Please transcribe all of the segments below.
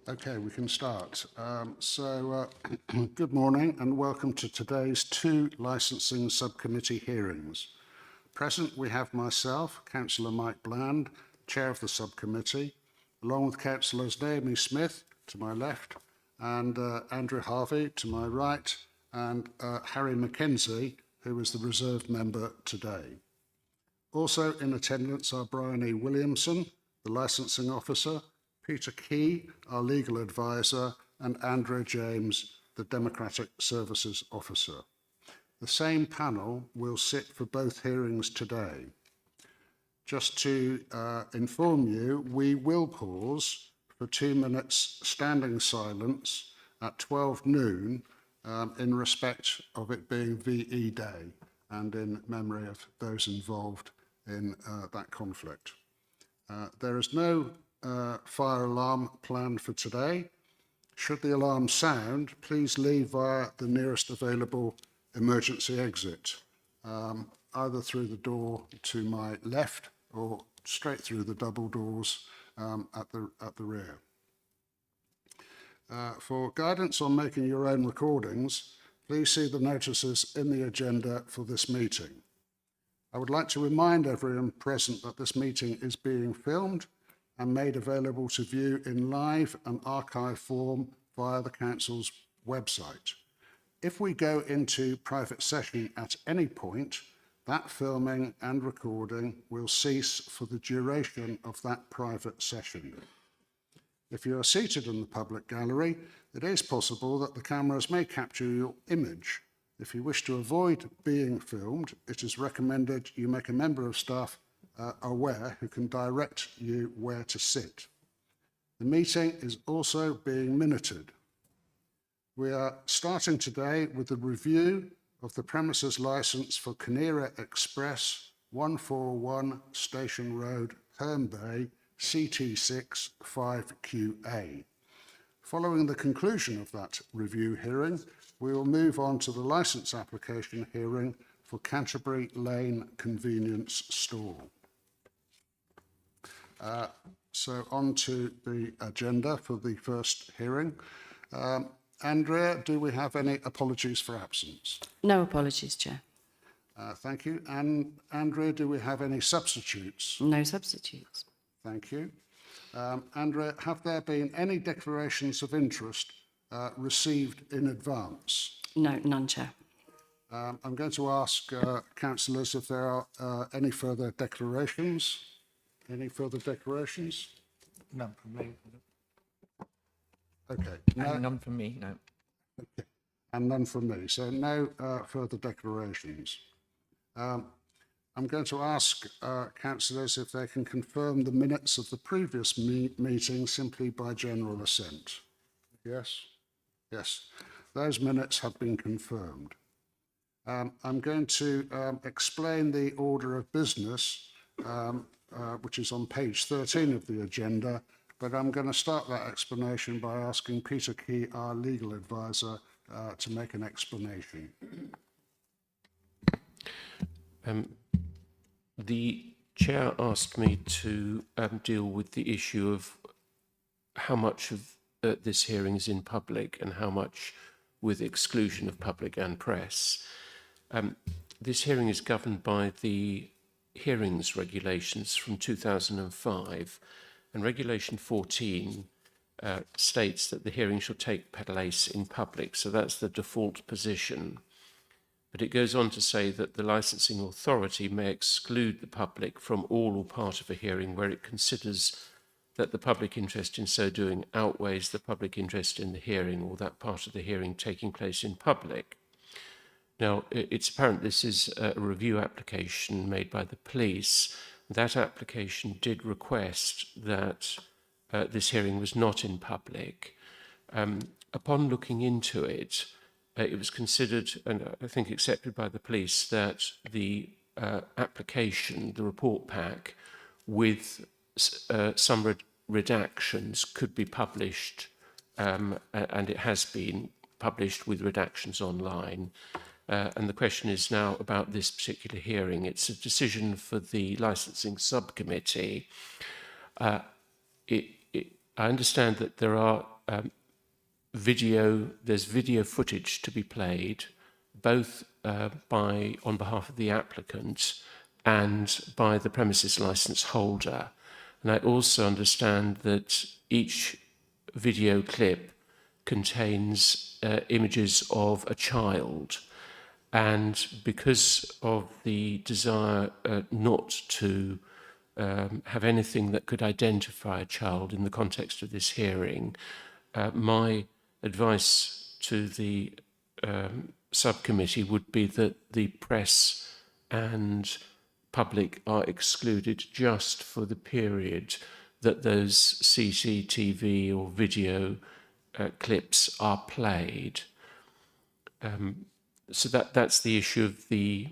Okay, we can start. Good morning and welcome to today's two licensing subcommittee hearings. Present we have myself, Councillor Mike Bland, Chair of the subcommittee, along with Councillors Naomi Smith to my left and Andrew Harvey to my right, and Harry Mackenzie, who is the reserved member today. Also in attendance are Brian E. Williamson, the licensing officer, Peter Key, our legal advisor, and Andrew James, the Democratic Services Officer. The same panel will sit for both hearings today. Just to inform you, we will pause for 2 minutes standing silence at 12 noon in respect of it being VE Day and in memory of those involved in that conflict. There is no fire alarm planned for today. Should the alarm sound, please leave via the nearest available emergency exit, either through the door to my left or straight through the double doors at the rear. For guidance on making your own recordings, please see the notices in the agenda for this meeting. I would like to remind everyone present that this meeting is being filmed and made available to view in live and archive form via the Council's website. If we go into private session at any point, that filming and recording will cease for the duration of that private session. If you are seated in the public gallery, it is possible that the cameras may capture your image. If you wish to avoid being filmed, it is recommended you make a member of staff aware who can direct you where to sit. The meeting is also being minuted. We are starting today with a review of the premises licence for Kinneara Express 141 Station Road, Herne Bay, CT6 5QA. Following the conclusion of that review hearing, we will move on to the licence application hearing for Canterbury Lane Convenience Store. So on to the agenda for the first hearing. Andrea, do we have any apologies for absence? No apologies, Chair. Thank you. And Andrea, do we have any substitutes? No substitutes. Thank you. Andrea, have there been any declarations of interest received in advance? No, none, Chair. I'm going to ask councillors if there are any further declarations. Any further declarations? None from me. Okay. And none from me, no. Okay. And none from me. So no further declarations. I'm going to ask councillors if they can confirm the minutes of the previous meeting simply by general assent. Yes? Yes. Those minutes have been confirmed. I'm going to explain the order of business, which is on page 13 of the agenda, but I'm going to start that explanation by asking Peter Key, our legal advisor, to make an explanation. The chair asked me to deal with the issue of how much of this hearing is in public and how much with exclusion of public and press. This hearing is governed by the hearings regulations from 2005, and regulation 14 states that the hearing shall take place in public, so that's the default position. But it goes on to say that the licensing authority may exclude the public from all or part of a hearing where it considers that the public interest in so doing outweighs the public interest in the hearing or that part of the hearing taking place in public. Now, it's apparent this is a review application made by the police. That application did request that this hearing was not in public. Upon looking into it, it was considered, and I think accepted by the police, that the application, the report pack, with some redactions could be published, and it has been published with redactions online. And the question is now about this particular hearing. It's a decision for the licensing subcommittee. I understand that there are there's video footage to be played, both on behalf of the applicant and by the premises license holder. And I also understand that each video clip contains images of a child. And because of the desire not to have anything that could identify a child in the context of this hearing, my advice to the subcommittee would be that the press and public are excluded just for the period that those CCTV or video clips are played. So that's the issue of the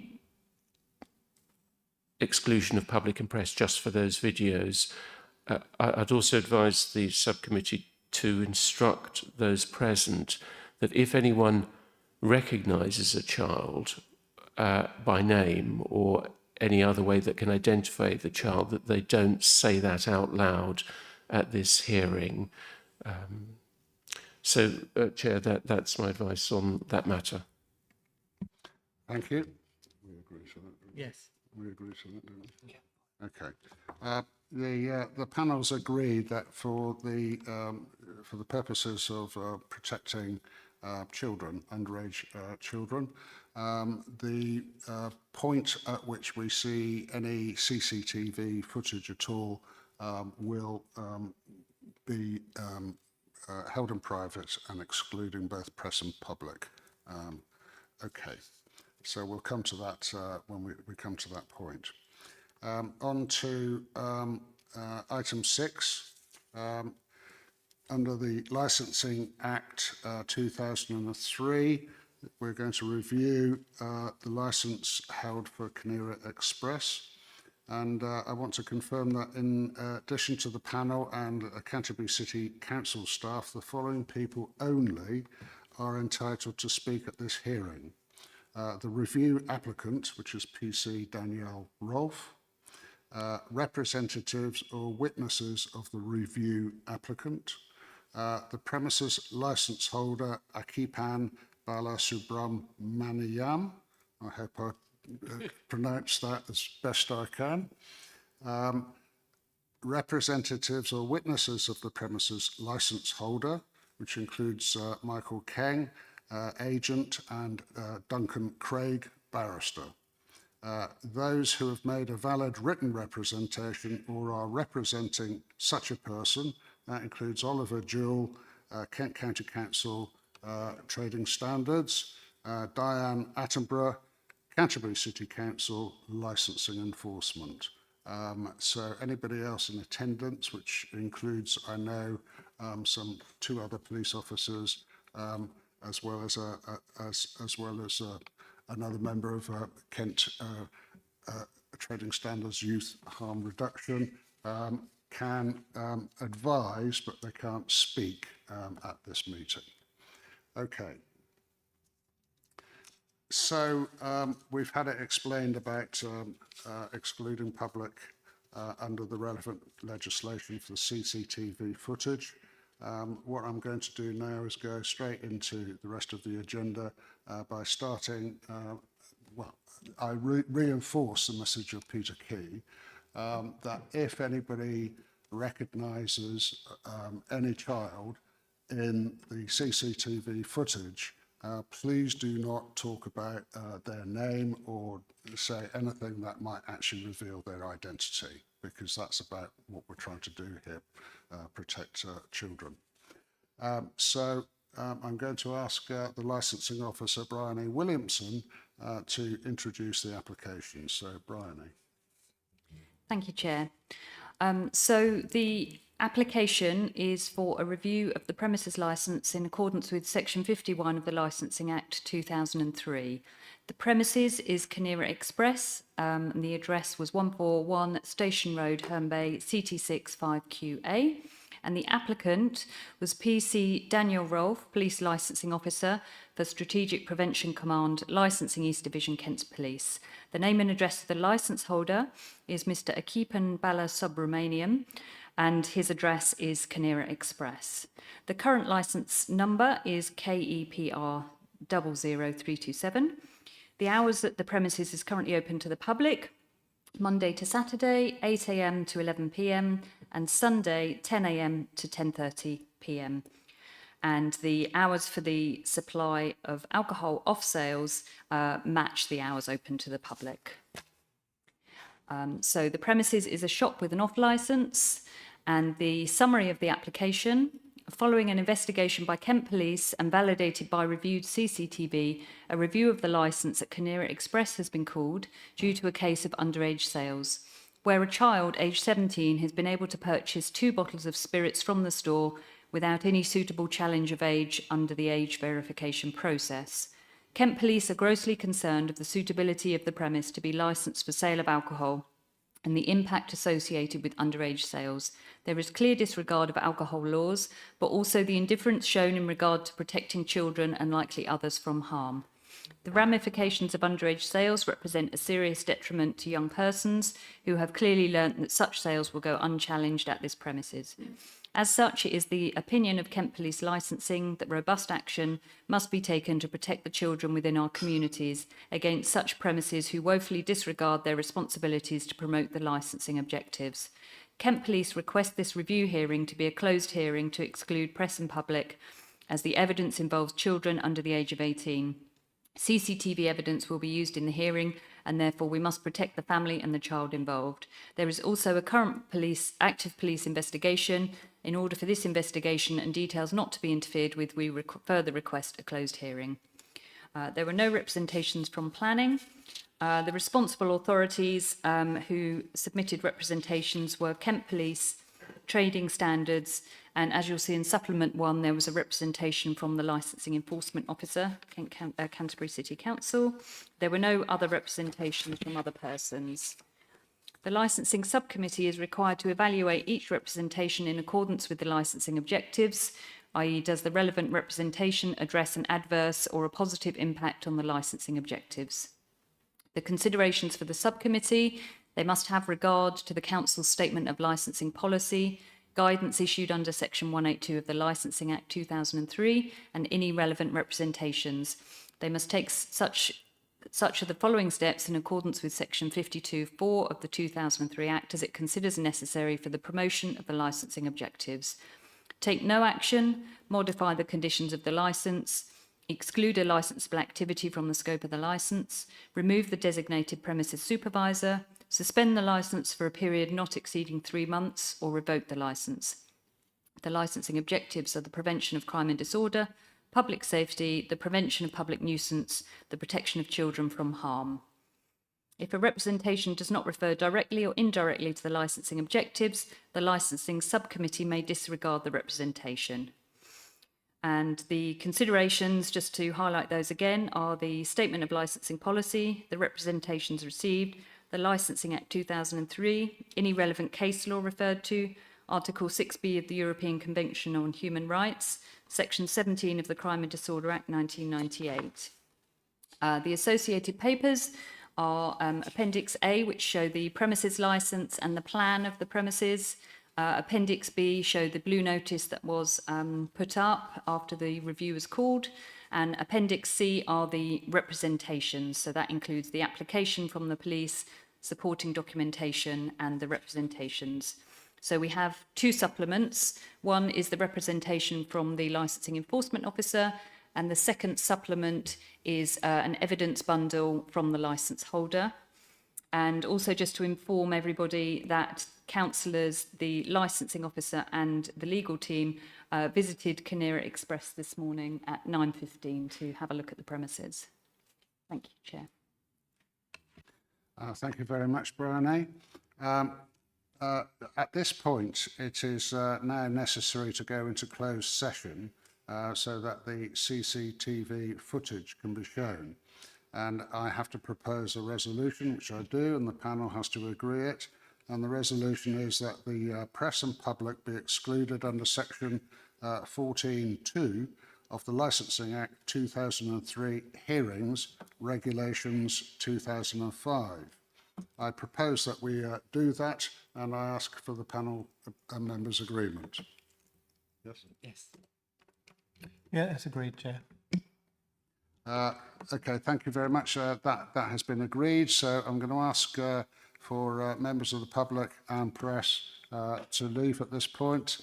exclusion of public and press just for those videos. I'd also advise the subcommittee to instruct those present that if anyone recognises a child by name or any other way that can identify the child, that they don't say that out loud at this hearing. Chair, that's my advice on that matter. Thank you. We agree to that. Yes. We agree to that, don't we? Yeah. Okay. The panels agreed that for the purposes of protecting children, underage children, the point at which we see any CCTV footage at all will be held in private and excluding both press and public. Okay, so we'll come to that when we come to that point. On to item 6. Under the Licensing Act 2003, we're going to review the licence held for Kinneara Express. And I want to confirm that in addition to the panel and Canterbury City Council staff, the following people only are entitled to speak at this hearing. The review applicant, which is PC Danielle Rolfe, representatives or witnesses of the review applicant, the premises licence holder Akipan Balasubramaniam, I hope I pronounced that as best I can, representatives or witnesses of the premises licence holder, which includes Michael Keng, agent, and Duncan Craig, barrister. Those who have made a valid written representation or are representing such a person, that includes Oliver Jewell, Kent County Council Trading Standards, Diane Attenborough, Canterbury City Council Licensing Enforcement. So anybody else in attendance, which includes, I know, two other police officers, as well as another member of Kent Trading Standards Youth Harm Reduction, can advise, but they can't speak at this meeting. Okay. So we've had it explained about excluding public under the relevant legislation for the CCTV footage. What I'm going to do now is go straight into the rest of the agenda by starting, I reinforce the message of Peter Key, that if anybody recognises any child in the CCTV footage, please do not talk about their name or say anything that might actually reveal their identity, because that's about what we're trying to do here, protect children. So I'm going to ask the licensing officer, Brian A. Williamson, to introduce the application. So, Brian A. Thank you, Chair. So the application is for a review of the premises licence in accordance with Section 51 of the Licensing Act 2003. The premises is Kinneara Express, and the address was 141 Station Road, Herne Bay, CT6 5QA. And the applicant was PC Danielle Rolfe, Police Licensing Officer for Strategic Prevention Command, Licensing East Division, Kent Police. The name and address of the licence holder is Mr. Akipan Balasubramaniam, and his address is Canera Express. The current licence number is KEPR 00327. The hours that the premises is currently open to the public: Monday to Saturday, 8 a.m. to 11 p.m, and Sunday, 10 a.m. to 10:30 p.m. And the hours for the supply of alcohol off sales match the hours open to the public. So the premises is a shop with an off licence, and the summary of the application: following an investigation by Kent Police and validated by reviewed CCTV, a review of the licence at Canera Express has been called due to a case of underage sales, where a child aged 17 has been able to purchase 2 bottles of spirits from the store without any suitable challenge of age under the age verification process. Kent Police are grossly concerned of the suitability of the premise to be licensed for sale of alcohol and the impact associated with underage sales. There is clear disregard of alcohol laws, but also the indifference shown in regard to protecting children and likely others from harm. The ramifications of underage sales represent a serious detriment to young persons who have clearly learnt that such sales will go unchallenged at this premises. As such, it is the opinion of Kent Police Licensing that robust action must be taken to protect the children within our communities against such premises who woefully disregard their responsibilities to promote the licensing objectives. Kent Police request this review hearing to be a closed hearing to exclude press and public, as the evidence involves children under the age of 18. CCTV evidence will be used in the hearing, and therefore we must protect the family and the child involved. There is also a current active police investigation. In order for this investigation and details not to be interfered with, we further request a closed hearing. There were no representations from planning. The responsible authorities who submitted representations were Kent Police, Trading Standards, and as you'll see in Supplement 1, there was a representation from the Licensing Enforcement Officer, Canterbury City Council. There were no other representations from other persons. The Licensing Subcommittee is required to evaluate each representation in accordance with the licensing objectives, i.e. does the relevant representation address an adverse or a positive impact on the licensing objectives. The considerations for the subcommittee: they must have regard to the Council's Statement of Licensing Policy, guidance issued under Section 182 of the Licensing Act 2003, and any relevant representations. They must take such of the following steps in accordance with Section 52(4) of the 2003 Act as it considers necessary for the promotion of the licensing objectives: take no action, modify the conditions of the licence, exclude a licensable activity from the scope of the licence, remove the designated premises supervisor, suspend the licence for a period not exceeding 3 months, or revoke the licence. The licensing objectives are the prevention of crime and disorder, public safety, the prevention of public nuisance, the protection of children from harm. If a representation does not refer directly or indirectly to the licensing objectives, the licensing subcommittee may disregard the representation. And the considerations, just to highlight those again, are the Statement of Licensing Policy, the representations received, the Licensing Act 2003, any relevant case law referred to, Article 6B of the European Convention on Human Rights, Section 17 of the Crime and Disorder Act 1998. The associated papers are Appendix A, which show the premises licence and the plan of the premises. Appendix B show the blue notice that was put up after the review was called. And Appendix C are the representations. So that includes the application from the police, supporting documentation, and the representations. So we have 2 supplements. One is the representation from the Licensing Enforcement Officer, and the second supplement is an evidence bundle from the licence holder. And also just to inform everybody that councillors, the licensing officer and the legal team visited Canera Express this morning at 9:15 to have a look at the premises. Thank you, Chair. Thank you very much, Bryony. At this point, it is now necessary to go into closed session so that the CCTV footage can be shown. And I have to propose a resolution, which I do, and the panel has to agree it. And the resolution is that the press and public be excluded under Section 14(2) of the Licensing Act 2003 Hearings, Regulations 2005. I propose that we do that, and I ask for the panel members' agreement. Yes. Yes. Yeah, that's agreed, Chair. Okay, thank you very much. That has been agreed. So I'm going to ask for members of the public and press to leave at this point.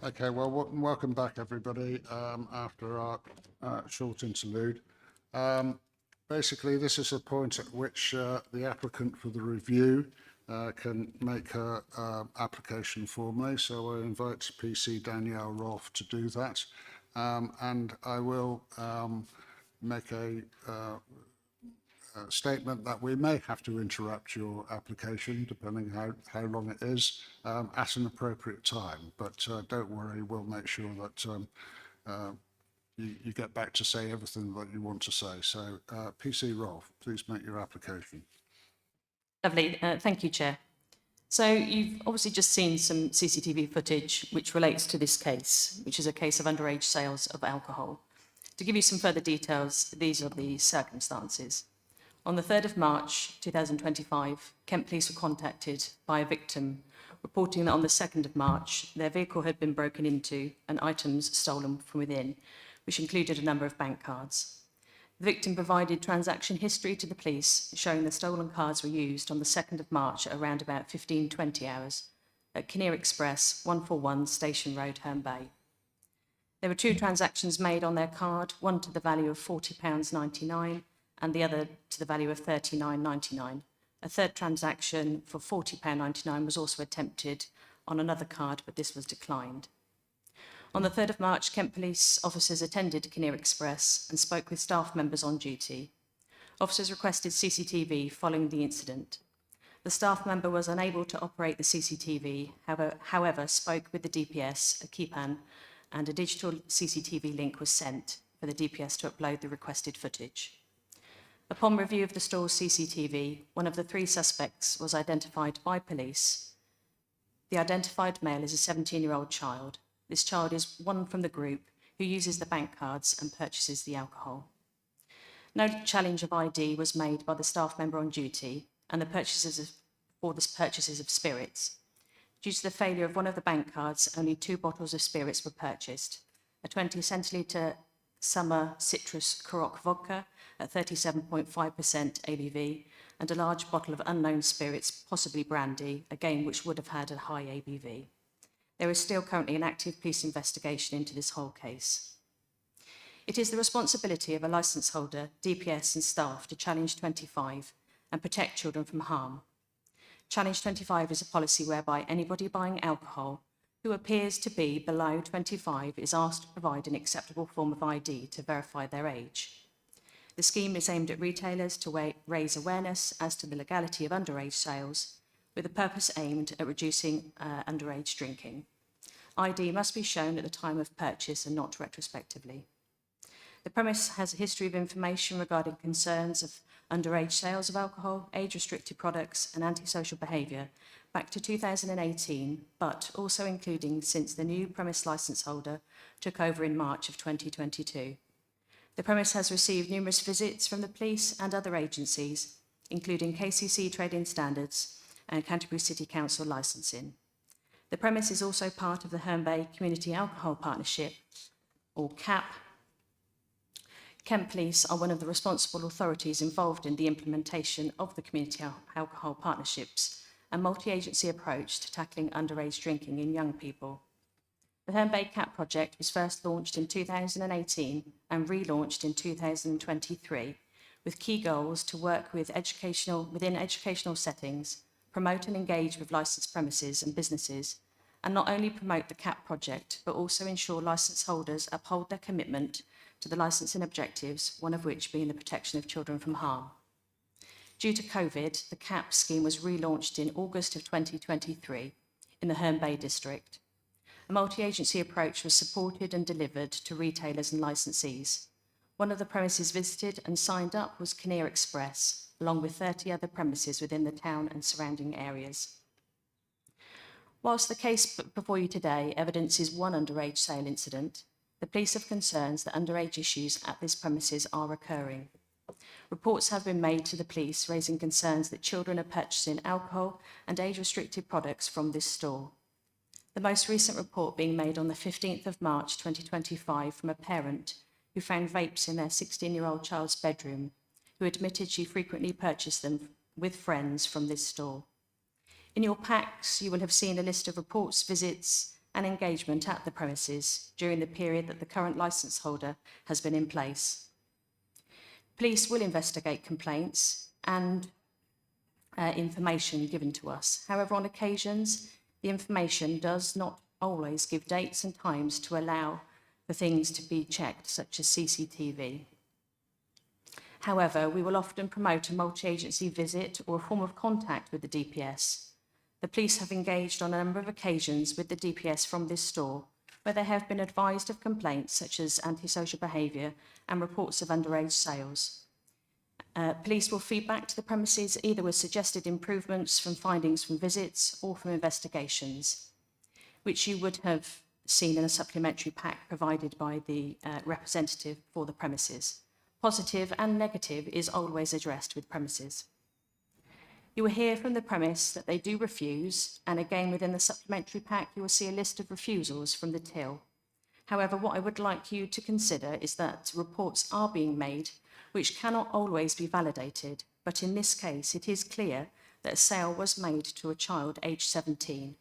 Okay, well, welcome back, everybody, after our short interlude. Basically, this is a point at which the applicant for the review can make her application formally. So I invite PC Danielle Rolfe to do that. And I will make a statement that we may have to interrupt your application, depending how long it is, at an appropriate time. But don't worry, we'll make sure that you get back to say everything that you want to say. So PC Rolfe, please make your application. Lovely. Thank you, Chair. So you've obviously just seen some CCTV footage which relates to this case, which is a case of underage sales of alcohol. To give you some further details, these are the circumstances. On the 3rd of March 2025, Kent Police were contacted by a victim reporting that on the 2nd of March, their vehicle had been broken into and items stolen from within, which included a number of bank cards. The victim provided transaction history to the police, showing the stolen cards were used on the 2nd of March at around about 15-20 hours at Kinnear Express, 141 Station Road, Herne Bay. There were 2 transactions made on their card, one to the value of £40.99 and the other to the value of £39.99. A third transaction for £40.99 was also attempted on another card, but this was declined. On the 3rd of March, Kent Police officers attended Kinnear Express and spoke with staff members on duty. Officers requested CCTV following the incident. The staff member was unable to operate the CCTV, however, spoke with the DPS, a KEPAN, and a digital CCTV link was sent for the DPS to upload the requested footage. Upon review of the store's CCTV, one of the 3 suspects was identified by police. The identified male is a 17-year-old child. This child is one from the group who uses the bank cards and purchases the alcohol. No challenge of ID was made by the staff member on duty and the purchases of spirits. Due to the failure of one of the bank cards, only 2 bottles of spirits were purchased, a 20 centilitre summer citrus Ciroc vodka at 37.5% ABV and a large bottle of unknown spirits, possibly brandy, again which would have had a high ABV. There is still currently an active police investigation into this whole case. It is the responsibility of a licence holder, DPS and staff to challenge 25 and protect children from harm. Challenge 25 is a policy whereby anybody buying alcohol who appears to be below 25 is asked to provide an acceptable form of ID to verify their age. The scheme is aimed at retailers to raise awareness as to the legality of underage sales, with a purpose aimed at reducing underage drinking. ID must be shown at the time of purchase and not retrospectively. The premise has a history of information regarding concerns of underage sales of alcohol, age-restricted products and antisocial behaviour back to 2018, but also including since the new premise licence holder took over in March of 2022. The premise has received numerous visits from the police and other agencies, including KCC Trading Standards and Canterbury City Council licensing. The premise is also part of the Herne Bay Community Alcohol Partnership, or CAP. Kent Police are one of the responsible authorities involved in the implementation of the Community Alcohol Partnerships, a multi-agency approach to tackling underage drinking in young people. The Herne Bay CAP project was first launched in 2018 and relaunched in 2023, with key goals to work with within educational settings, promote and engage with licensed premises and businesses, and not only promote the CAP project, but also ensure licence holders uphold their commitment to the licensing objectives, one of which being the protection of children from harm. Due to COVID, the CAP scheme was relaunched in August of 2023 in the Herne Bay district. A multi-agency approach was supported and delivered to retailers and licensees. One of the premises visited and signed up was Kinnear Express, along with 30 other premises within the town and surrounding areas. Whilst the case before you today evidences one underage sale incident, the police have concerns that underage issues at this premises are occurring. Reports have been made to the police raising concerns that children are purchasing alcohol and age-restricted products from this store. The most recent report being made on the 15th of March 2025 from a parent who found vapes in their 16-year-old child's bedroom, who admitted she frequently purchased them with friends from this store. In your packs, you will have seen a list of reports, visits, and engagement at the premises during the period that the current licence holder has been in place. Police will investigate complaints and information given to us. However, on occasions, the information does not always give dates and times to allow for things to be checked, such as CCTV. However, we will often promote a multi-agency visit or a form of contact with the DPS. The police have engaged on a number of occasions with the DPS from this store, where they have been advised of complaints such as antisocial behaviour and reports of underage sales. Police will feed back to the premises either with suggested improvements from findings from visits or from investigations, which you would have seen in a supplementary pack provided by the representative for the premises. Positive and negative is always addressed with premises. You will hear from the premise that they do refuse, and again within the supplementary pack you will see a list of refusals from the till. However, what I would like you to consider is that reports are being made which cannot always be validated, but in this case it is clear that a sale was made to a child aged 17.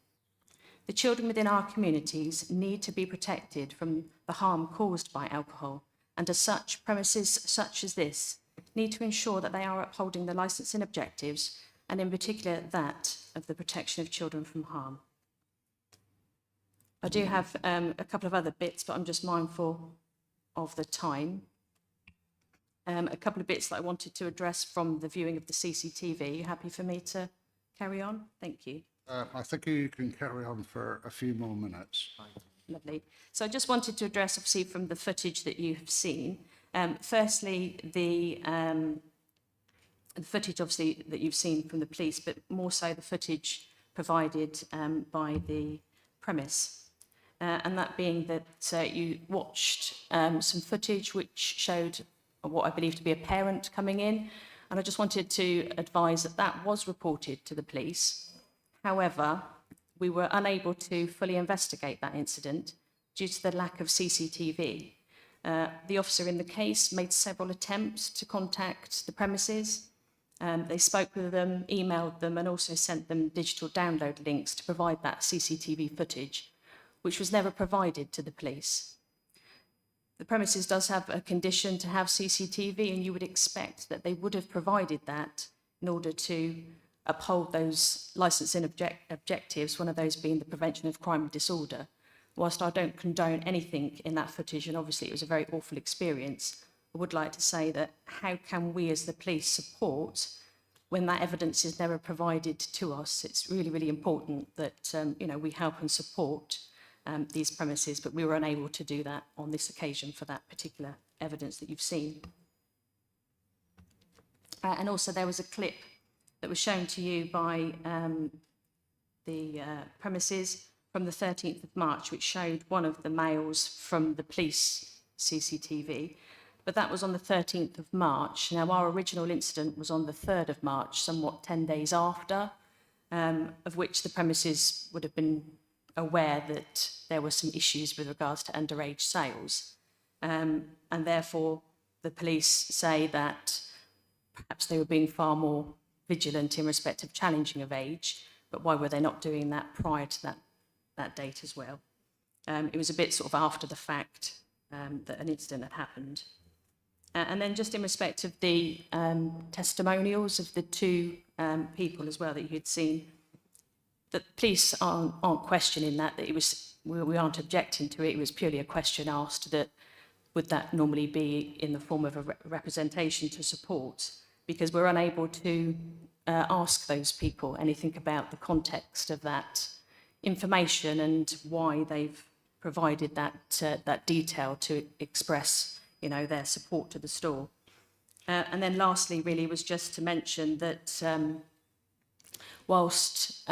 The children within our communities need to be protected from the harm caused by alcohol, and as such, premises such as this need to ensure that they are upholding the licensing objectives, and in particular that of the protection of children from harm. I do have a couple of other bits, but I'm just mindful of the time. A couple of bits that I wanted to address from the viewing of the CCTV. Are you happy for me to carry on? Thank you. I think you can carry on for a few more minutes. Lovely. So I just wanted to address, obviously, from the footage that you have seen. Firstly, the footage, obviously, that you've seen from the police, but more so the footage provided by the premise. And that being that you watched some footage which showed what I believe to be a parent coming in. And I just wanted to advise that that was reported to the police. However, we were unable to fully investigate that incident due to the lack of CCTV. The officer in the case made several attempts to contact the premises. They spoke with them, emailed them, and also sent them digital download links to provide that CCTV footage, which was never provided to the police. The premises does have a condition to have CCTV, and you would expect that they would have provided that in order to uphold those licensing objectives, one of those being the prevention of crime and disorder. Whilst I don't condone anything in that footage, and obviously it was a very awful experience, I would like to say that how can we as the police support when that evidence is never provided to us? It's really, really important that we help and support these premises, but we were unable to do that on this occasion for that particular evidence that you've seen. And also there was a clip that was shown to you by the premises from the 13th of March, which showed one of the males from the police CCTV, but that was on the 13th of March. Now, our original incident was on the 3rd of March, somewhat 10 days after, of which the premises would have been aware that there were some issues with regards to underage sales. And therefore, the police say that perhaps they were being far more vigilant in respect of challenging of age, but why were they not doing that prior to that date as well? It was a bit sort of after the fact that an incident had happened. And then just in respect of the testimonials of the two people as well that you had seen, the police aren't questioning that it was, we aren't objecting to it. It was purely a question asked that would that normally be in the form of a representation to support, because we're unable to ask those people anything about the context of that information and why they've provided that detail to express, their support to the store. And then lastly, really, was just to mention that whilst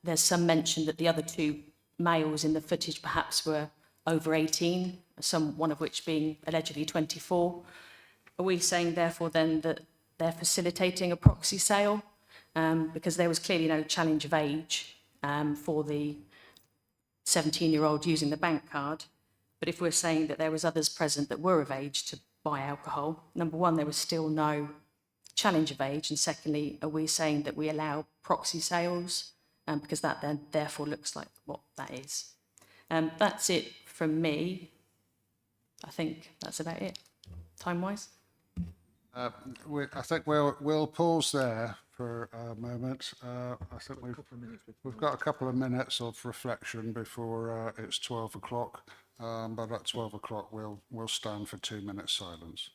there's some mention that the other two males in the footage perhaps were over 18, one of which being allegedly 24, are we saying therefore then that they're facilitating a proxy sale? Because there was clearly no challenge of age for the 17-year-old using the bank card. But if we're saying that there was others present that were of age to buy alcohol, number one, there was still no challenge of age, and secondly, are we saying that we allow proxy sales? Because that then therefore looks like what that is. That's it from me. I think that's about it, time-wise. I think we'll pause there for a moment. I think we've got a couple of minutes of reflection before it's 12 o'clock. But at 12 o'clock, we'll stand for 2 minutes silence.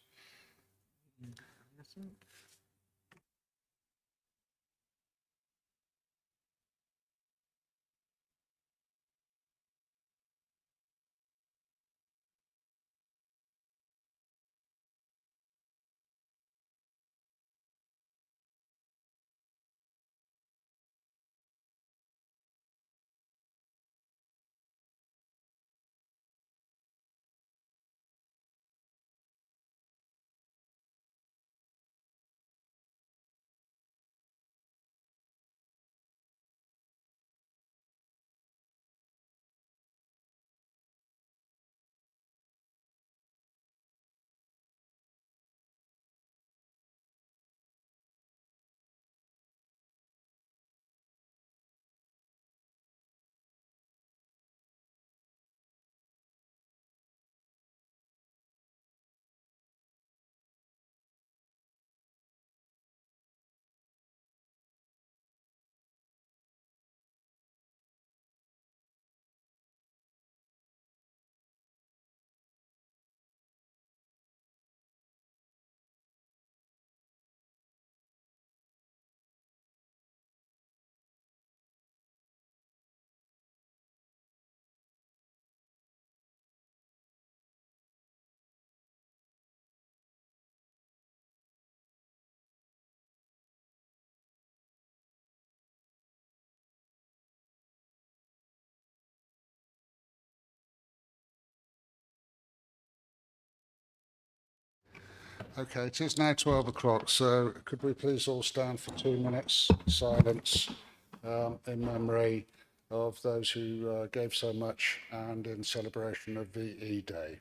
Okay, it is now 12 o'clock, so could we please all stand for 2 minutes silence in memory of those who gave so much and in celebration of VE Day.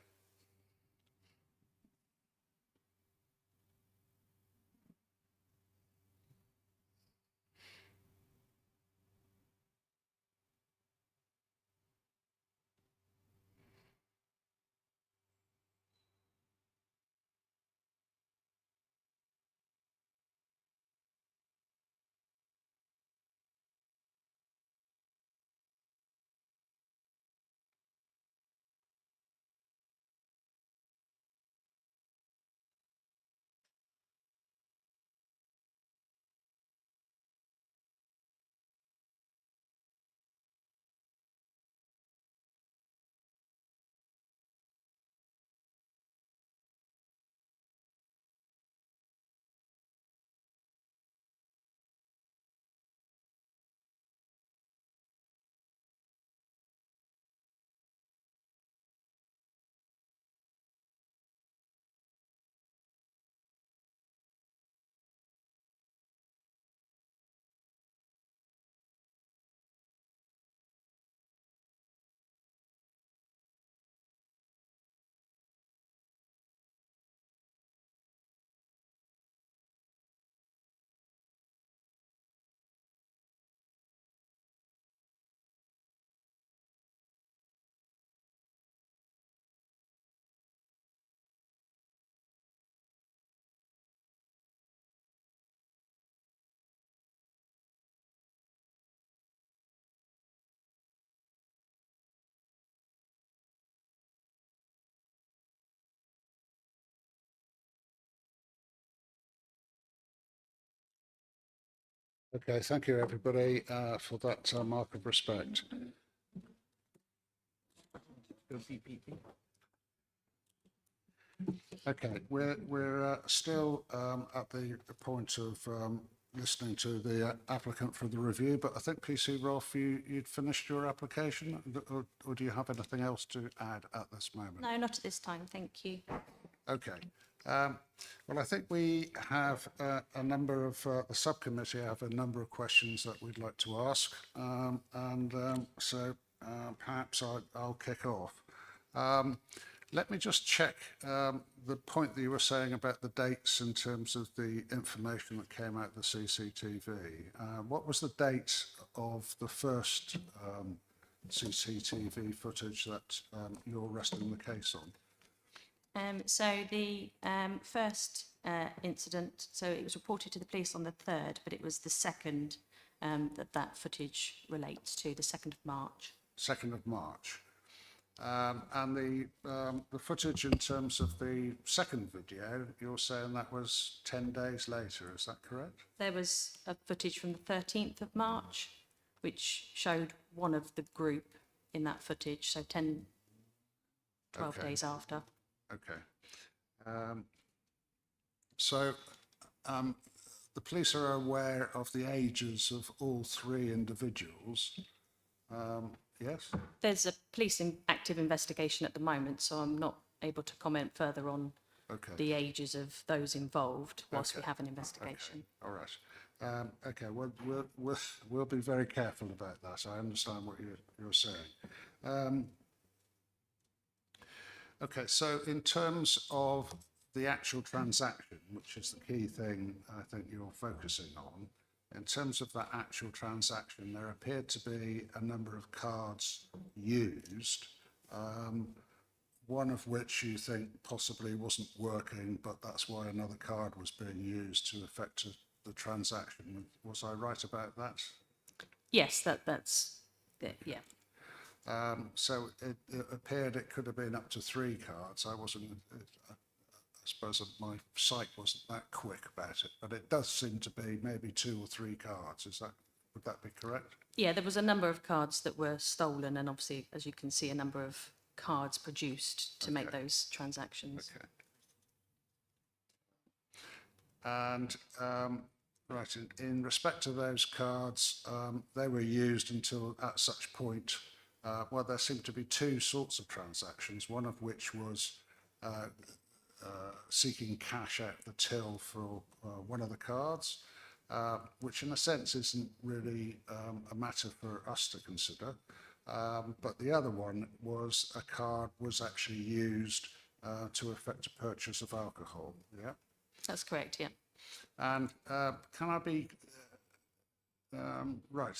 Okay, thank you everybody for that mark of respect. Okay, we're still at the point of listening to the applicant for the review, but I think PC Rolf, you'd finished your application, or do you have anything else to add at this moment? No, not at this time, thank you. Okay. Well, I think we have a number of, the subcommittee have a number of questions that we'd like to ask. So perhaps I'll kick off. Let me just check the point that you were saying about the dates in terms of the information that came out of the CCTV. What was the date of the first CCTV footage that you're resting the case on? So the first incident, so it was reported to the police on the 3rd, but it was the 2nd that footage relates to, the 2nd of March. 2nd of March. And the footage in terms of the second video, you're saying that was 10 days later, is that correct? There was a footage from the 13th of March, which showed one of the group in that footage, so 12 Okay. days after. Okay. So the police are aware of the ages of all three individuals. Yes? There's a police active investigation at the moment, so I'm not able to comment further on Okay. the ages of those involved whilst we Okay. have an investigation. All right. Okay. Well, we'll be very careful about that. I understand what you're saying. Okay. So in terms of the actual transaction, which is the key thing I think you're focusing on, in terms of that actual transaction, there appeared to be a number of cards used, one of which you think possibly wasn't working, but that's why another card was being used to effect the transaction. Was I right about that? Yes, that's yeah. So it appeared it could have been up to 3 cards. I suppose my sight wasn't that quick about it, but it does seem to be maybe 2 or 3 cards. Would that be correct? Yeah, there was a number of cards that were stolen, and obviously, as you can see, a number of cards produced to make those transactions. Okay. And right, in respect to those cards, they were used until at such point, well, there seemed to be 2 sorts of transactions, one of which was seeking cash out the till for one of the cards, which in a sense isn't really a matter for us to consider. But the other one was a card was actually used to effect a purchase of alcohol. Yeah. That's correct, yeah. And can I be right?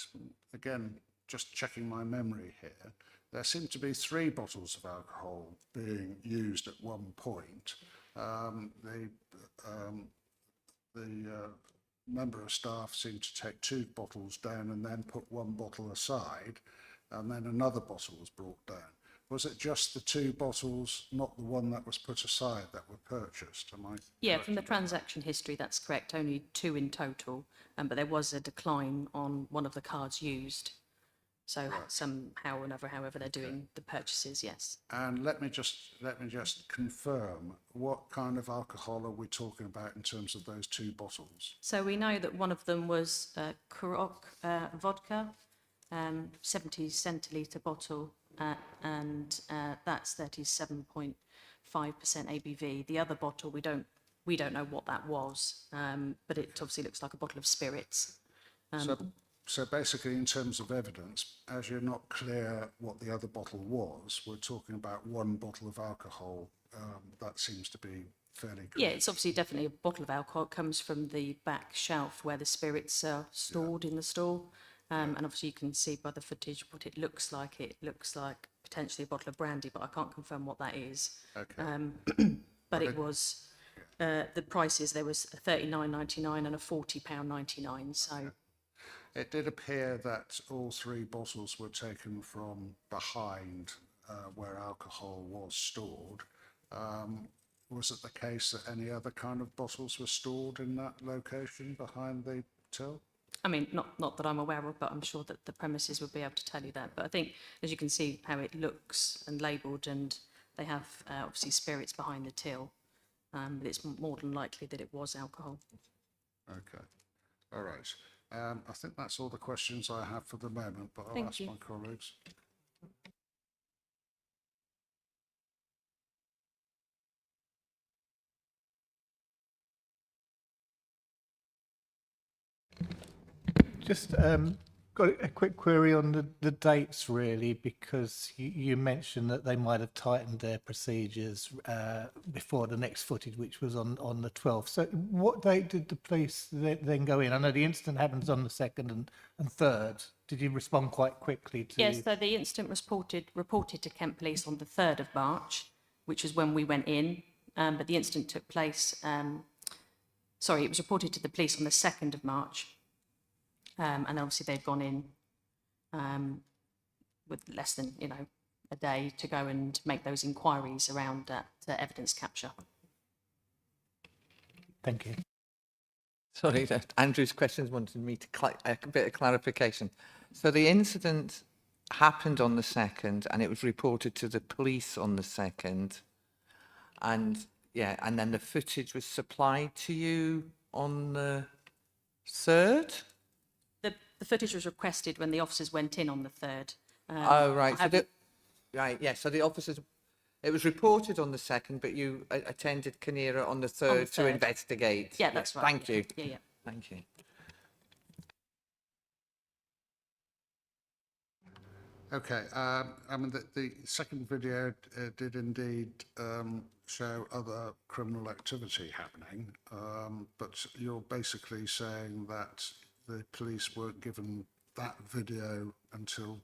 Again, just checking my memory here. There seemed to be 3 bottles of alcohol being used at one point. The member of staff seemed to take 2 bottles down and then put 1 bottle aside, and then another bottle was brought down. Was it just the 2 bottles, not the one that was put aside, that were purchased? Am I Yeah, correct from the about transaction history, that's correct. Only 2 in total, but there was a decline on one of the cards used. So somehow or another, however they're doing the purchases, yes. And let me just confirm, what kind of alcohol are we talking about in terms of those 2 bottles? So we know that one of them was Kurok vodka, 70 centilitre bottle, and that's 37.5% ABV. The other bottle, we don't know what that was, but it obviously looks like a bottle of spirits. So basically, in terms of evidence, as you're not clear what the other bottle was, we're talking about 1 bottle of alcohol. That seems to be fairly good. Yeah, it's obviously definitely a bottle of alcohol. It comes from the back shelf where the spirits are stored in the store. And obviously you can see by the footage what it looks like. It looks like potentially a bottle of brandy, but I can't confirm what that is. Okay. But it was, the prices, there was a £39.99 and a £40.99. So It did appear that all 3 bottles were taken from behind where alcohol was stored. Was it the case that any other kind of bottles were stored in that location behind the till? I mean, not that I'm aware of, but I'm sure that the premises would be able to tell you that. But I think, as you can see how it looks and labelled, and they have obviously spirits behind the till, but it's more than likely that it was alcohol. Okay. All right. I think that's all the questions I have for the moment, but I'll Thank ask you. my colleagues. Just Got a quick query on the dates, really, because you mentioned that they might have tightened their procedures before the next footage, which was on the 12th. So what date did the police then go in? I know the incident happens on the 2nd and 3rd. Did you respond quite quickly to... Yes, so the incident was reported to Kent Police on the 3rd of March, which is when we went in, but the incident took place, it was reported to the police on the 2nd of March, and obviously they've gone in with less than, a day to go and make those inquiries around that evidence capture. Thank you. Sorry, that Andrew's questions wanted me to a bit of clarification. So the incident happened on the 2nd and it was reported to the police on the 2nd. And then the footage was supplied to you on the 3rd? The footage was requested when the officers went in on the 3rd. Oh, right. So the officers, it was reported on the 2nd, but you attended Kinneara on the 3rd to 3rd. investigate. Yeah, that's right. Thank you. Yeah. Thank you. Okay, I mean, the second video did indeed show other criminal activity happening, but you're basically saying that the police weren't given that video until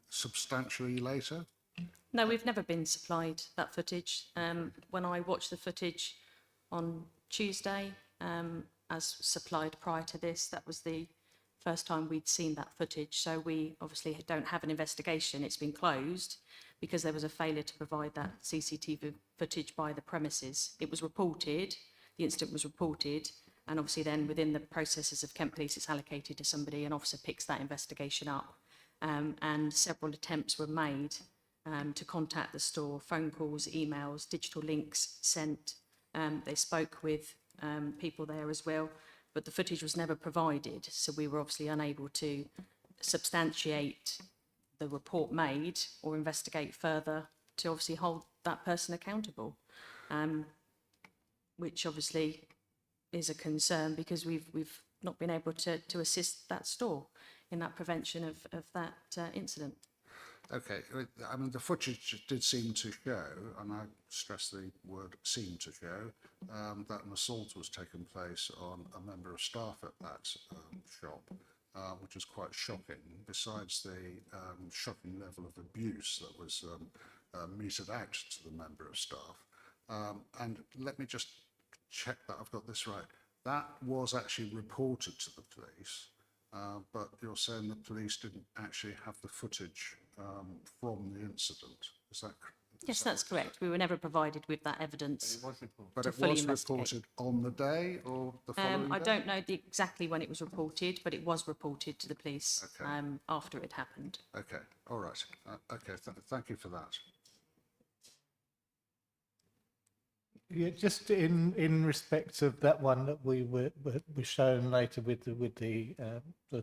substantially later? No, we've never been supplied that footage. When I watched the footage on Tuesday, as supplied prior to this, that was the first time we'd seen that footage. So we obviously don't have an investigation. It's been closed because there was a failure to provide that CCTV footage by the premises. It was reported, the incident was reported, and obviously then within the processes of Kent Police, it's allocated to somebody, an officer picks that investigation up. And several attempts were made to contact the store, phone calls, emails, digital links sent. They spoke with people there as well, but the footage was never provided. So we were obviously unable to substantiate the report made or investigate further to obviously hold that person accountable, which obviously is a concern because we've not been able to assist that store in that prevention of that incident. Okay, I mean, the footage did seem to show, and I stress the word seem to show, that an assault was taking place on a member of staff at that shop, which is quite shocking, besides the shocking level of abuse that was meted out to the member of staff. And let me just check that I've got this right. That was actually reported to the police, but you're saying the police didn't actually have the footage from the incident. Is that correct? Yes, that's correct. We were never provided with that evidence. But to it fully was investigate. reported on the day or the following I day? don't know exactly when it was reported, but it was reported to the police Okay. after it happened. Okay, all right. Okay, thank you for that. Yeah, just in respect of that one that we were shown later with the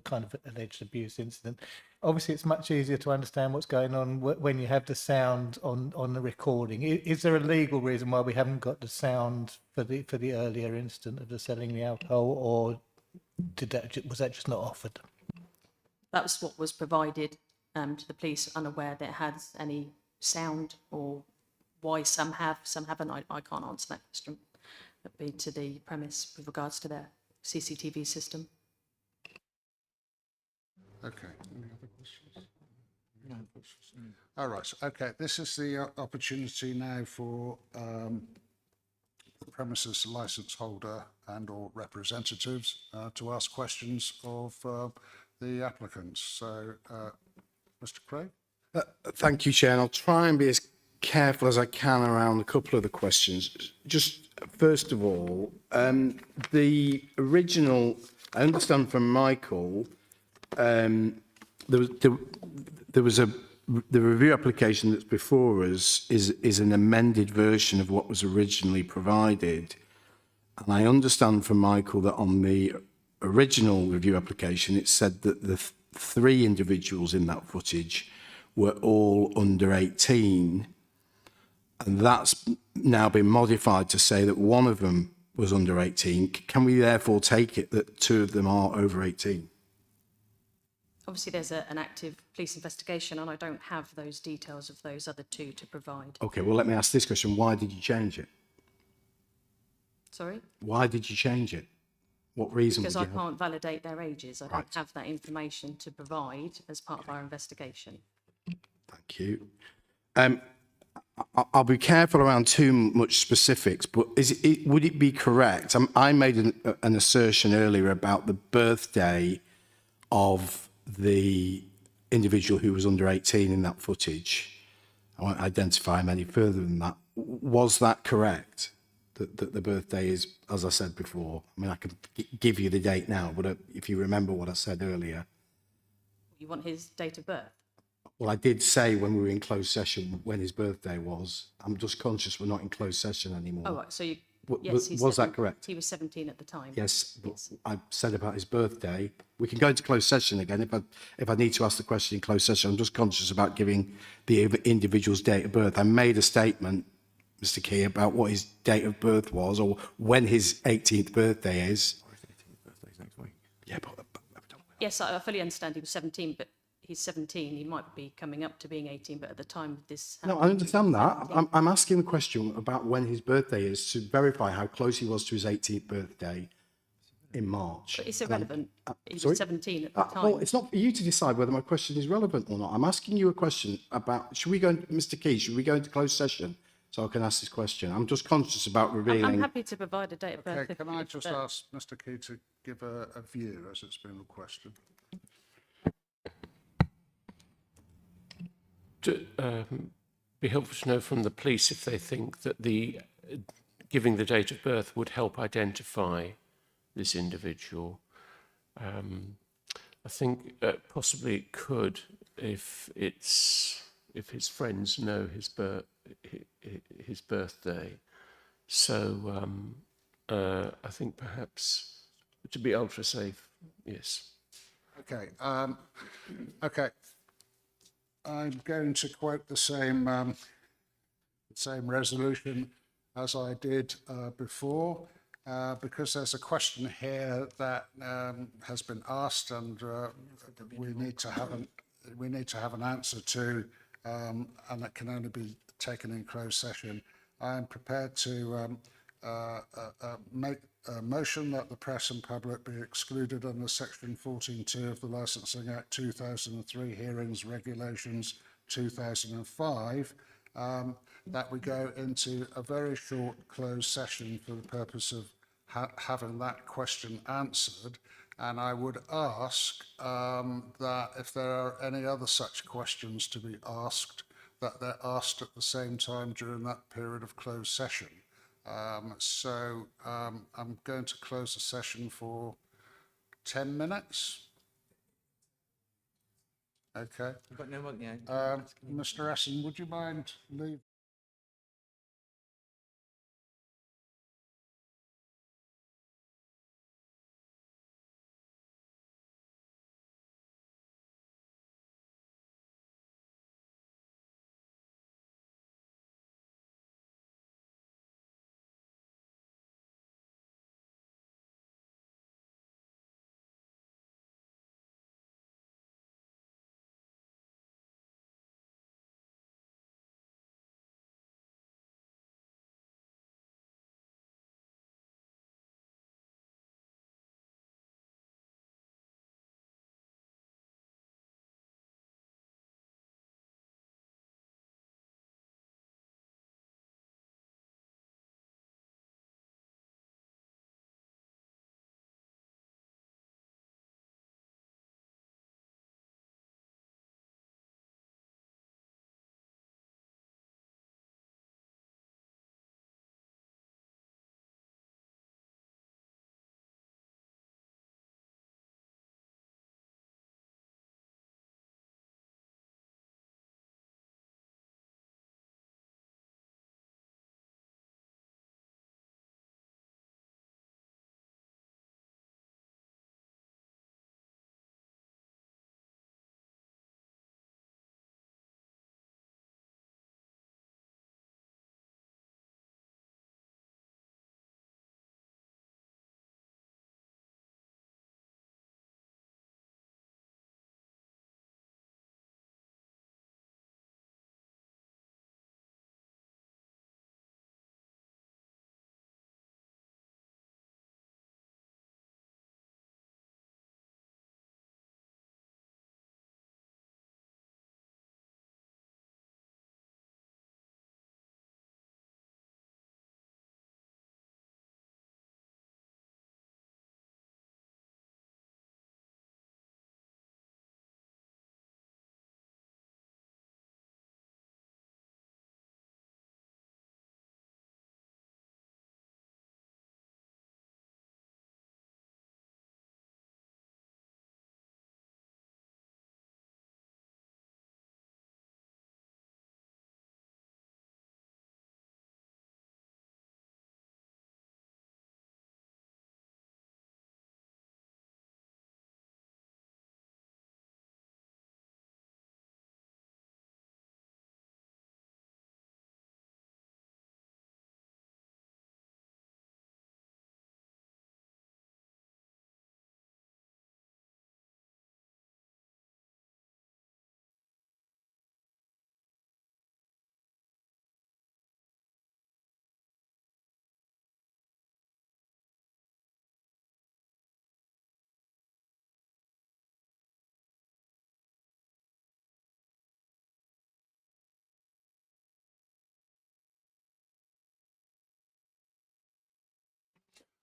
kind of alleged abuse incident. Obviously, it's much easier to understand what's going on when you have the sound on the recording. Is there a legal reason why we haven't got the sound for the earlier incident of the selling the alcohol, or was that just not offered? That was what was provided to the police, unaware that it has any sound, or why some have, some haven't. I can't answer that question. That'd be to the premise with regards to their CCTV system. Okay, any other questions? No questions. All right, okay, this is the opportunity now for the premises licence holder and or representatives to ask questions of the applicants. So, Mr. Craig? Thank you, Chair. And I'll try and be as careful as I can around a couple of the questions. Just first of all, the original, I understand from Michael, the review application that's before us is an amended version of what was originally provided. And I understand from Michael that on the original review application, it said that the three individuals in that footage were all under 18. And that's now been modified to say that one of them was under 18. Can we therefore take it that two of them are over 18? Obviously, there's an active police investigation, and I don't have those details of those other two to provide. Okay, well, let me ask this question. Why did you change it? Sorry? Why did you change it? What reason Because would I you have? can't validate their ages. I Right. don't have that information to provide as part of our investigation. Thank you. I'll be careful around too much specifics, but would it be correct? I made an assertion earlier about the birthday of the individual who was under 18 in that footage. I won't identify him any further than that. Was that correct? That the birthday is, as I said before, I mean, I can give you the date now, but if you remember what I said earlier. You want his date of birth? Well, I did say when we were in closed session when his birthday was. I'm just conscious we're not in closed session anymore. Oh, right. So you. Was he's that correct? He was 17 at the time. Yes, but I said about his birthday. We can go into closed session again if I need to ask the question in closed session. I'm just conscious about giving the individual's date of birth. I made a statement, Mr. Key, about what his date of birth was or when his 18th birthday is. Yeah, but Yes, I fully understand he was 17, but he's 17. He might be coming up to being 18, but at the time this no, happened, I understand that. I'm asking the question about when his birthday is to verify how close he was to his 18th birthday in March. But it's irrelevant. He was sorry? 17 at the time. Well, it's not for you to decide whether my question is relevant or not. I'm asking you a question about, Mr. Key, should we go into closed session so I can ask this question? I'm just conscious about I'm revealing. happy to provide a date of birth. Okay, if- can I if, just ask Mr. Key to give a view as it's been requested? To be helpful to know from the police if they think that the giving the date of birth would help identify this individual. I think possibly it could if his friends know his birthday. So I think perhaps to be ultra safe, yes. Okay, okay. I'm going to quote the same resolution as I did before, because there's a question here that has been asked, and we need to have an answer to, and it can only be taken in closed session. I am prepared to make a motion that the press and public be excluded under section 14.2 of the Licensing Act 2003 Hearings Regulations 2005, that we go into a very short closed session for the purpose of having that question answered. And I would ask that if there are any other such questions to be asked, that they're asked at the same time during that period of closed session. I'm going to close the session for 10 minutes. Okay. But no, yeah. Mr. Essen, would you mind leaving?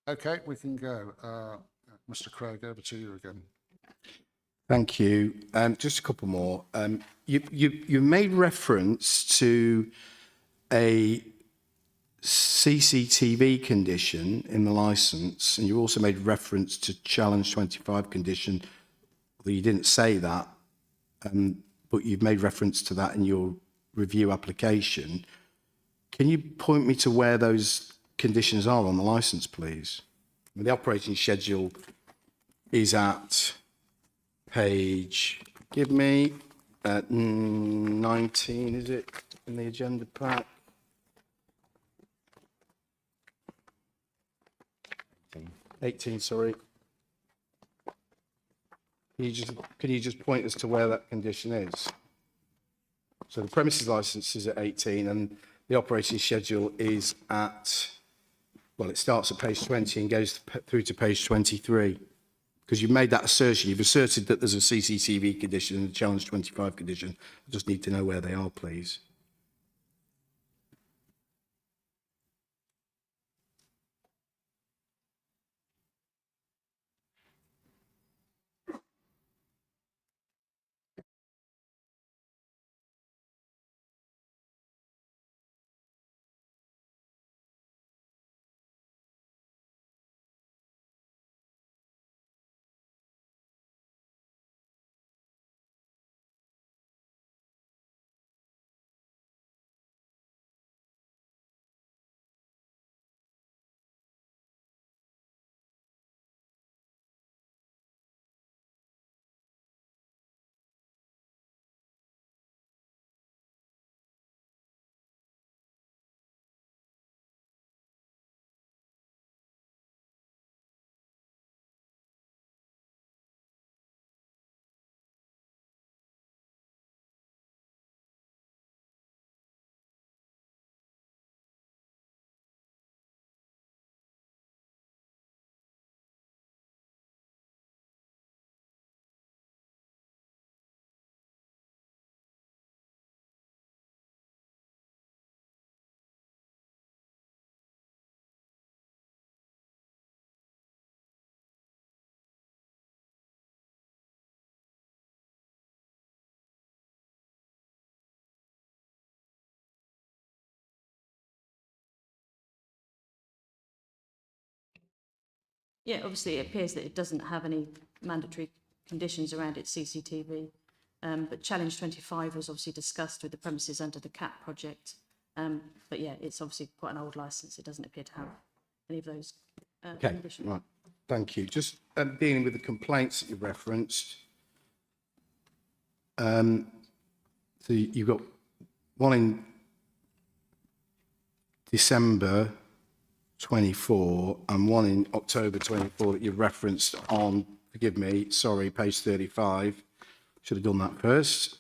Okay, we can go. Mr. Craig, over to you again. Thank you. Just a couple more. You made reference to a CCTV condition in the licence, and you also made reference to Challenge 25 condition, although you didn't say that, but you've made reference to that in your review application. Can you point me to where those conditions are on the licence, please? The operating schedule is at page, give me, 19, is it, in the agenda pack? 18, sorry. Can you just point us to where that condition is? So the premises licence is at 18 and the operating schedule is at, well, it starts at page 20 and goes through to page 23. Because you've made that assertion, you've asserted that there's a CCTV condition and a Challenge 25 condition. I just need to know where they are, please. Yeah, obviously it appears that it doesn't have any mandatory conditions around its CCTV. But Challenge 25 was obviously discussed with the premises under the CAP project. But yeah, it's obviously quite an old licence. It doesn't appear to have any of those Okay, conditions. right. Thank you. Just dealing with the complaints that you referenced. So you've got one in December 24 and one in October 24 that you've referenced on, forgive me, sorry, page 35. Should have done that first.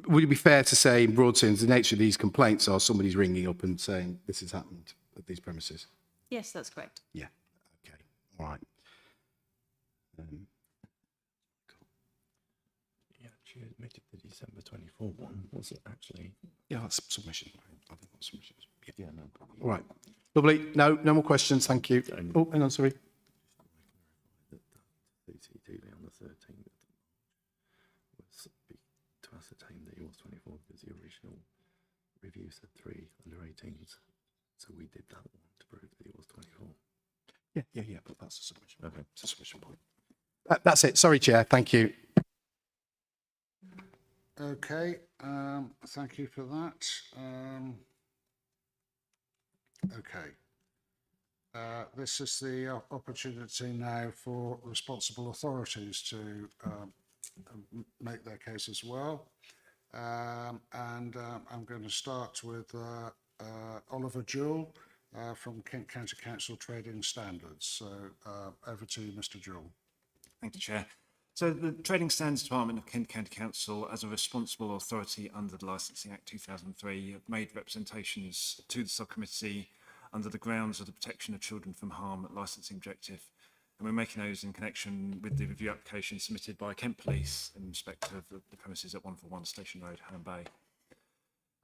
Would it be fair to say, in broad terms, the nature of these complaints are somebody's ringing up and saying this has happened at these premises? Yes, that's correct. Yeah. Okay. All right. Yeah, she admitted the December 24 one. Was it actually? Yeah, that's submission. I think that's submissions. Yeah, no. All right. Lovely. No more questions. Thank you. Oh, hang on, sorry. CCTV on the 13th was to ascertain that he was 24 because the original review said 3 under 18s. So we did that one to prove that he was 24. Yeah, but that's a submission. Okay. It's a submission point. That's it. Sorry, Chair. Thank you. Okay, thank you for that. Okay. This is the opportunity now for responsible authorities to make their case as well. I'm going to start with Oliver Jewell from Kent County Council Trading Standards. So over to you, Mr. Jewell. Thank you, Chair. So the Trading Standards Department of Kent County Council, as a responsible authority under the Licensing Act 2003, have made representations to the subcommittee under the grounds of the protection of children from harm licensing objective. And we're making those in connection with the review application submitted by Kent Police in respect of the premises at 141 Station Road, Herne Bay.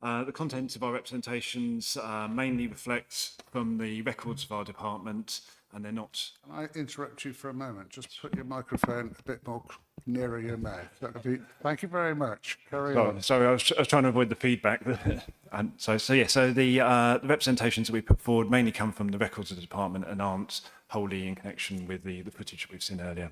The contents of our representations mainly reflect from the records of our department, and they're not. Can I interrupt you for a moment? Just put your microphone a bit more nearer your mouth. That would be. Thank you very much. Carry on. Sorry, I was trying to avoid the feedback. And so the representations that we put forward mainly come from the records of the department and aren't wholly in connection with the footage we've seen earlier.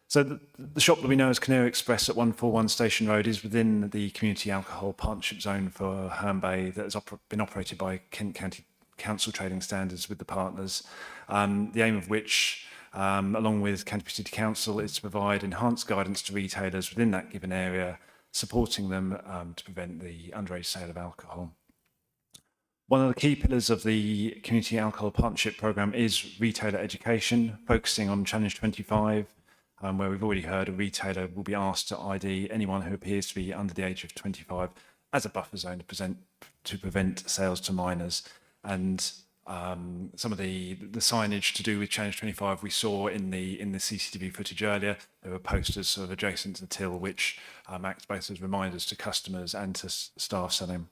So the shop that we know as Canary Express at 141 Station Road is within the Community Alcohol Partnership Zone for Herne Bay that has been operated by Kent County Council Trading Standards with the partners, the aim of which, along with Canterbury City Council, is to provide enhanced guidance to retailers within that given area, supporting them to prevent the underage sale of alcohol. One of the key pillars of the Community Alcohol Partnership Programme is retailer education, focusing on Challenge 25, where we've already heard a retailer will be asked to ID anyone who appears to be under the age of 25 as a buffer zone to prevent sales to minors. And some of the signage to do with Challenge 25 we saw in the CCTV footage earlier. There were posters sort of adjacent to the till, which act both as reminders to customers and to staff selling.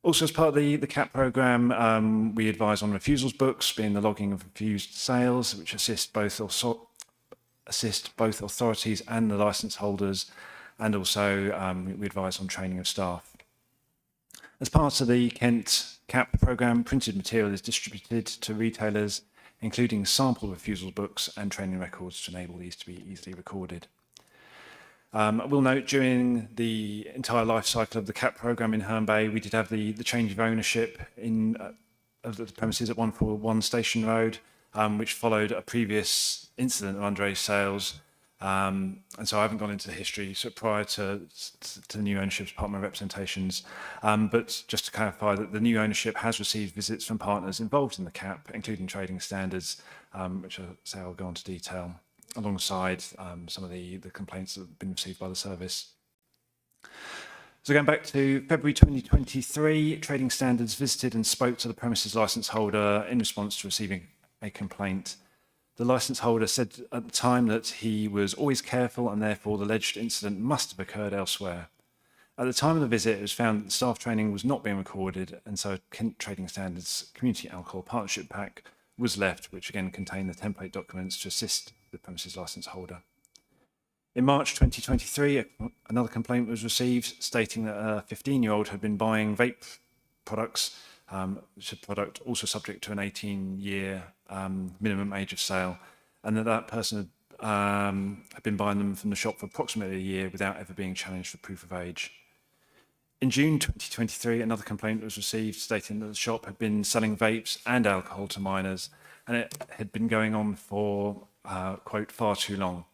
Also, as part of the CAP programme, we advise on refusals books, being the logging of refused sales, which assist both authorities and the licence holders, and also we advise on training of staff. As part of the Kent CAP programme, printed material is distributed to retailers, including sample refusal books and training records to enable these to be easily recorded. I will note during the entire life cycle of the CAP programme in Herne Bay, we did have the change of ownership of the premises at 141 Station Road, which followed a previous incident of underage sales. And so I haven't gone into the history so prior to the new ownership's part of my representations. But just to clarify that the new ownership has received visits from partners involved in the CAP, including Trading Standards, which I'll go into detail, alongside some of the complaints that have been received by the service. So going back to February 2023, Trading Standards visited and spoke to the premises licence holder in response to receiving a complaint. The licence holder said at the time that he was always careful and therefore the alleged incident must have occurred elsewhere. At the time of the visit, it was found that the staff training was not being recorded, and so Kent Trading Standards Community Alcohol Partnership Pack was left, which again contained the template documents to assist the premises licence holder. In March 2023, another complaint was received stating that a 15-year-old had been buying vape products, which is a product also subject to an 18-year minimum age of sale, and that person had been buying them from the shop for approximately a year without ever being challenged for proof of age. In June 2023, another complaint was received stating that the shop had been selling vapes and alcohol to minors, and it had been going on for, quote, far too long.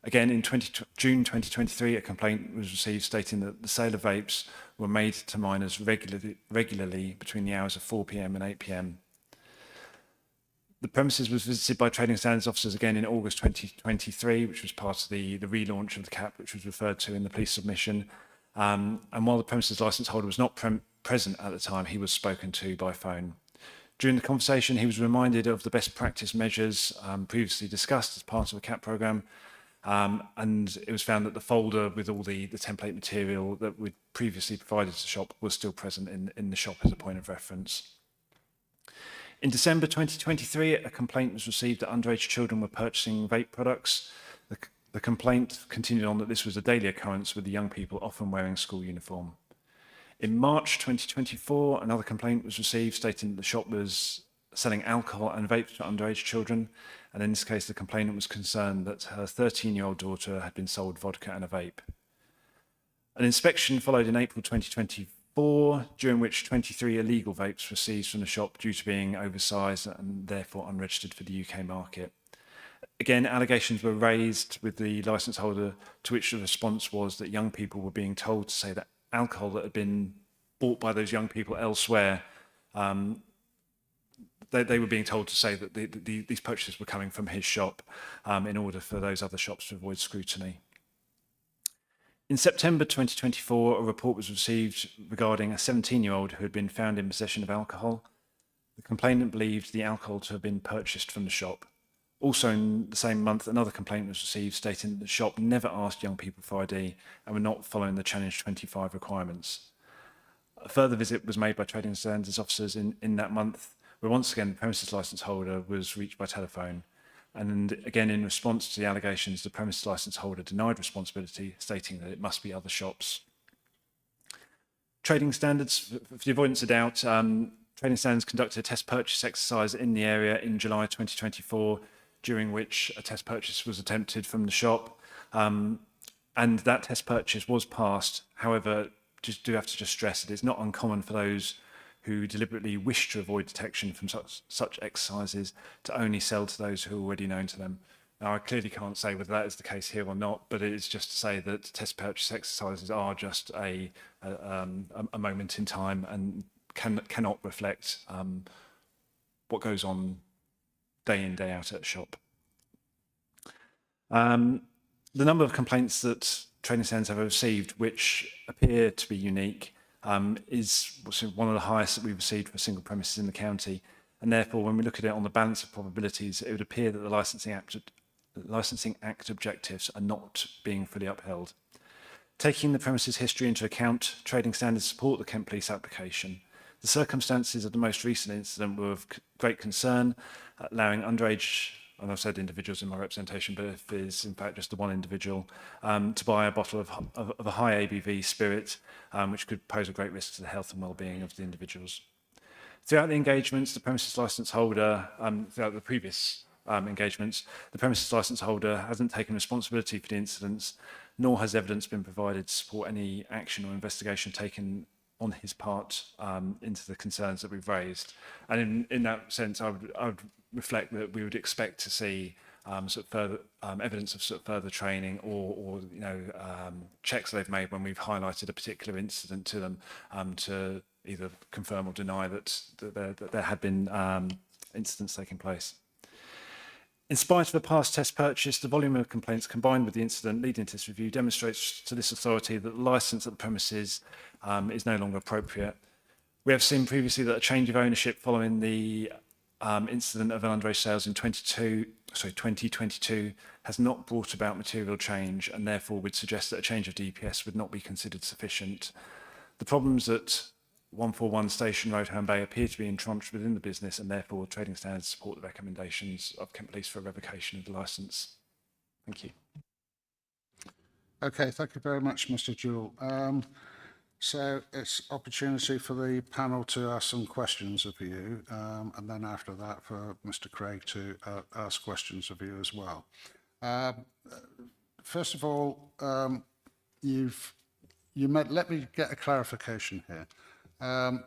Again, in June 2023, a complaint was received stating that the sale of vapes were made to minors regularly between the hours of 4 p.m. and 8 p.m. The premises was visited by Trading Standards officers again in August 2023, which was part of the relaunch of the CAP, which was referred to in the police submission. And while the premises licence holder was not present at the time, he was spoken to by phone. During the conversation, he was reminded of the best practice measures previously discussed as part of the CAP programme, and it was found that the folder with all the template material that we'd previously provided to the shop was still present in the shop as a point of reference. In December 2023, a complaint was received that underage children were purchasing vape products. The complaint continued on that this was a daily occurrence with the young people often wearing school uniform. In March 2024, another complaint was received stating that the shop was selling alcohol and vapes to underage children, and in this case the complainant was concerned that her 13-year-old daughter had been sold vodka and a vape. An inspection followed in April 2024, during which 23 illegal vapes were seized from the shop due to being oversized and therefore unregistered for the UK market. Again, allegations were raised with the licence holder, to which the response was that young people were being told to say that alcohol that had been bought by those young people elsewhere, they were being told to say that these purchases were coming from his shop in order for those other shops to avoid scrutiny. In September 2024, a report was received regarding a 17-year-old who had been found in possession of alcohol. The complainant believed the alcohol to have been purchased from the shop. Also in the same month, another complaint was received stating that the shop never asked young people for ID and were not following the Challenge 25 requirements. A further visit was made by trading standards officers in that month, where once again the premises licence holder was reached by telephone. And again, in response to the allegations, the premises licence holder denied responsibility, stating that it must be other shops. Trading standards, for the avoidance of doubt, trading standards conducted a test purchase exercise in the area in July 2024, during which a test purchase was attempted from the shop. And that test purchase was passed. However, just do have to just stress that it's not uncommon for those who deliberately wish to avoid detection from such exercises to only sell to those who are already known to them. Now, I clearly can't say whether that is the case here or not, but it is just to say that test purchase exercises are just a moment in time and cannot reflect what goes on day in, day out at a shop. The number of complaints that trading standards have received, which appear to be unique, is one of the highest that we've received for single premises in the county. And therefore, when we look at it on the balance of probabilities, it would appear that the Licensing Act objectives are not being fully upheld. Taking the premises history into account, trading standards support the Kent Police application. The circumstances of the most recent incident were of great concern, allowing underage, and I've said individuals in my representation, but if it is in fact just the one individual, to buy a bottle of a high ABV spirit, which could pose a great risk to the health and well-being of the individuals. Throughout the engagements, the premises licence holder, throughout the previous engagements, the premises licence holder hasn't taken responsibility for the incidents, nor has evidence been provided to support any action or investigation taken on his part into the concerns that we've raised. And in that sense, I would reflect that we would expect to see sort of further evidence of sort of further training or checks they've made when we've highlighted a particular incident to them to either confirm or deny that there had been incidents taking place. In spite of the past test purchase, the volume of complaints combined with the incident leading to this review demonstrates to this authority that the licence at the premises is no longer appropriate. We have seen previously that a change of ownership following the incident of underage sales in 2022 has not brought about material change and therefore would suggest that a change of DPS would not be considered sufficient. The problems at 141 Station Road, Herne Bay appear to be entrenched within the business and therefore trading standards support the recommendations of Kent Police for revocation of the licence. Thank you. Okay, thank you very much, Mr. Jewell. So it's opportunity for the panel to ask some questions of you, and then after that for Mr. Craig to ask questions of you as well. First of all, let me get a clarification here. A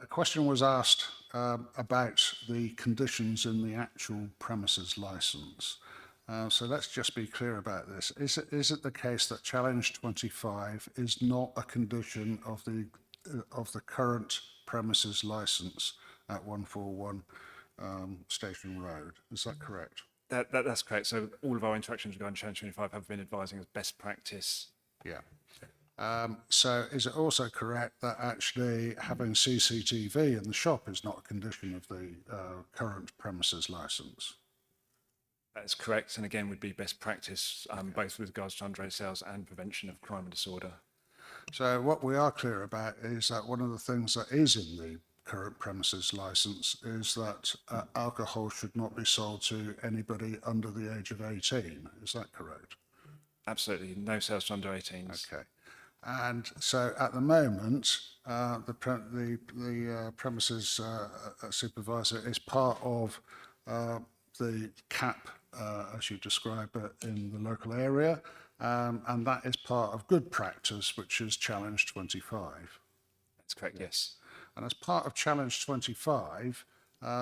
question was asked about the conditions in the actual premises licence. So let's just be clear about this. Is it the case that Challenge 25 is not a condition of the current premises licence at 141 Station Road? Is that correct? That's correct. So all of our interactions regarding Challenge 25 have been advising as best practice. Yeah. So is it also correct that actually having CCTV in the shop is not a condition of the current premises licence? That is correct, and again would be best practice, both with regards to underage sales and prevention of crime and disorder. So what we are clear about is that one of the things that is in the current premises licence is that alcohol should not be sold to anybody under the age of 18. Is that correct? Absolutely, no sales to under 18s. Okay. And so at the moment, the premises supervisor is part of the CAP, as you describe it, in the local area, and that is part of good practice, which is Challenge 25. That's correct, yes. And as part of Challenge 25,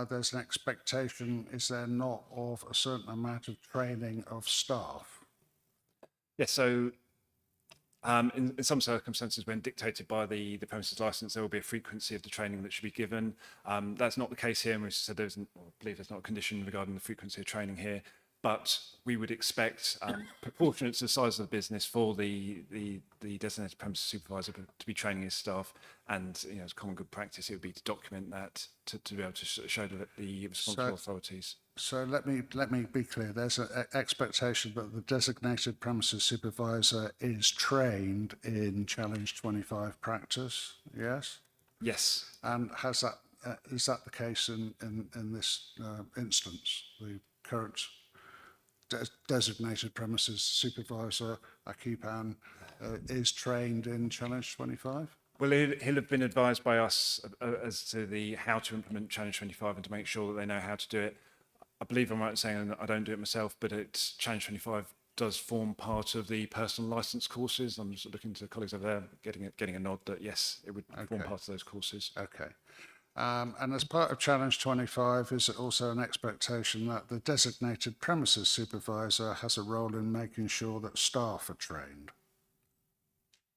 there's an expectation, is there not, of a certain amount of training of staff? Yes, so in some circumstances, when dictated by the premises licence, there will be a frequency of the training that should be given. That's not the case here, and we said I believe there's not a condition regarding the frequency of training here. but we would expect, proportionate to the size of the business, for the designated premises supervisor to be training his staff, and as common good practice, it would be to document that to be able to show the responsible authorities. So let me be clear. There's an expectation that the designated premises supervisor is trained in Challenge 25 practice. Yes. Yes. And is that the case in this instance? The current designated premises supervisor, Akipan, is trained in Challenge 25? Well, he'll have been advised by us as to how to implement Challenge 25 and to make sure that they know how to do it. I believe I'm right in saying that I don't do it myself, but Challenge 25 does form part of the personal license courses. I'm just looking to the colleagues over there, getting a nod that yes, it would form part of those courses. Okay. And as part of Challenge 25, is it also an expectation that the designated premises supervisor has a role in making sure that staff are trained?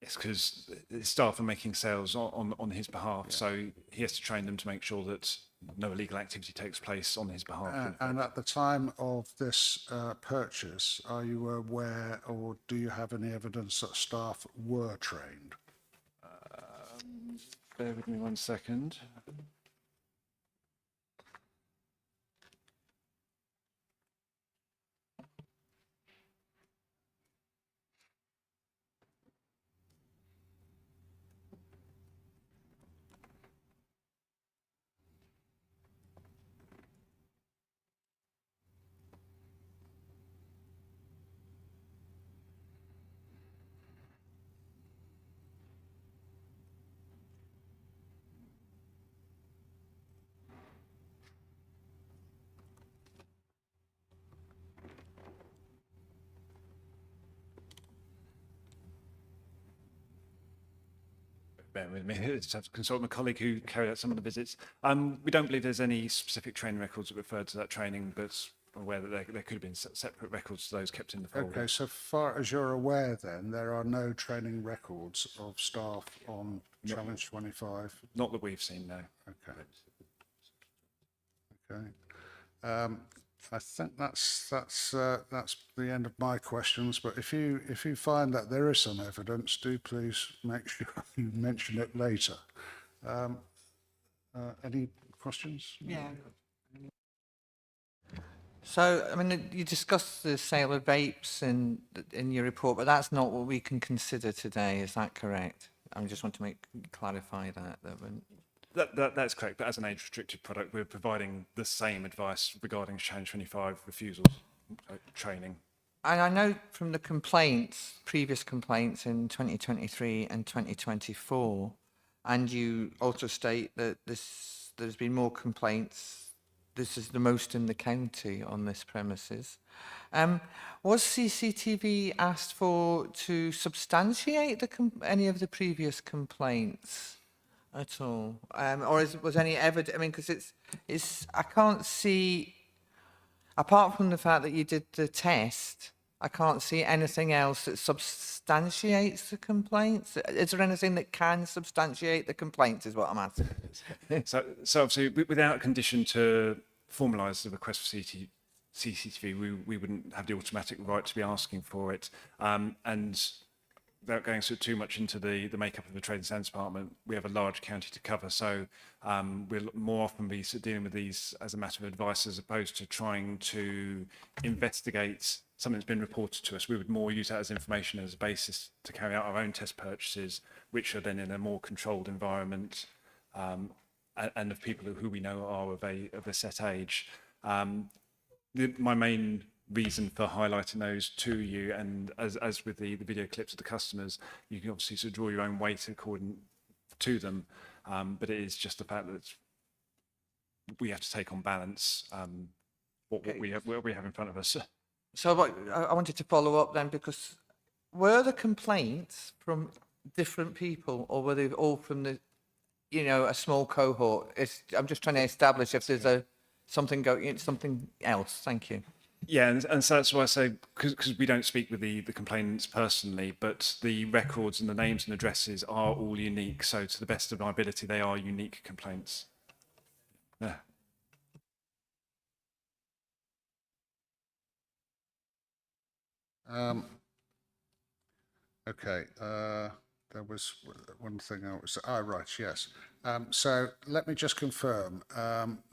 Yes, because the staff are making sales on his behalf, so he has to train them to make sure that no illegal activity takes place on his behalf. And at the time of this purchase, are you aware or do you have any evidence that staff were trained? Bear with me 1 second. Bear with me. I just have to consult my colleague who carried out some of the visits. We don't believe there's any specific training records that referred to that training, but I'm aware that there could have been separate records to those kept in the folder. Okay, so far as you're aware then, there are no training records of staff on Challenge 25? Not that we've seen, no. Okay. Okay. I think that's the end of my questions. But if you find that there is some evidence, do please make sure you mention it later. Any questions? Yeah. So, I mean, you discussed the sale of vapes in your report, but that's not what we can consider today. Is that correct? I just want to clarify that. That's correct, but as an age-restricted product, we're providing the same advice regarding Challenge 25 refusals training. And I know from the previous complaints in 2023 and 2024, and you also state that there's been more complaints. This is the most in the county on this premises. Was CCTV asked for to substantiate any of the previous complaints at all, or was any evidence? I mean, because I can't see, apart from the fact that you did the test, I can't see anything else that substantiates the complaints. Is there anything that can substantiate the complaints? Is what I'm asking. So obviously, without a condition to formalise the request for CCTV, we wouldn't have the automatic right to be asking for it. And without going too much into the makeup of the Trade and Standards Department, we have a large county to cover, so we'll more often be dealing with these as a matter of advice as opposed to trying to investigate something that's been reported to us. We would more use that as information as a basis to carry out our own test purchases, which are then in a more controlled environment and of people who we know are of a set age. My main reason for highlighting those to you, and as with the video clips of the customers, you can obviously sort of draw your own weight according to them, but it is just the fact that we have to take on balance what we have in front of us. So I wanted to follow up then, because were the complaints from different people, or were they all from a small cohort? I'm just trying to establish if there's something else. Thank you. Yeah, and so that's why I say, because we don't speak with the complainants personally, but the records and the names and addresses are all unique. So to the best of my ability, they are unique complaints. Yeah. Okay, there was one thing I was, right, yes. So let me just confirm,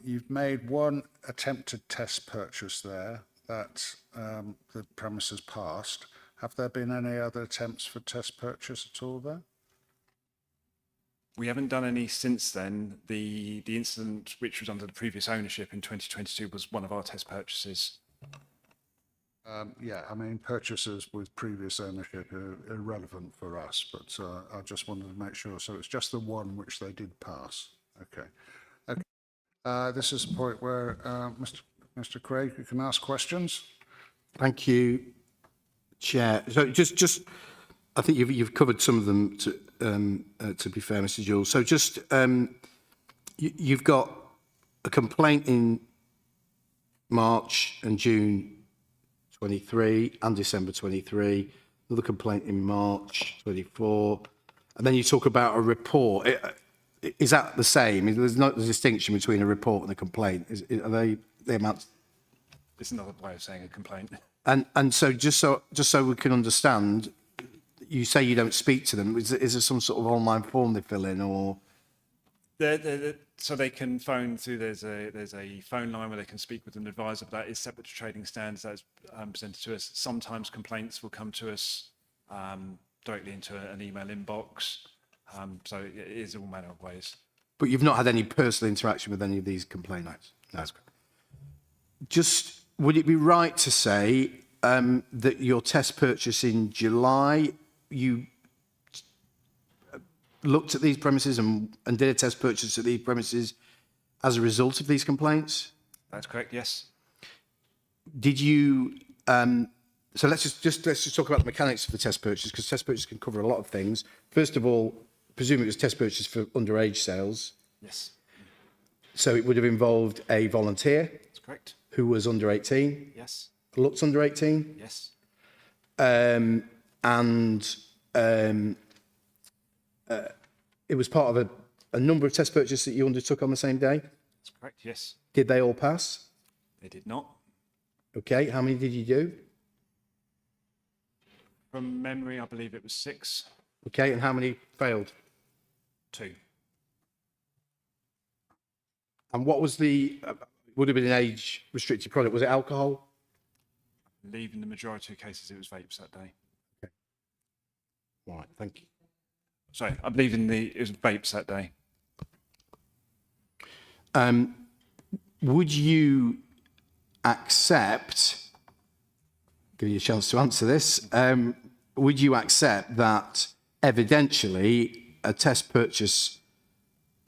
you've made one attempted test purchase there that the premises passed. Have there been any other attempts for test purchase at all there? We haven't done any since then. The incident which was under the previous ownership in 2022 was one of our test purchases. Yeah, I mean, purchases with previous ownership are irrelevant for us, but I just wanted to make sure. So it's just the one which they did pass. Okay. Okay. This is the point where Mr. Craig, you can ask questions. Thank you, Chair. So just I think you've covered some of them to be fair, Mr. Jules. So just you've got a complaint in March and June 23 and December 23, another complaint in March 24, and then you talk about a report. Is that the same? There's no distinction between a report and a complaint. Are they amount? It's another way of saying a complaint. And so just so we can understand, you say you don't speak to them. Is there some sort of online form they fill in, or? So they can phone through. There's a phone line where they can speak with an advisor, but that is separate to trading standards. That's presented to us. Sometimes complaints will come to us directly into an email inbox. So it is all manner of ways. But you've not had any personal interaction with any of these complainants? No. That's correct. Just, would it be right to say that your test purchase in July, you looked at these premises and did a test purchase at these premises as a result of these complaints? That's correct, yes. Did you, so let's just talk about the mechanics of the test purchase, because test purchase can cover a lot of things. First of all, presumably it was test purchase for underage sales. Yes. So it would have involved a volunteer. That's correct. Who was under 18. Yes. Looked under 18. Yes. It was part of a number of test purchases that you undertook on the same day. That's correct, yes. Did they all pass? They did not. Okay, how many did you do? From memory, I believe it was 6. Okay, and how many failed? 2. And what was the, would have been an age restricted product? Was it alcohol? I believe in the majority of cases it was vapes that day. Okay. Right, thank you. Sorry, I believe it was vapes that day. Would you accept, give you a chance to answer this, would you accept that evidentially a test purchase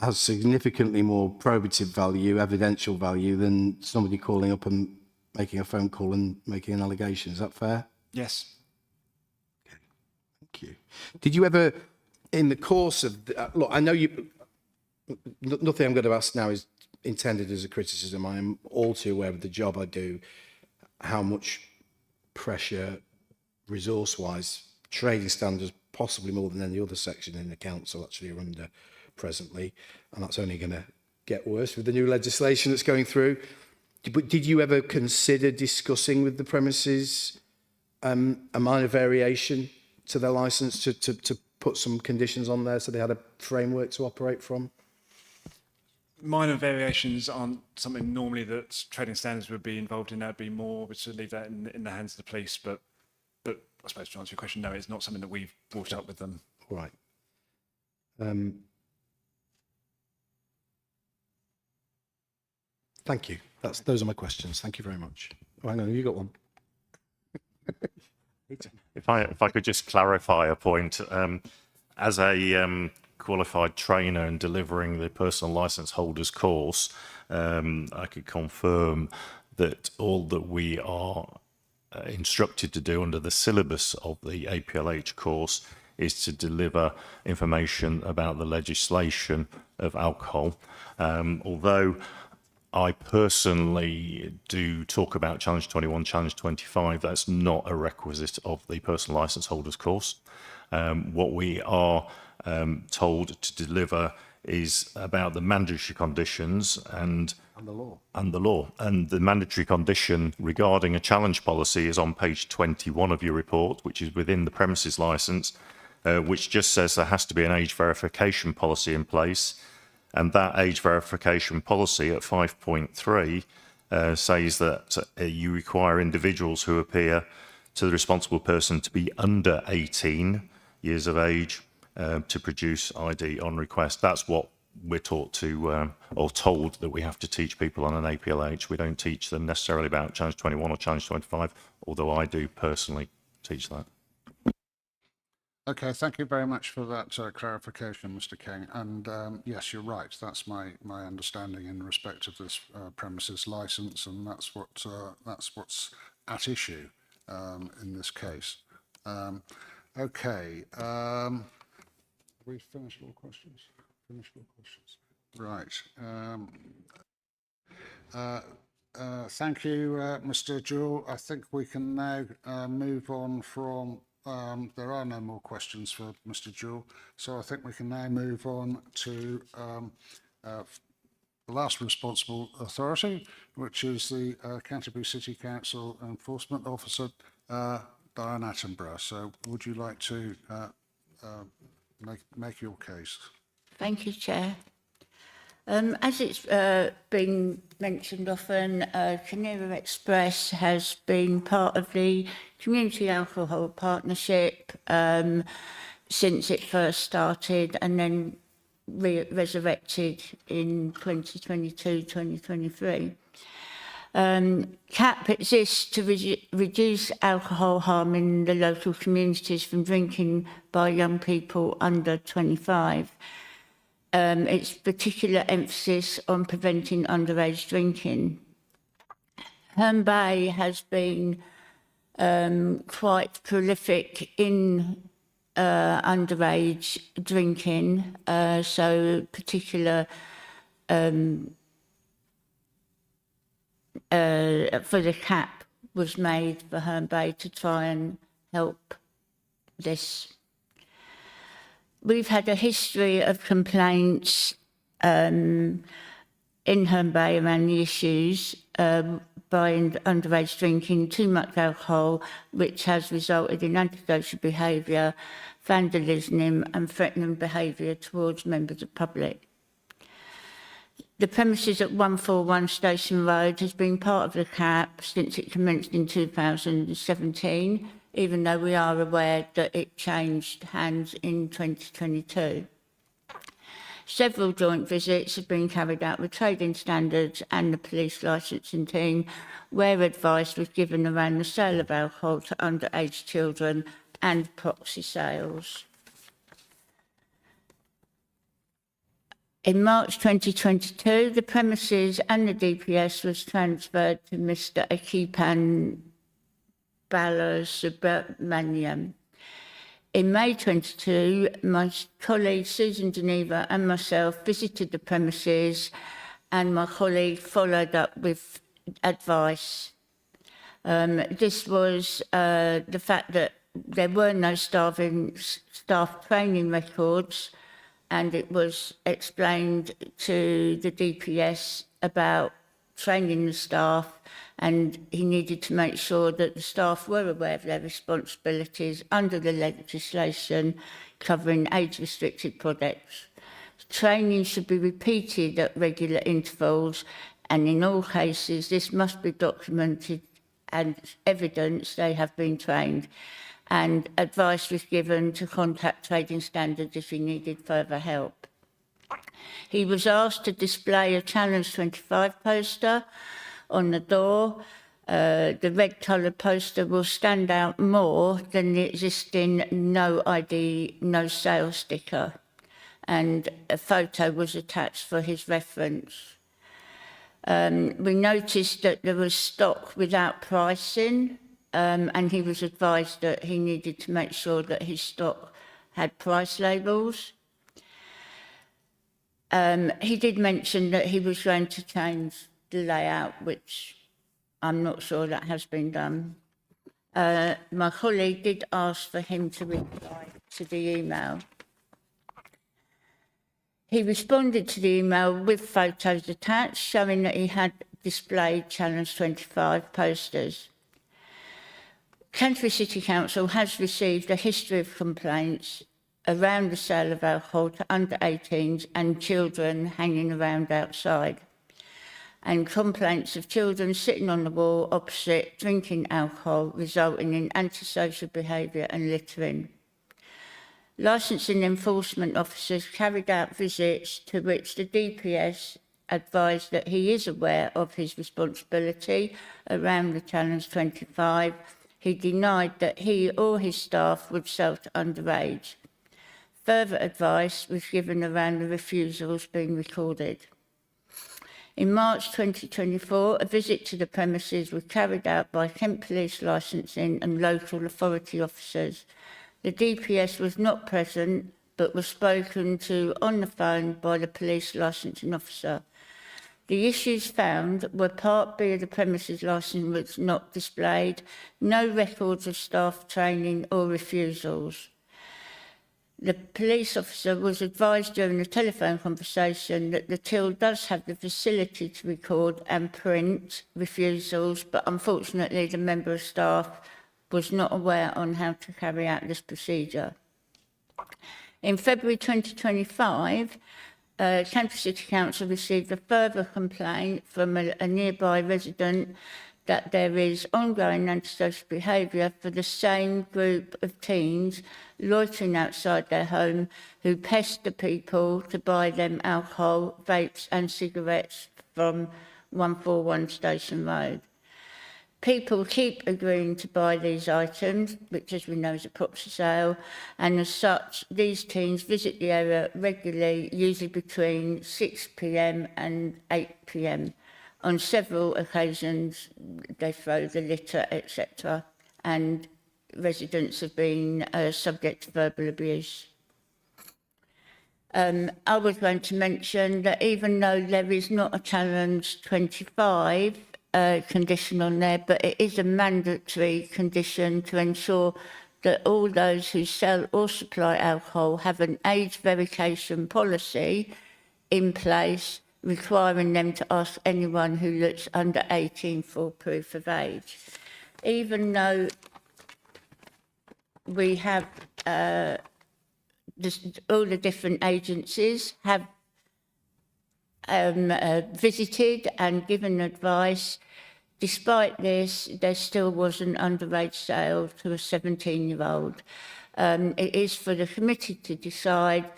has significantly more probative value, evidential value, than somebody calling up and making a phone call and making an allegation? Is that fair? Yes. Okay, thank you. Did you ever, in the course of, look, I know you, nothing I'm going to ask now is intended as a criticism. I am all too aware of the job I do, how much pressure, resource-wise, trading standards, possibly more than any other section in the council actually are under presently, and that's only going to get worse with the new legislation that's going through. But did you ever consider discussing with the premises a minor variation to their licence to put some conditions on there so they had a framework to operate from? Minor variations aren't something normally that trading standards would be involved in. That'd be more, we should leave that in the hands of the police. But I suppose to answer your question, no, it's not something that we've brought up with them. All right. Thank you. Those are my questions. Thank you very much. Oh, hang on, have you got one? If I could just clarify a point, as a qualified trainer and delivering the personal license holders course, I could confirm that all that we are instructed to do under the syllabus of the APLH course is to deliver information about the legislation of alcohol. Although I personally do talk about Challenge 21, Challenge 25, that's not a requisite of the personal license holders course. What we are told to deliver is about the mandatory conditions and And the law. the law. And the mandatory condition regarding a challenge policy is on page 21 of your report, which is within the premises licence, which just says there has to be an age verification policy in place. And that age verification policy at 5.3 says that you require individuals who appear to the responsible person to be under 18 years of age to produce ID on request. That's what we're taught to, or told that we have to teach people on an APLH. We don't teach them necessarily about Challenge 21 or Challenge 25, although I do personally teach that. Okay, thank you very much for that clarification, Mr. King. And yes, you're right. That's my understanding in respect of this premises licence, and that's what's at issue in this case. Okay, we finished all questions. Right. Thank you, Mr. Jewell. I think we can now move on from. There are no more questions for Mr. Jewell, so I think we can now move on to the last responsible authority, which is the Canterbury City Council Enforcement Officer, Diane Attenborough. So would you like to make your case? Thank you, Chair. As it's been mentioned often, Canera Express has been part of the Community Alcohol Partnership since it first started, and then resurrected in 2022-2023. CAP exists to reduce alcohol harm in the local communities from drinking by young people under 25. Its particular emphasis on preventing underage drinking. Herne Bay has been quite prolific in underage drinking, so particular for the CAP was made for Herne Bay to try and help this. We've had a history of complaints in Herne Bay around the issues by underage drinking, too much alcohol, which has resulted in antisocial behaviour, vandalism and threatening behaviour towards members of the public. The premises at 141 Station Road has been part of the CAP since it commenced in 2017, even though we are aware that it changed hands in 2022. Several joint visits have been carried out with trading standards and the police licensing team, where advice was given around the sale of alcohol to underage children and proxy sales. In March 2022, the premises and the DPS was transferred to Mr. Akipan Balasubramaniam. In May 22, my colleague Susan Geneva and myself visited the premises, and my colleague followed up with advice. This was the fact that there were no staff training records, and it was explained to the DPS about training the staff, and he needed to make sure that the staff were aware of their responsibilities under the legislation covering age-restricted products. Training should be repeated at regular intervals, and in all cases this must be documented and evidence they have been trained, and advice was given to contact trading standards if he needed further help. He was asked to display a Challenge 25 poster on the door. The red coloured poster will stand out more than the existing no ID, no sale sticker, and a photo was attached for his reference. We noticed that there was stock without pricing, and he was advised that he needed to make sure that his stock had price labels. He did mention that he was going to change the layout, which I'm not sure that has been done. My colleague did ask for him to reply to the email. He responded to the email with photos attached showing that he had displayed Challenge 25 posters. Canterbury City Council has received a history of complaints around the sale of alcohol to under 18s and children hanging around outside, and complaints of children sitting on the wall opposite drinking alcohol, resulting in antisocial behaviour and littering. Licensing enforcement officers carried out visits to which the DPS advised that he is aware of his responsibility around the Challenge 25. He denied that he or his staff would sell to underage. Further advice was given around the refusals being recorded. In March 2024, a visit to the premises was carried out by Kent Police Licensing and local authority officers. The DPS was not present, but was spoken to on the phone by the police licensing officer. The issues found were Part B of the premises licence was not displayed, no records of staff training or refusals. The police officer was advised during the telephone conversation that the till does have the facility to record and print refusals, but unfortunately the member of staff was not aware on how to carry out this procedure. In February 2025, Canterbury City Council received a further complaint from a nearby resident that there is ongoing antisocial behaviour for the same group of teens loitering outside their home who pester people to buy them alcohol, vapes and cigarettes from 141 Station Road. People keep agreeing to buy these items, which as we know is a proxy sale, and as such, these teens visit the area regularly, usually between 6 p.m. and 8 p.m. On several occasions, they throw the litter, etc., and residents have been subject to verbal abuse. I was going to mention that even though there is not a Challenge 25 condition on there, but it is a mandatory condition to ensure that all those who sell or supply alcohol have an age verification policy in place, requiring them to ask anyone who looks under 18 for proof of age. Even though we have all the different agencies have visited and given advice, despite this, there still was an underage sale to a 17-year-old. It is for the committee to decide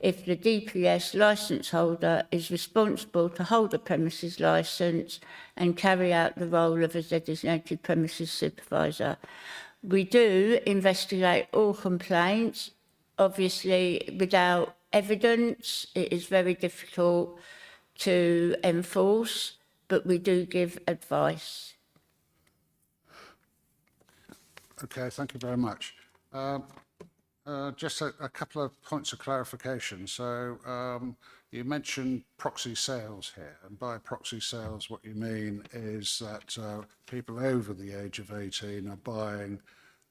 if the DPS licence holder is responsible to hold a premises licence and carry out the role of a designated premises supervisor. We do investigate all complaints. Obviously, without evidence, it is very difficult to enforce, but we do give advice. Okay, thank you very much. Just a couple of points of clarification. So you mentioned proxy sales here, and by proxy sales what you mean is that people over the age of 18 are buying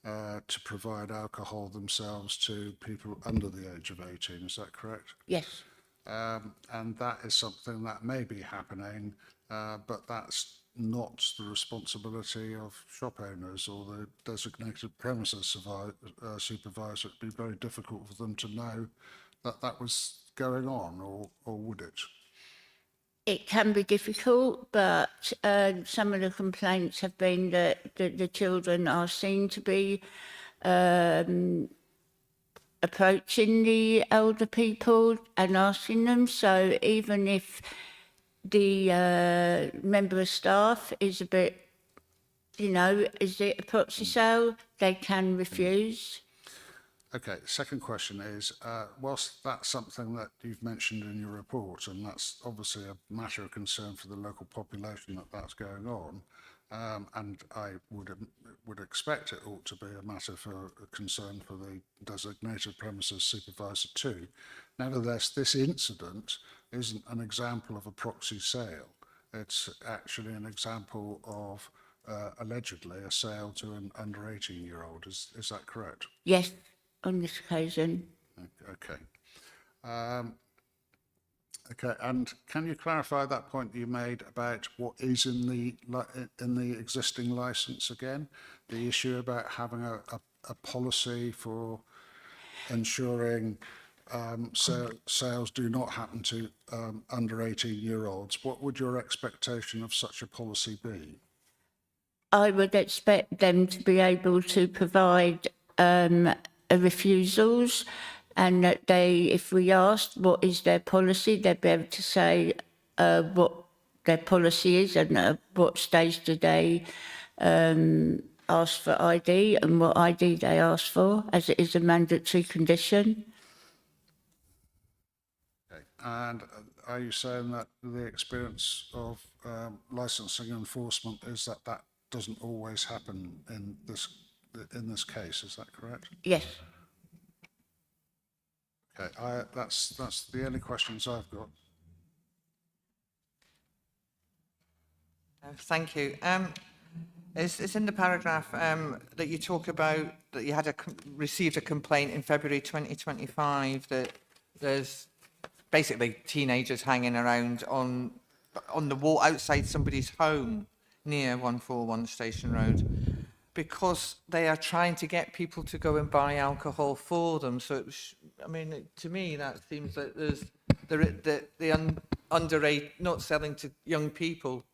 to provide alcohol themselves to people under the age of 18, is that correct? Yes. And that is something that may be happening, but that's not the responsibility of shop owners or the designated premises supervisor. It'd be very difficult for them to know that that was going on, or would it? It can be difficult, but some of the complaints have been that the children are seen to be approaching the elder people and asking them. So even if the member of staff is a bit, is it a proxy sale, they can refuse. Okay, second question is, whilst that's something that you've mentioned in your report, and that's obviously a matter of concern for the local population that that's going on, and I would expect it ought to be a matter for concern for the designated premises supervisor too. Nevertheless, this incident isn't an example of a proxy sale. It's actually an example of allegedly a sale to an under 18-year-old. Is that correct? Yes, on this occasion. Okay. Okay, and can you clarify that point you made about what is in the existing licence again? The issue about having a policy for ensuring sales do not happen to under 18-year-olds. What would your expectation of such a policy be? I would expect them to be able to provide refusals, and that they, if we asked what is their policy, they'd be able to say what their policy is and at what stage do they ask for ID and what ID they ask for, as it is a mandatory condition. Okay. And are you saying that the experience of licensing enforcement is that that doesn't always happen in this case? Is that correct? Yes. Okay, that's the only questions I've got. Thank you. It's in the paragraph that you talk about that you had received a complaint in February 2025 that there's basically teenagers hanging around on the wall outside somebody's home near 141 Station Road, because they are trying to get people to go and buy alcohol for them. So, to me, that seems like there's the underage not selling to young people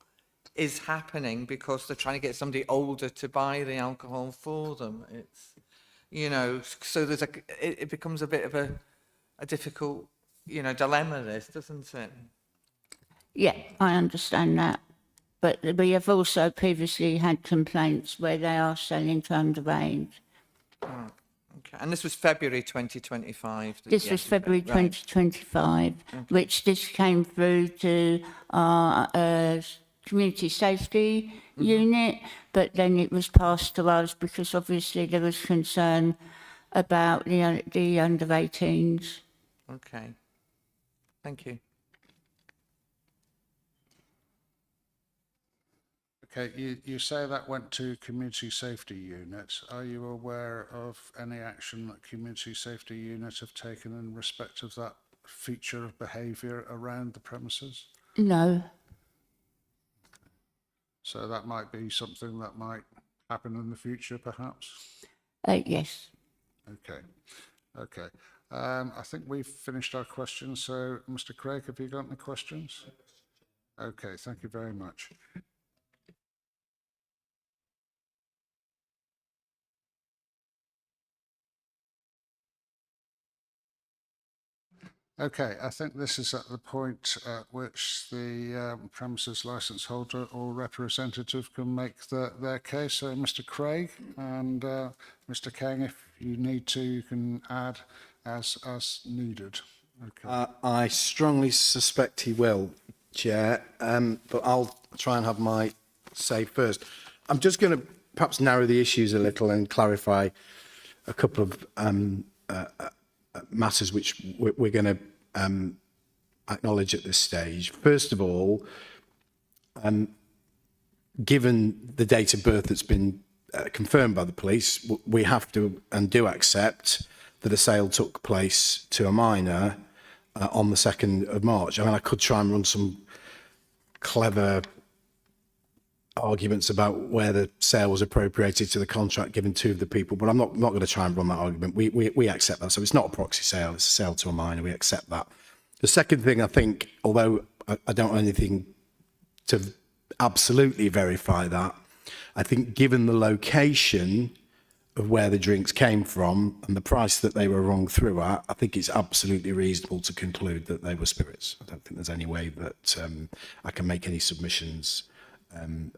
is happening because they're trying to get somebody older to buy the alcohol for them. It's, so it becomes a bit of a difficult, dilemma, this, doesn't it? Yeah, I understand that. But we have also previously had complaints where they are selling to underage. Oh, okay. And this was February 2025? This was February 2025, which this came through to our community safety unit, but then it was passed to us because obviously there was concern about the under 18s. Okay. Thank you. Okay, you say that went to community safety unit. Are you aware of any action that community safety unit have taken in respect of that feature of behaviour around the premises? No. So that might be something that might happen in the future, perhaps? Yes. Okay. Okay. I think we've finished our questions. So, Mr. Craig, have you got any questions? Okay, thank you very much. Okay, I think this is at the point at which the premises licence holder or representative can make their case. So, Mr. Craig and Mr. Kang, if you need to, you can add as needed. Okay. I strongly suspect he will, Chair, but I'll try and have my say first. I'm just going to perhaps narrow the issues a little and clarify a couple of matters which we're going to acknowledge at this stage. First of all, given the date of birth that's been confirmed by the police, we have to and do accept that a sale took place to a minor on the 2nd of March. I could try and run some clever arguments about where the sale was appropriated to the contract given to the people, but I'm not going to try and run that argument. We accept that. So it's not a proxy sale, it's a sale to a minor. We accept that. The second thing, I think, although I don't have anything to absolutely verify that, I think given the location of where the drinks came from and the price that they were rung through at, I think it's absolutely reasonable to conclude that they were spirits. I don't think there's any way that I can make any submissions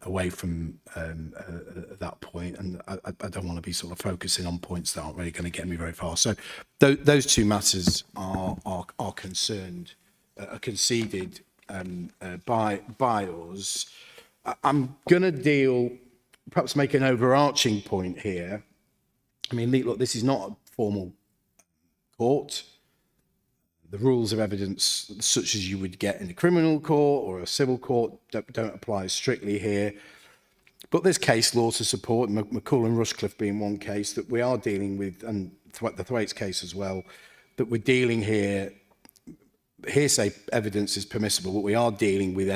away from that point, and I don't want to be sort of focusing on points that aren't really going to get me very far. So those two matters are concerned, are conceded by us. I'm going to perhaps make an overarching point here. Look, this is not a formal court. The rules of evidence, such as you would get in a criminal court or a civil court, don't apply strictly here. But there's case law to support, McCull and Rushcliffe being one case that we are dealing with, and the Thwaites case as well, that we're dealing here hearsay evidence is permissible, but we are dealing with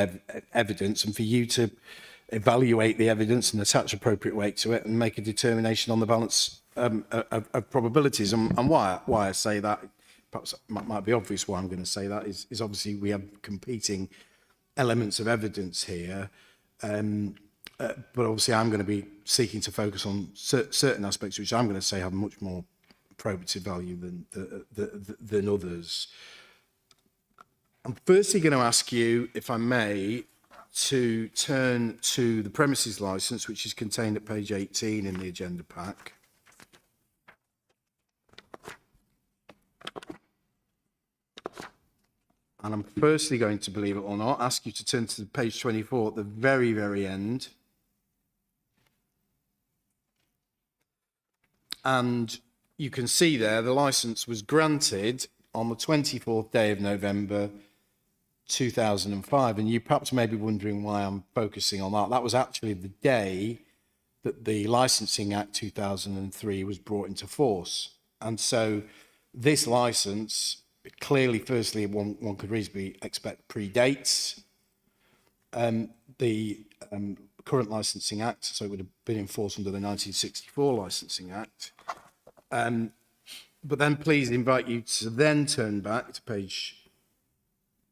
evidence, and for you to evaluate the evidence and attach appropriate weight to it and make a determination on the balance of probabilities. And why I say that, perhaps might be obvious why I'm going to say that, is obviously we have competing elements of evidence here. But obviously I'm going to be seeking to focus on certain aspects which I'm going to say have much more probative value than others. I'm firstly going to ask you, if I may, to turn to the premises licence, which is contained at page 18 in the agenda pack. And I'm firstly going to, believe it or not, ask you to turn to page 24 at the very, very end. And you can see there the licence was granted on the 24th day of November 2005. And you perhaps may be wondering why I'm focusing on that. That was actually the day that the Licensing Act 2003 was brought into force. And so this licence, clearly, firstly, one could reasonably expect predates the current Licensing Act, so it would have been enforced under the 1964 Licensing Act. But then please invite you to then turn back to page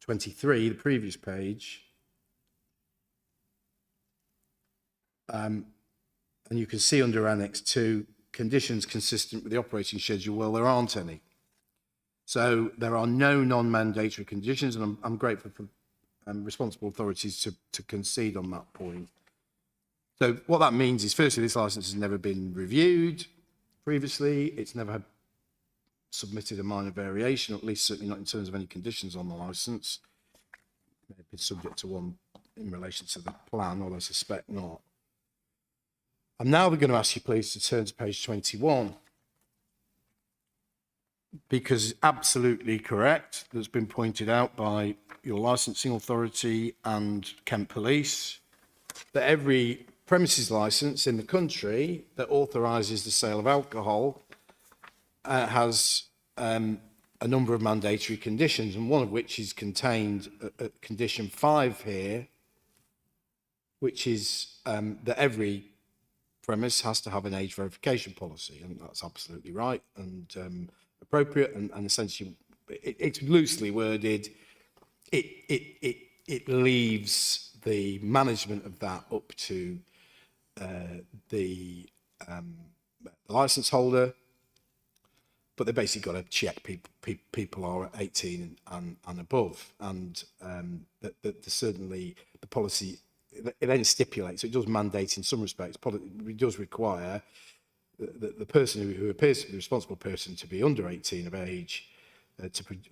23, the previous page. And you can see under Annex 2, conditions consistent with the operating schedule. Well, there aren't any. So there are no non-mandatory conditions, and I'm grateful for responsible authorities to concede on that point. So what that means is, firstly, this licence has never been reviewed previously. It's never had submitted a minor variation, or at least certainly not in terms of any conditions on the licence. It may have been subject to one in relation to the plan, although I suspect not. I'm now going to ask you, please, to turn to page 21. Because absolutely correct, that's been pointed out by your licensing authority and Kent Police, that every premises licence in the country that authorises the sale of alcohol has a number of mandatory conditions, and one of which is contained at condition 5 here, which is that every premise has to have an age verification policy, and that's absolutely right and appropriate, and essentially it's loosely worded. It leaves the management of that up to the licence holder, but they basically got to check people are 18 and above, and that certainly the policy it then stipulates, so it does mandate in some respects, it does require the person who appears to be the responsible person to be under 18 of age,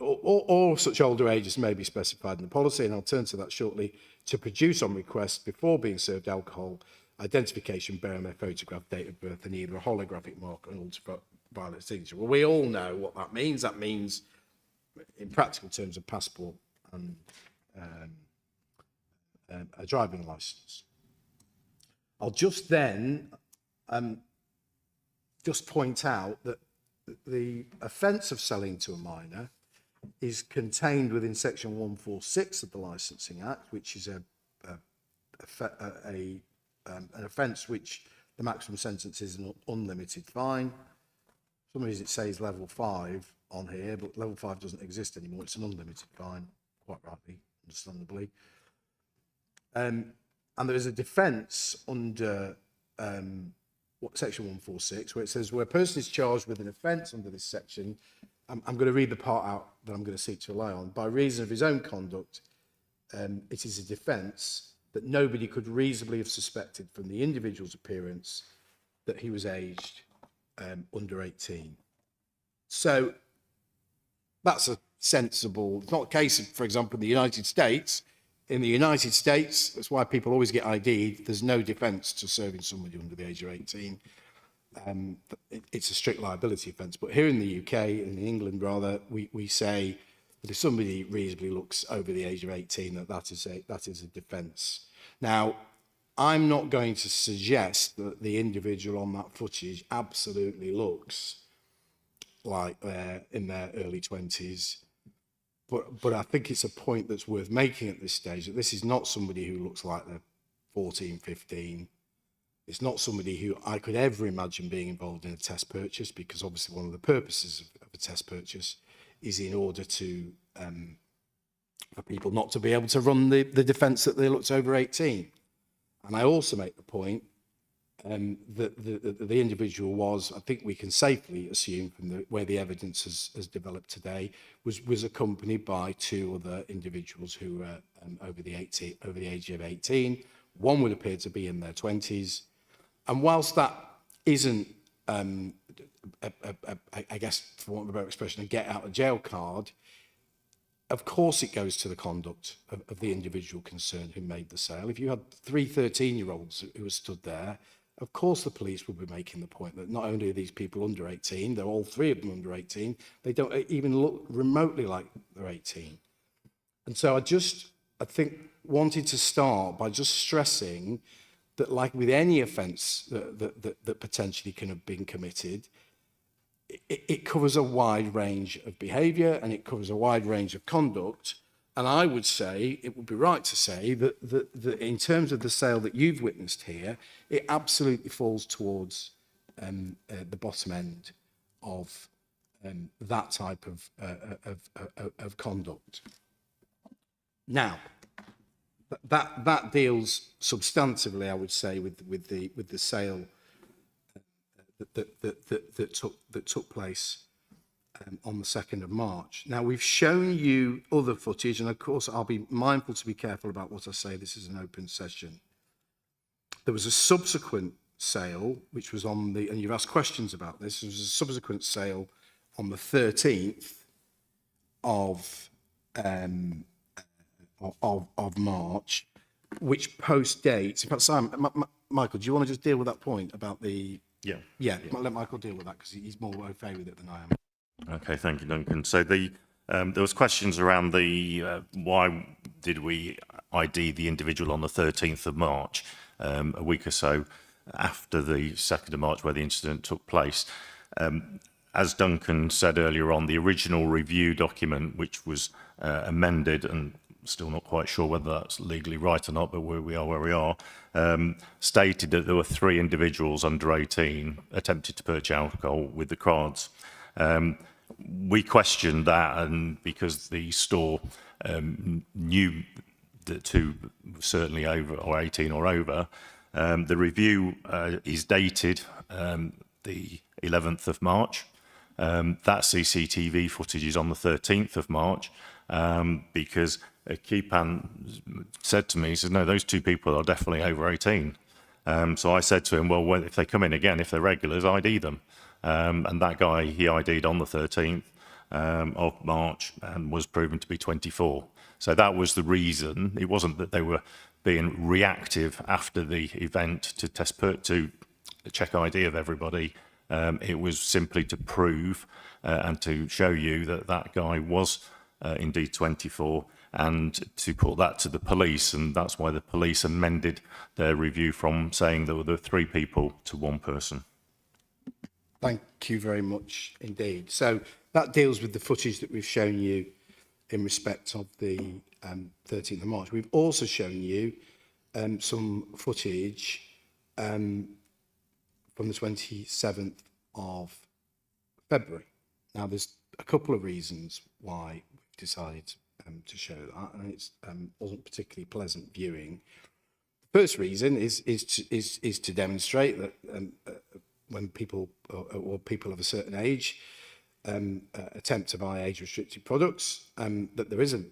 or such older age as may be specified in the policy, and I'll turn to that shortly, to produce on request before being served alcohol, identification bearing their photograph, date of birth, and either a holographic mark or an ultraviolet signature. Well, we all know what that means. That means, in practical terms, a passport and a driving licence. I'll just then just point out that the offence of selling to a minor is contained within section 146 of the Licensing Act, which is an offence which the maximum sentence is an unlimited fine. For some reason it says level 5 on here, but level 5 doesn't exist anymore. It's an unlimited fine, quite rightly, understandably. And there is a defence under section 146, where it says where a person is charged with an offence under this section, I'm going to read the part out that I'm going to seek to rely on, by reason of his own conduct, it is a defence that nobody could reasonably have suspected from the individual's appearance that he was aged under 18. So that's a sensible, it's not a case of, for example, in the United States. In the United States, that's why people always get ID'd. There's no defence to serving somebody under the age of 18. It's a strict liability offence. But here in the UK, in England rather, we say that if somebody reasonably looks over the age of 18, that is a defence. Now, I'm not going to suggest that the individual on that footage absolutely looks like they're in their early 20s. but I think it's a point that's worth making at this stage, that this is not somebody who looks like they're 14, 15. It's not somebody who I could ever imagine being involved in a test purchase, because obviously one of the purposes of a test purchase is in order to for people not to be able to run the defence that they looked over 18. And I also make the point that the individual was, I think we can safely assume from the way the evidence has developed today, was accompanied by two other individuals who were over the age of 18. One would appear to be in their 20s. And whilst that isn't, I guess, for want of a better expression, a get out of jail card, of course it goes to the conduct of the individual concerned who made the sale. If you had 3 13-year-olds who were stood there, of course the police would be making the point that not only are these people under 18, they're all 3 of them under 18, they don't even look remotely like they're 18. And so I think, wanted to start by just stressing that, like with any offence that potentially can have been committed, it covers a wide range of behaviour and it covers a wide range of conduct. And I would say, it would be right to say that in terms of the sale that you've witnessed here, it absolutely falls towards the bottom end of that type of conduct. Now, that deals substantively, I would say, with the sale that took place on the 2nd of March. Now, we've shown you other footage, and of course I'll be mindful to be careful about what I say. This is an open session. There was a subsequent sale, which was on the, and you've asked questions about this, there was a subsequent sale on the 13th of March, which post-dates. In fact, Simon, Michael, do you want to just deal with that point about the... Yeah, let Michael deal with that, because he's more au fait with it than I am. Okay, thank you, Duncan. So there was questions around the why did we ID the individual on the 13th of March, a week or so after the 2nd of March, where the incident took place. As Duncan said earlier on, the original review document, which was amended, and still not quite sure whether that's legally right or not, but where we are, stated that there were 3 individuals under 18 attempted to purchase alcohol with the cards. We questioned that, and because the store knew the 2 were certainly over, or 18 or over, the review is dated the 11th of March. That CCTV footage is on the 13th of March, because Keepan said to me, he said, no, those 2 people are definitely over 18. So I said to him, well, if they come in again, if they're regulars, ID them. And that guy, he ID'd on the 13th of March and was proven to be 24. So that was the reason. It wasn't that they were being reactive after the event to to check ID of everybody. It was simply to prove and to show you that that guy was indeed 24, and to put that to the police. And that's why the police amended their review from saying there were 3 people to 1 person. Thank you very much indeed. So that deals with the footage that we've shown you in respect of the 13th of March. We've also shown you some footage from the 27th of February. Now, there's a couple of reasons why we've decided to show that, and it wasn't particularly pleasant viewing. The first reason is to demonstrate that when people or people of a certain age attempt to buy age-restricted products, that there is a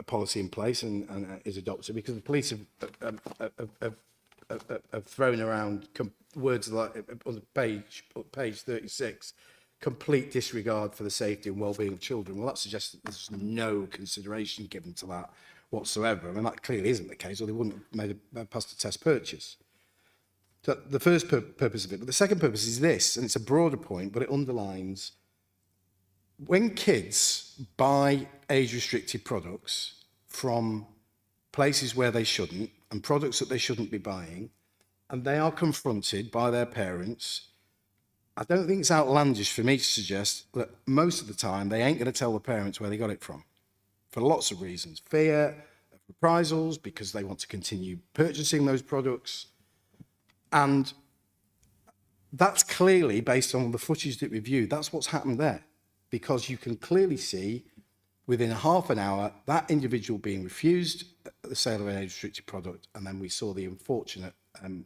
policy in place and is adopted, because the police have thrown around words like on page 36, complete disregard for the safety and well-being of children. Well, that suggests that there's no consideration given to that whatsoever. I mean, that clearly isn't the case, or they wouldn't have passed a test purchase. So the first purpose of it. But the second purpose is this, and it's a broader point, but it underlines when kids buy age-restricted products from places where they shouldn't, and products that they shouldn't be buying, and they are confronted by their parents, I don't think it's outlandish for me to suggest that most of the time they ain't going to tell the parents where they got it from. for lots of reasons. Fear of reprisals, because they want to continue purchasing those products. And that's clearly, based on the footage that we viewed, that's what's happened there. Because you can clearly see, within half an hour, that individual being refused the sale of an age-restricted product, and then we saw the unfortunate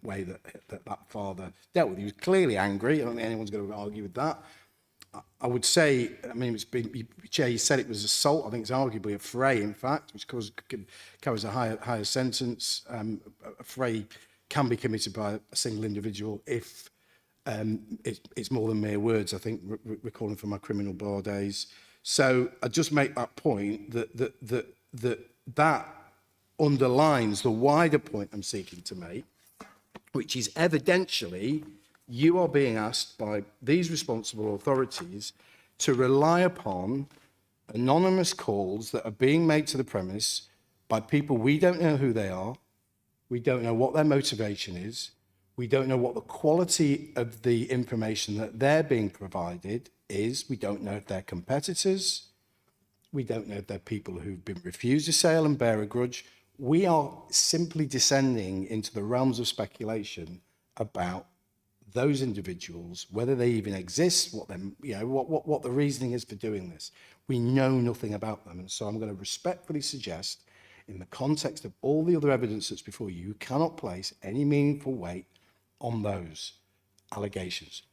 way that father dealt with it. He was clearly angry. I don't think anyone's going to argue with that. I would say, I mean, it's been, Chair, you said it was assault. I think it's arguably a fray, in fact, which carries a higher sentence. A fray can be committed by a single individual if it's more than mere words, I think, recalling from my criminal bar days. So I just make that point that underlines the wider point I'm seeking to make, which is evidentially you are being asked by these responsible authorities to rely upon anonymous calls that are being made to the premise by people we don't know who they are, we don't know what their motivation is, we don't know what the quality of the information that they're being provided is, we don't know if they're competitors, we don't know if they're people who've been refused a sale and bear a grudge. We are simply descending into the realms of speculation about those individuals, whether they even exist, what the reasoning is for doing this. We know nothing about them, and so I'm going to respectfully suggest, in the context of all the other evidence that's before you, you cannot place any meaningful weight on those allegations.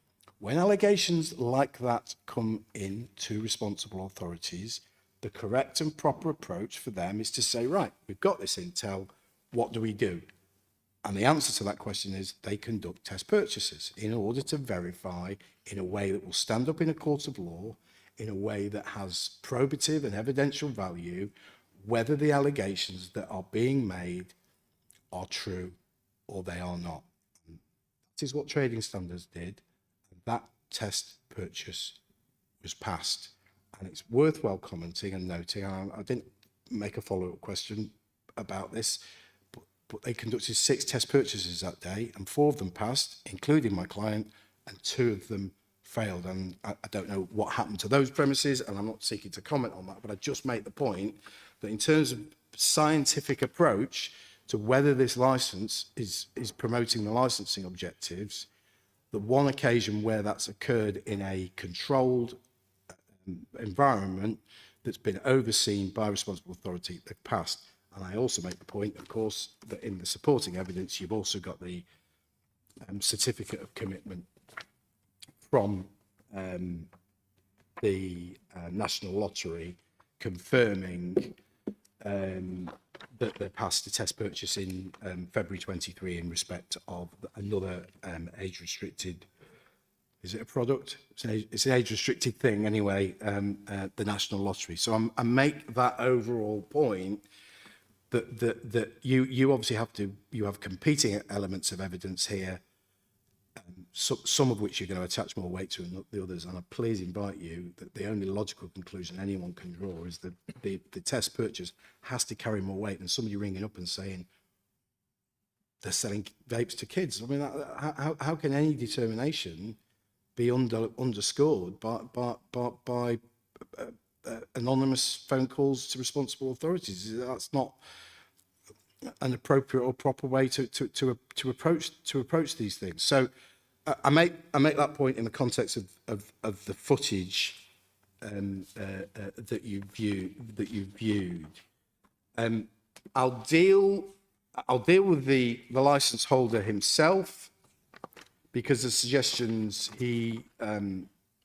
When allegations like that come in to responsible authorities, the correct and proper approach for them is to say, right, we've got this intel, what do we do? And the answer to that question is they conduct test purchases in order to verify in a way that will stand up in a court of law, in a way that has probative and evidential value, whether the allegations that are being made are true or they are not. And that is what Trading Standards did. That test purchase was passed. And it's worthwhile commenting and noting, I didn't make a follow-up question about this, but they conducted 6 test purchases that day, and 4 of them passed, including my client, and 2 of them failed. And I don't know what happened to those premises, and I'm not seeking to comment on that, but I just make the point that in terms of scientific approach to whether this license is promoting the licensing objectives, the one occasion where that's occurred in a controlled environment that's been overseen by a responsible authority, they've passed. And I also make the point, of course, that in the supporting evidence, you've also got the certificate of commitment from the National Lottery confirming that they passed a test purchase in February 23 in respect of another age-restricted, is it a product? It's an age-restricted thing anyway, the National Lottery. So I make that overall point that you obviously have competing elements of evidence here, some of which you're going to attach more weight to than the others. And I please invite you that the only logical conclusion anyone can draw is that the test purchase has to carry more weight than somebody ringing up and saying they're selling vapes to kids. I mean, how can any determination be underscored by anonymous phone calls to responsible authorities? That's not an appropriate or proper way to approach these things. So I make that point in the context of the footage that you viewed. I'll deal with the license holder himself, because the suggestions he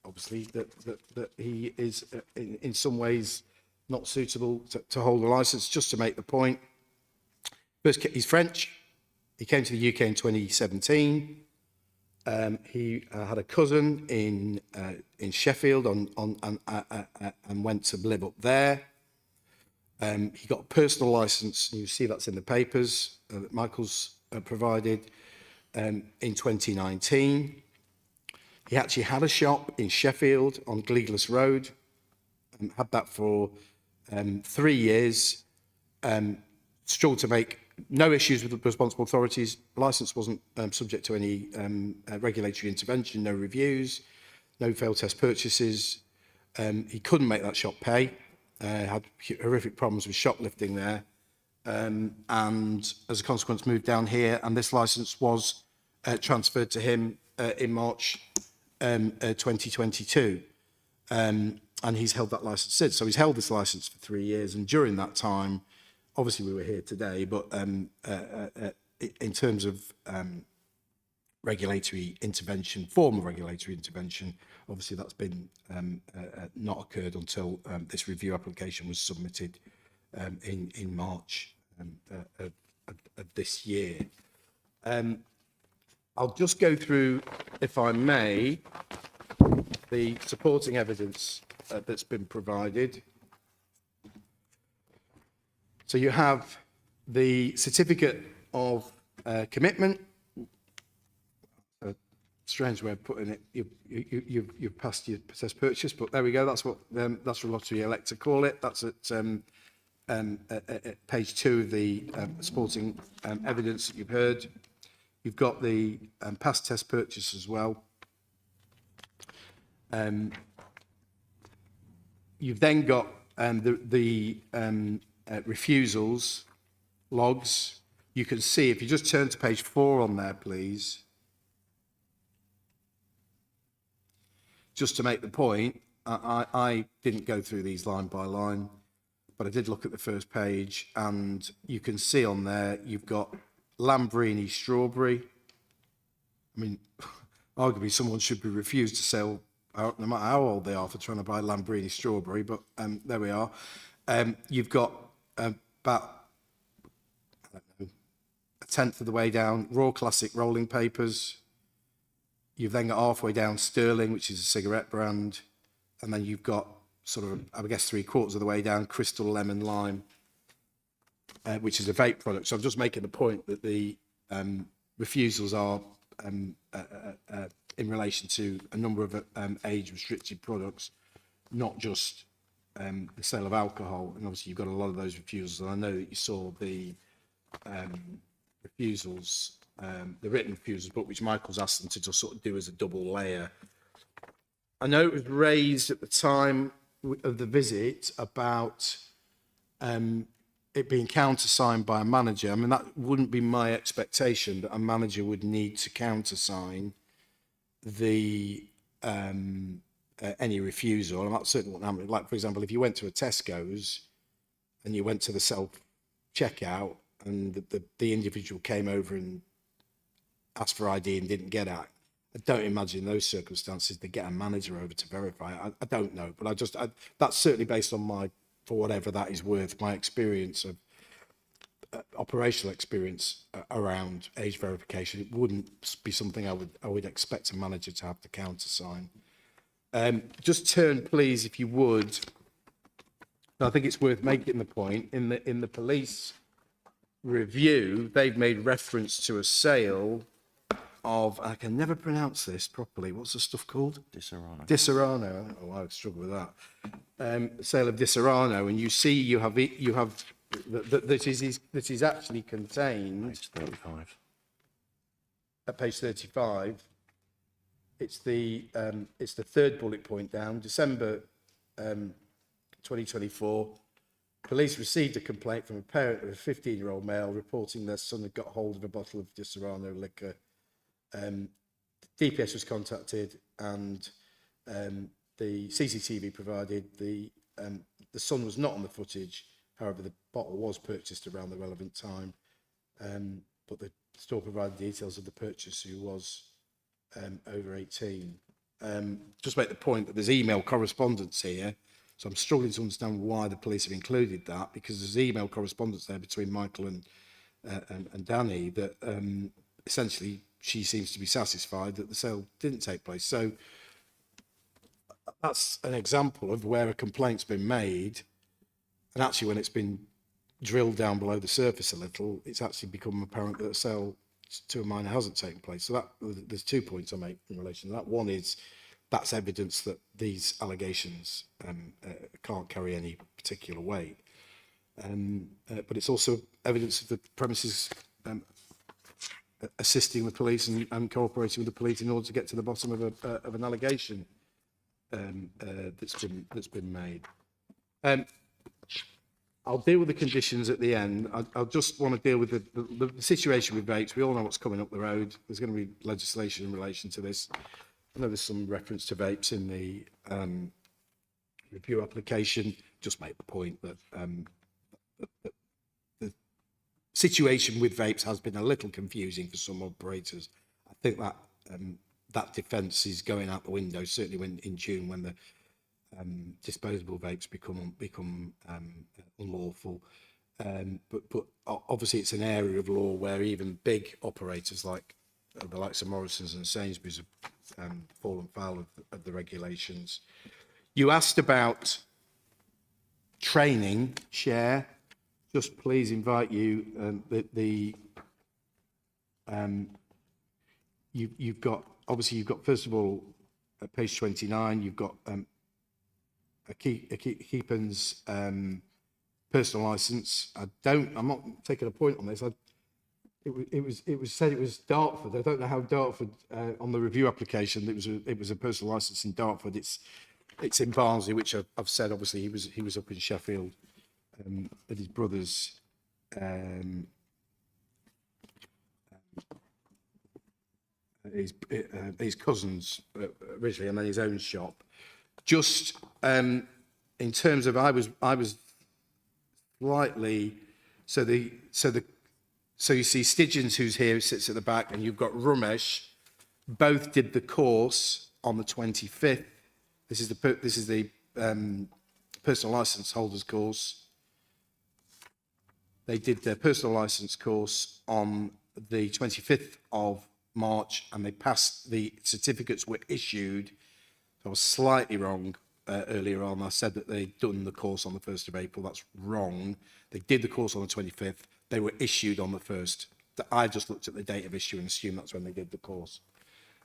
obviously that he is in some ways not suitable to hold a license. Just to make the point, first, he's French. He came to the UK in 2017. He had a cousin in Sheffield and went to live up there. He got a personal license, and you see that's in the papers that Michael's provided, in 2019. He actually had a shop in Sheffield on Gleegless Road, and had that for 3 years. Struggled to make no issues with the responsible authorities. Licence wasn't subject to any regulatory intervention, no reviews, no failed test purchases. He couldn't make that shop pay. had horrific problems with shoplifting there, and as a consequence moved down here, and this licence was transferred to him in March 2022. And he's held that licence since. So he's held this licence for 3 years, and during that time, obviously we were here today, but in terms of regulatory intervention, form of regulatory intervention, obviously that's been not occurred until this review application was submitted in March of this year. I'll just go through, if I may, the supporting evidence that's been provided. So you have the certificate of commitment. A strange way of putting it. You've passed your possessed purchase, but there we go. That's what that's what lottery elect to call it. That's at page 2 of the supporting evidence that you've heard. You've got the past test purchase as well. You've then got the refusals logs. You can see, if you just turn to page 4 on there, please. Just to make the point, I didn't go through these line by line, but I did look at the first page, and you can see on there you've got Lambrini strawberry. I mean, arguably someone should be refused to sell, no matter how old they are, for trying to buy Lambrini strawberry, but there we are. You've got about, I don't know, a tenth of the way down, Raw Classic rolling papers. You've then got halfway down Sterling, which is a cigarette brand. And then you've got sort of, I guess, 3/4 of the way down Crystal Lemon Lime, which is a vape product. So I'm just making the point that the refusals are in relation to a number of age-restricted products, not just the sale of alcohol. And obviously you've got a lot of those refusals. And I know that you saw the refusals, the written refusals book, which Michael's asked them to just sort of do as a double layer. I know it was raised at the time of the visit about it being countersigned by a manager. I mean, that wouldn't be my expectation, that a manager would need to countersign the any refusal. And that's certainly what happened. Like, for example, if you went to a Tesco's and you went to the self-checkout and the individual came over and asked for ID and didn't get it, I don't imagine those circumstances they get a manager over to verify. I don't know, but that's certainly based on my, for whatever that is worth, my experience of operational experience around age verification. It wouldn't be something I would expect a manager to have to countersign. Just turn, please, if you would. I think it's worth making the point in the police review. They've made reference to a sale of, I can never pronounce this properly. What's the stuff called? Disaronno. Disaronno. I don't know why I struggle with that. Sale of Disaronno, and you see you have that is actually contained. Page 35. At page 35. It's the third bullet point down. December 2024. Police received a complaint from a parent of a 15-year-old male reporting their son had got hold of a bottle of Disaronno liquor. DPS was contacted, and the CCTV provided the son was not on the footage. However, the bottle was purchased around the relevant time, but the store provided details of the purchaser, who was over 18. Just make the point that there's email correspondence here, so I'm struggling to understand why the police have included that, because there's email correspondence there between Michael and Danny that essentially she seems to be satisfied that the sale didn't take place. So that's an example of where a complaint's been made, and actually when it's been drilled down below the surface a little, it's actually become apparent that a sale to a minor hasn't taken place. So there's 2 points I make in relation to that. One is that's evidence that these allegations can't carry any particular weight, but it's also evidence of the premises assisting the police and cooperating with the police in order to get to the bottom of an allegation that's been made. I'll deal with the conditions at the end. I'll just want to deal with the situation with vapes. We all know what's coming up the road. There's going to be legislation in relation to this. I know there's some reference to vapes in the review application. Just make the point that the situation with vapes has been a little confusing for some operators. I think that that defence is going out the window, certainly when in June when the disposable vapes become unlawful. But obviously it's an area of law where even big operators like the likes of Morrison's and Sainsbury's have fallen foul of the regulations. You asked about training, Chair. Just please invite you. You've got first of all at page 29. You've got a Keepin's personal license. I'm not taking a point on this. It was said it was Dartford. I don't know how Dartford on the review application. It was a personal license in Dartford. It's in Barnsley, which I've said. Obviously, he was up in Sheffield at his brother's. His cousins originally, and then his own shop. Just in terms of, I was slightly so you see Stidgens, who's here, who sits at the back, and you've got Ramesh. Both did the course on the 25th. This is the personal license holders course. They did their personal license course on the 25th of March, and they passed. The certificates were issued. I was slightly wrong earlier on. I said that they'd done the course on the 1st of April. That's wrong. They did the course on the 25th. They were issued on the 1st. I just looked at the date of issue and assumed that's when they did the course.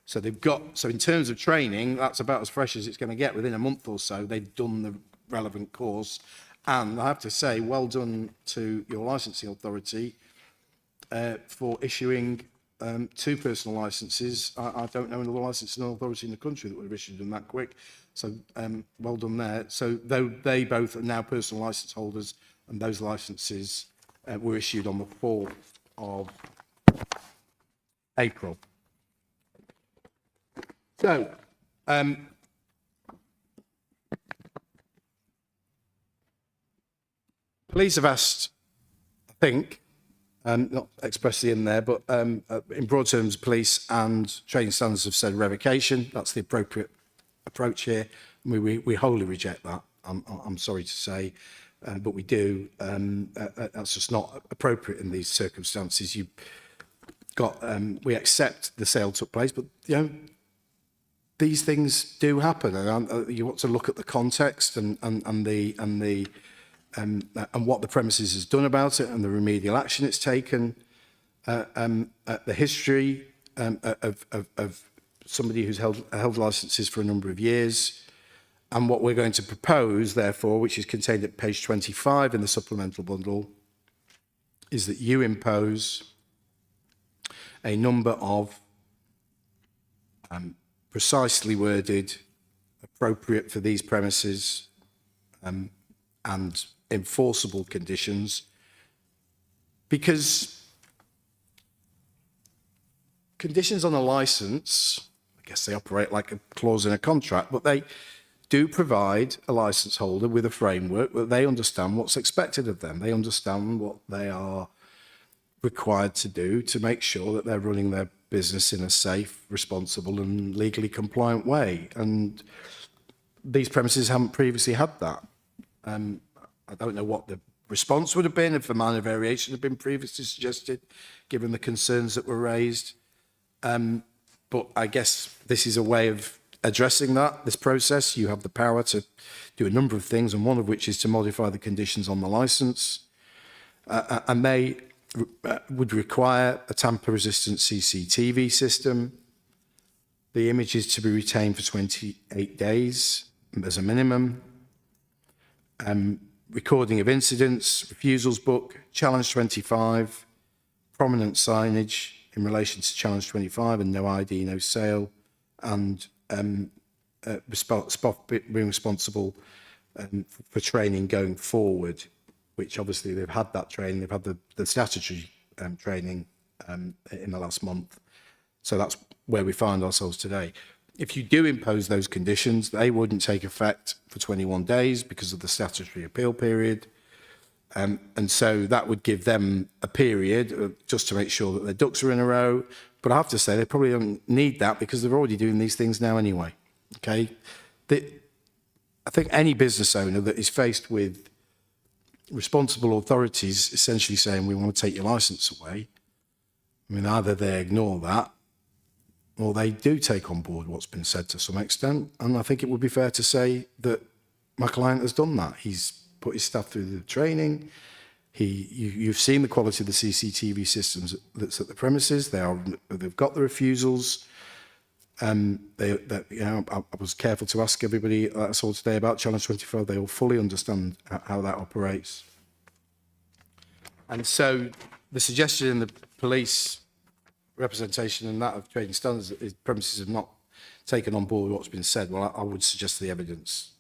So so in terms of training, that's about as fresh as it's going to get. Within a month or so, they've done the relevant course. And I have to say, well done to your licensing authority for issuing 2 personal licenses. I don't know another licensing authority in the country that would have issued them that quick. So well done there. So they both are now personal license holders, and those licenses were issued on the 4th of April. So police have asked, I think, not expressly in there, but in broad terms, police and training standards have said revocation. That's the appropriate approach here. We wholly reject that. I'm sorry to say, but we do. That's just not appropriate in these circumstances. We accept the sale took place, but these things do happen, and you want to look at the context and what the premises has done about it and the remedial action it's taken, the history of somebody who's held licenses for a number of years, and what we're going to propose, therefore, which is contained at page 25 in the supplemental bundle, is that you impose a number of precisely worded, appropriate for these premises, and enforceable conditions, because conditions on a license, I guess they operate like a clause in a contract, but they do provide a license holder with a framework that they understand what's expected of them. They understand what they are required to do to make sure that they're running their business in a safe, responsible and legally compliant way. And these premises haven't previously had that. I don't know what the response would have been if a minor variation had been previously suggested, given the concerns that were raised. But I guess this is a way of addressing that, this process. You have the power to do a number of things, and one of which is to modify the conditions on the licence. And they would require a tamper-resistant CCTV system. The image is to be retained for 28 days as a minimum. Recording of incidents, refusals book, challenge 25, prominent signage in relation to challenge 25 and no ID, no sale, and being responsible for training going forward. which obviously they've had that training, they've had the statutory training in the last month. So that's where we find ourselves today. If you do impose those conditions, they wouldn't take effect for 21 days because of the statutory appeal period. And so that would give them a period just to make sure that their ducks are in a row. But I have to say, they probably don't need that because they're already doing these things now anyway. Okay? I think any business owner that is faced with responsible authorities essentially saying, we want to take your licence away, I mean, either they ignore that or they do take on board what's been said to some extent. And I think it would be fair to say that my client has done that. He's put his staff through the training. You've seen the quality of the CCTV systems that's at the premises. They've got the refusals. I was careful to ask everybody that I saw today about Challenge 24. They all fully understand how that operates. And so the suggestion in the police representation and that of trading standards is premises have not taken on board what's been said. Well, I would suggest the evidence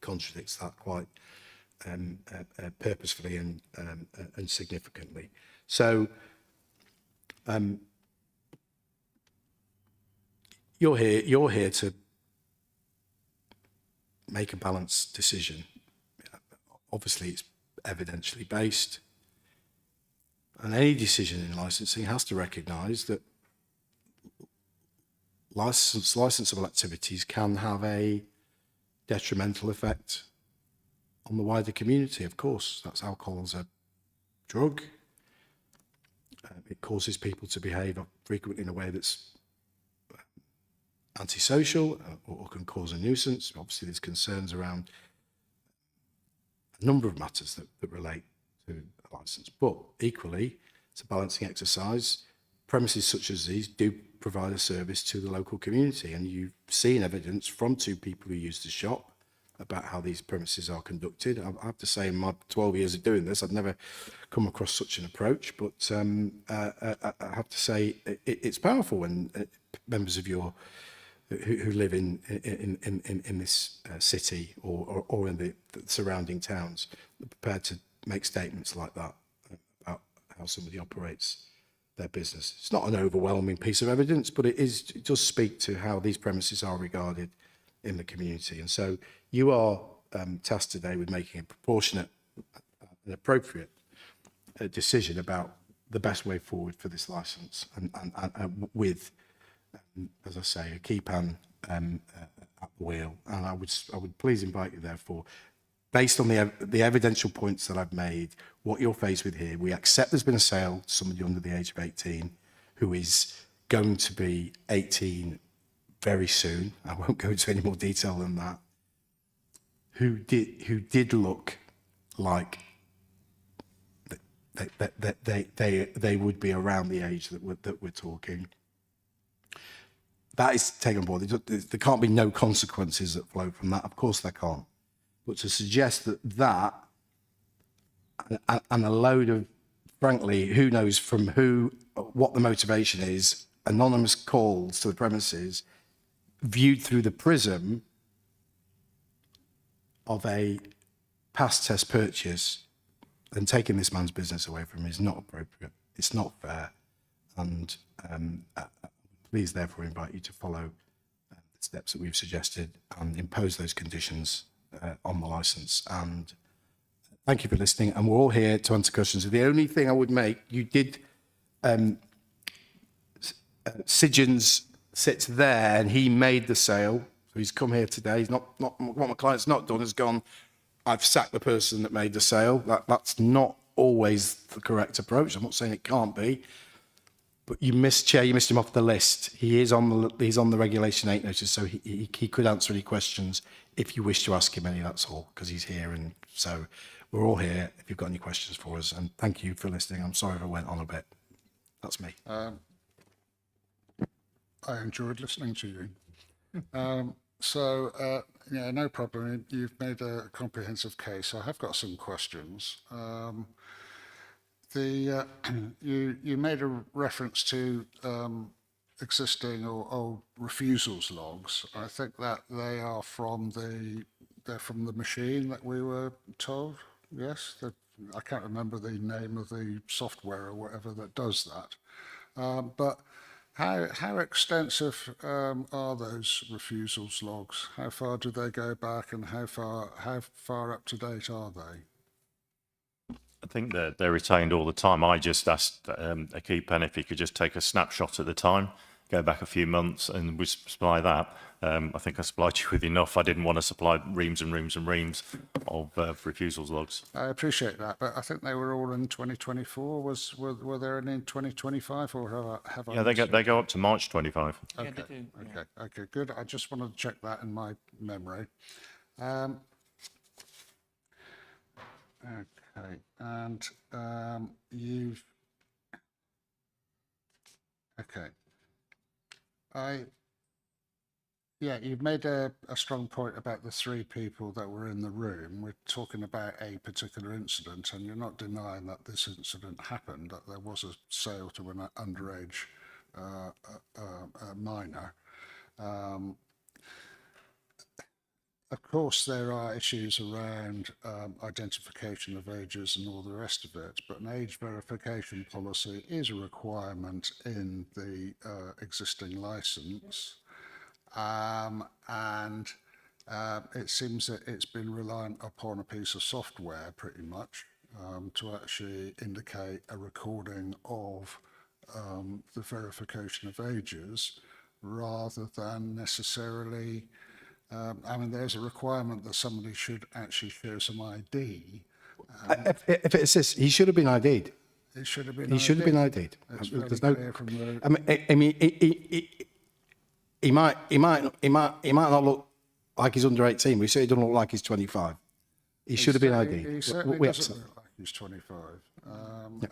contradicts that quite purposefully and significantly. So you're here to make a balanced decision. Obviously, it's evidentially based. And any decision in licensing has to recognise that licensable activities can have a detrimental effect on the wider community. Of course, that's alcohol as a drug. It causes people to behave frequently in a way that's antisocial or can cause a nuisance. Obviously, there's concerns around a number of matters that relate to a licence. But equally, it's a balancing exercise. Premises such as these do provide a service to the local community. And you've seen evidence from two people who used the shop about how these premises are conducted. I have to say, in my 12 years of doing this, I've never come across such an approach. But I have to say, it's powerful when members of your who live in this city or in the surrounding towns are prepared to make statements like that about how somebody operates their business. It's not an overwhelming piece of evidence, but it does speak to how these premises are regarded in the community. And so you are tasked today with making a proportionate and appropriate decision about the best way forward for this licence, and with, as I say, a key pan at the wheel. And I would please invite you, therefore, based on the evidential points that I've made, what you're faced with here, we accept there's been a sale to somebody under the age of 18 who is going to be 18 very soon. I won't go into any more detail than that. Who did look like they would be around the age that we're talking. That is taken on board. There can't be no consequences that flow from that. Of course there can't. But to suggest that and a load of, frankly, who knows from who, what the motivation is, anonymous calls to the premises viewed through the prism of a past test purchase and taking this man's business away from him is not appropriate. It's not fair. And please therefore invite you to follow the steps that we've suggested and impose those conditions on the licence. And thank you for listening. And we're all here to answer questions. The only thing I would make, you did, Sidgens sits there and he made the sale. So he's come here today. He's not what my client's not done is gone, I've sacked the person that made the sale. That's not always the correct approach. I'm not saying it can't be. But you missed him off the list. He's on the Regulation 8 notice, so he could answer any questions if you wish to ask him any, that's all, because he's here. And so we're all here if you've got any questions for us. And thank you for listening. I'm sorry if I went on a bit. That's me. I enjoyed listening to you. Yeah, no problem. You've made a comprehensive case. I have got some questions. You made a reference to existing or old refusals logs. I think that they're from the machine that we were told. Yes, I can't remember the name of the software or whatever that does that. But how extensive are those refusals logs? How far do they go back, and how far up to date are they? I think they're retained all the time. I just asked Akipen if he could just take a snapshot at the time, go back a few months, and we supply that. I think I supplied you with enough. I didn't want to supply reams and reams and reams of refusals logs. I appreciate that, but I think they were all in 2024. Were there any in 2025, or have I? Yeah, they go up to March 25. Okay, they do, okay, good. I just wanted to check that in my memory. Okay, and you've. Okay. You've made a strong point about the 3 people that were in the room. We're talking about a particular incident, and you're not denying that this incident happened, that there was a sale to an underage minor. Of course, there are issues around identification of ages and all the rest of it, but an age verification policy is a requirement in the existing licence. It seems that it's been reliant upon a piece of software pretty much to actually indicate a recording of the verification of ages rather than necessarily there's a requirement that somebody should actually show some ID. If it's this, he should have been ID'd. It should have been. He should have been ID'd. It's There's fairly no. clear from the. I mean, he might not look like he's under 18. We say he doesn't look like he's 25. He should have been ID'd. He certainly We doesn't accept. look like he's 25.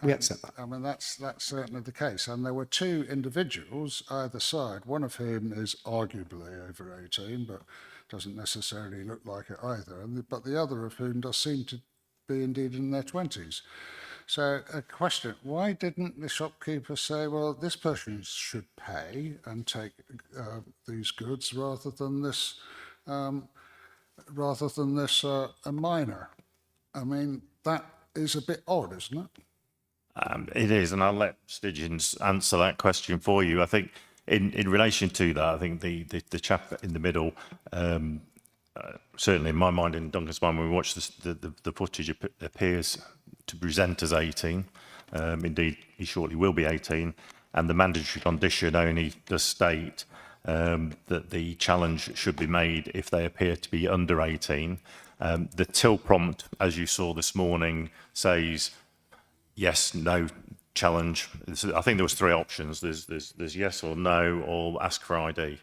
We accept that. I mean, that's certainly the case. And there were 2 individuals either side, one of whom is arguably over 18, but doesn't necessarily look like it either. But the other of whom does seem to be indeed in their 20s. So a question, why didn't the shopkeeper say, well, this person should pay and take these goods rather than this a minor? I mean, that is a bit odd, isn't it? It is, and I'll let Stygians answer that question for you. I think in relation to that, I think the chap in the middle, certainly in my mind, in Duncan's mind, when we watch the footage, appears to present as 18. Indeed, he shortly will be 18, and the mandatory condition only does state that the challenge should be made if they appear to be under 18. The till prompt, as you saw this morning, says yes, no challenge. I think there was 3 options. There's yes or no, or ask for ID.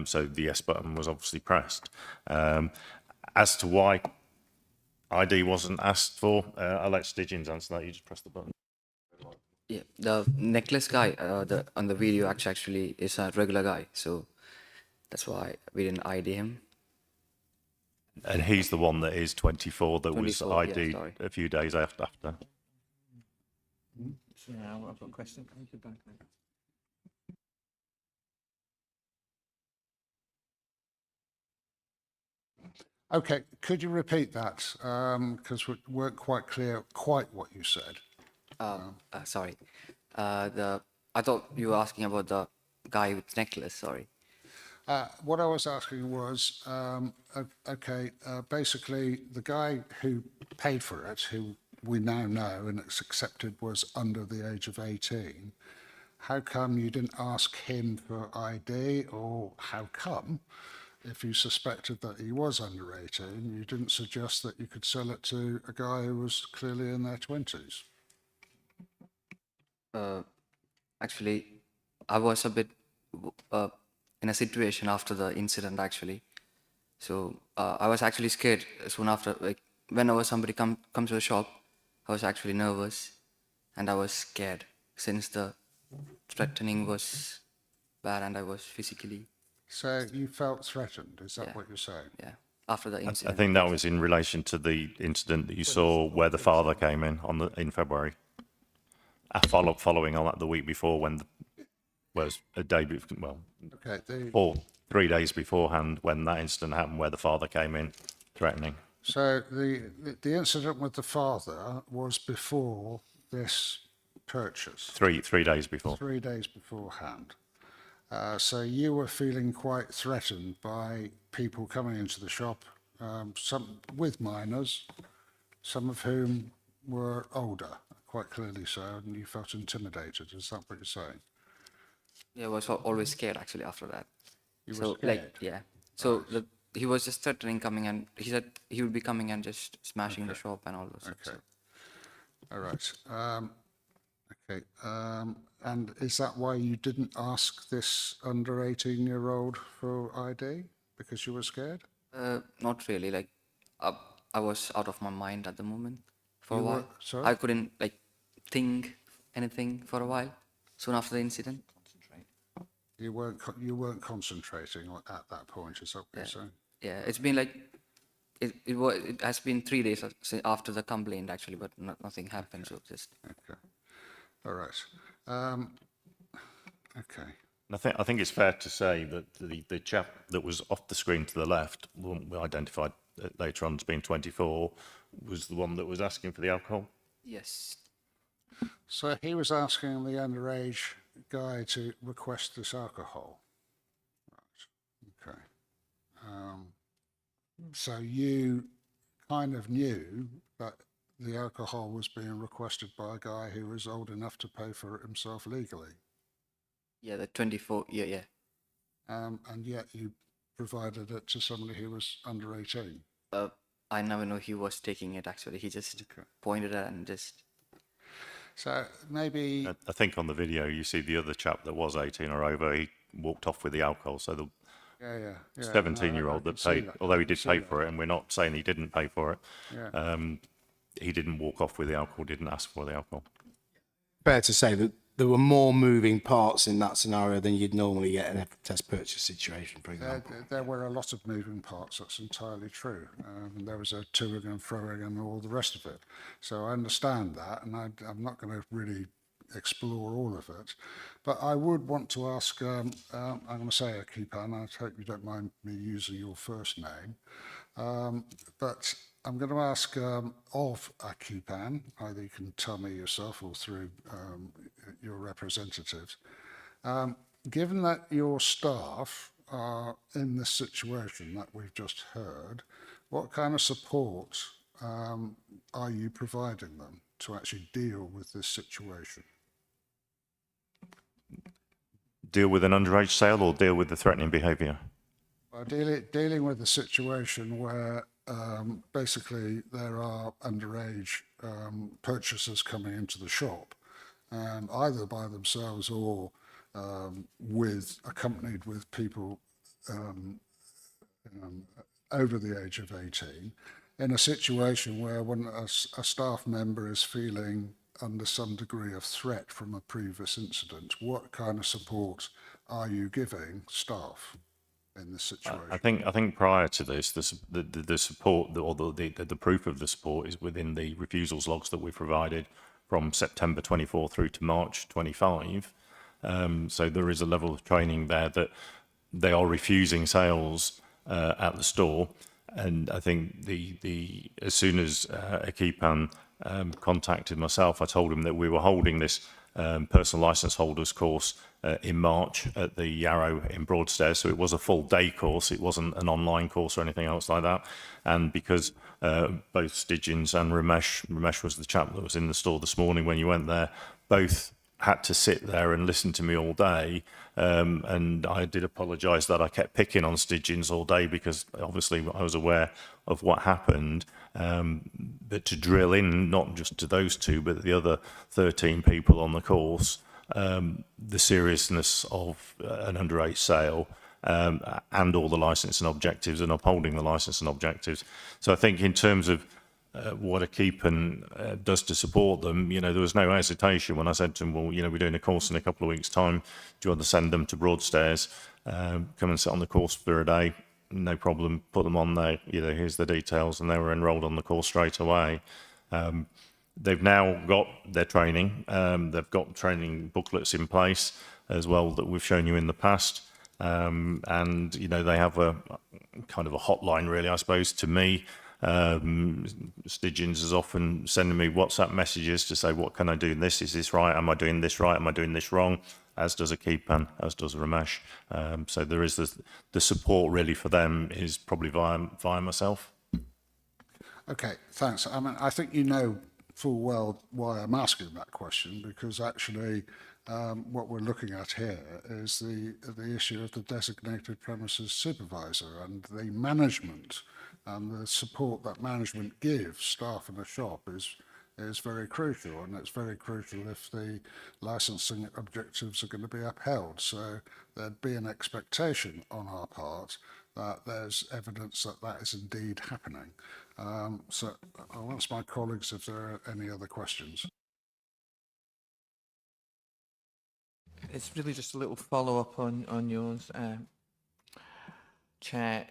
So the yes button was obviously pressed. As to why ID wasn't asked for, I'll let Stygians answer that. You just press the button. Yeah, the necklace guy on the video actually is a regular guy, so that's why we didn't ID him. And he's the one that is 24 that was 24, yeah, ID'd sorry. a few days after. So now I've got a question. Can you go back there? Okay, could you repeat that? Because we weren't quite clear quite what you said. Sorry. I thought you were asking about the guy with necklace, sorry. What I was asking was, basically the guy who paid for it, who we now know and it's accepted was under the age of 18, how come you didn't ask him for ID, or how come, if you suspected that he was under 18, you didn't suggest that you could sell it to a guy who was clearly in their 20s? Actually, I was a bit in a situation after the incident, actually. So I was actually scared soon after. Like, whenever somebody comes to the shop, I was actually nervous and I was scared since the threatening was bad and I was physically. So you felt threatened, is that Yeah. what you're saying? Yeah, after the I incident. think that was in relation to the incident that you saw where the father came in in February. Following on that the week before, when was a day before, well, Okay, 3 days beforehand when that incident happened, where the father came in threatening. So the incident with the father was before this purchase, 3 days before. 3 days beforehand. So you were feeling quite threatened by people coming into the shop, some with minors, some of whom were older, quite clearly so, and you felt intimidated. Is that what you're saying? Yeah, I was always scared actually after that. You were So scared? like, yeah. So he was just threatening coming, and he said he would be coming and just smashing the shop and all those stuff. Okay. So All right. Okay. And is that why you didn't ask this under 18-year-old for ID? Because you were scared? not really. Like, I was out of my mind at the moment for a You were- while. sorry? I couldn't like think anything for a while. Soon after the incident. You weren't concentrating at that point, is that what you're saying? Yeah, it's been like it has been 3 days after the complaint actually, but nothing happened. So just Okay. All right. Okay. And I think it's fair to say that the chap that was off the screen to the left, one we identified later on as being 24, was the one that was asking for the alcohol. yes, So he was asking the underage guy to request this alcohol. Right. Okay. So you kind of knew that the alcohol was being requested by a guy who was old enough to pay for it himself legally. yeah, the 24, yeah. And yet you provided it to somebody who was under 18. I never know he was taking it actually. He just pointed at it and just. So maybe I think on the video you see the other chap that was 18 or over, he walked off with the alcohol. So the yeah. 17-year-old No, I that can see paid, that. although I he can did see pay that. for it, and we're not saying he didn't pay for it, Yeah. he didn't walk off with the alcohol, didn't ask for the alcohol. Fair to say that there were more moving parts in that scenario than you'd normally get in a test purchase situation, for example. There were a lot of moving parts, that's entirely true. There was a toing and froing and all the rest of it. So I understand that, and I'm not going to really explore all of it. But I would want to ask, I'm going to say Akipan, I hope you don't mind me using your first name, but I'm going to ask of Akipan, either you can tell me yourself or through your representatives, given that your staff are in this situation that we've just heard, what kind of support are you providing them to actually deal with this situation? Deal with an underage sale or deal with the threatening behaviour? Well, dealing with a situation where basically there are underage purchasers coming into the shop, either by themselves or accompanied with people over the age of 18, in a situation where when a staff member is feeling under some degree of threat from a previous incident, what kind of support are you giving staff in this situation? I think prior to this, the support or the proof of the support is within the refusals logs that we provided from September 24 through to March 25. So there is a level of training there that they are refusing sales at the store, and I think the as soon as Akipan contacted myself, I told him that we were holding this personal license holders course in March at the Yarrow in Broadstairs. So it was a full day course. It wasn't an online course or anything else like that. And because both Stiggins and Ramesh was the chap that was in the store this morning when you went there, both had to sit there and listen to me all day. And I did apologise that I kept picking on Stiggins all day because obviously I was aware of what happened. But to drill in, not just to those two, but the other 13 people on the course, the seriousness of an underage sale and all the licence and objectives and upholding the licence and objectives. So I think in terms of what Akipan does to support them, there was no hesitation when I said to him, well, we're doing a course in a couple of weeks' time. Do you want to send them to Broadstairs? Come and sit on the course for a day. No problem. Put them on there. Here's the details. And they were enrolled on the course straight away. They've now got their training. They've got training booklets in place as well that we've shown you in the past. And, they have a kind of a hotline, really, I suppose, to me. Stygians is often sending me WhatsApp messages to say, what can I do in this? Is this right? Am I doing this right? Am I doing this wrong? As does Akipan, as does Ramesh. So there is the support really for them is probably via myself. Okay, thanks. I mean, I think you know full well why I'm asking that question, because actually what we're looking at here is the issue of the designated premises supervisor and the management and the support that management gives staff in a shop is very crucial, and it's very crucial if the licensing objectives are going to be upheld. So there'd be an expectation on our part that there's evidence that that is indeed happening. So I'll ask my colleagues if there are any other questions. It's really just a little follow-up on yours, Chair.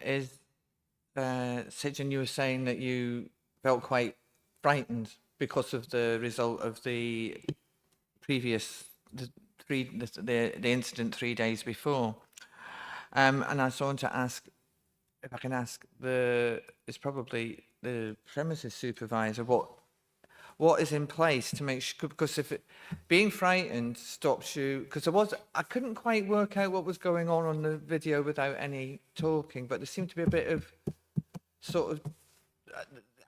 Sidjan, you were saying that you felt quite frightened because of the result of the previous, the incident 3 days before. And I just want to ask, if I can ask it's probably the premises supervisor, what is in place to make sure, because if being frightened stops you, because I couldn't quite work out what was going on the video without any talking, but there seemed to be a bit of sort of,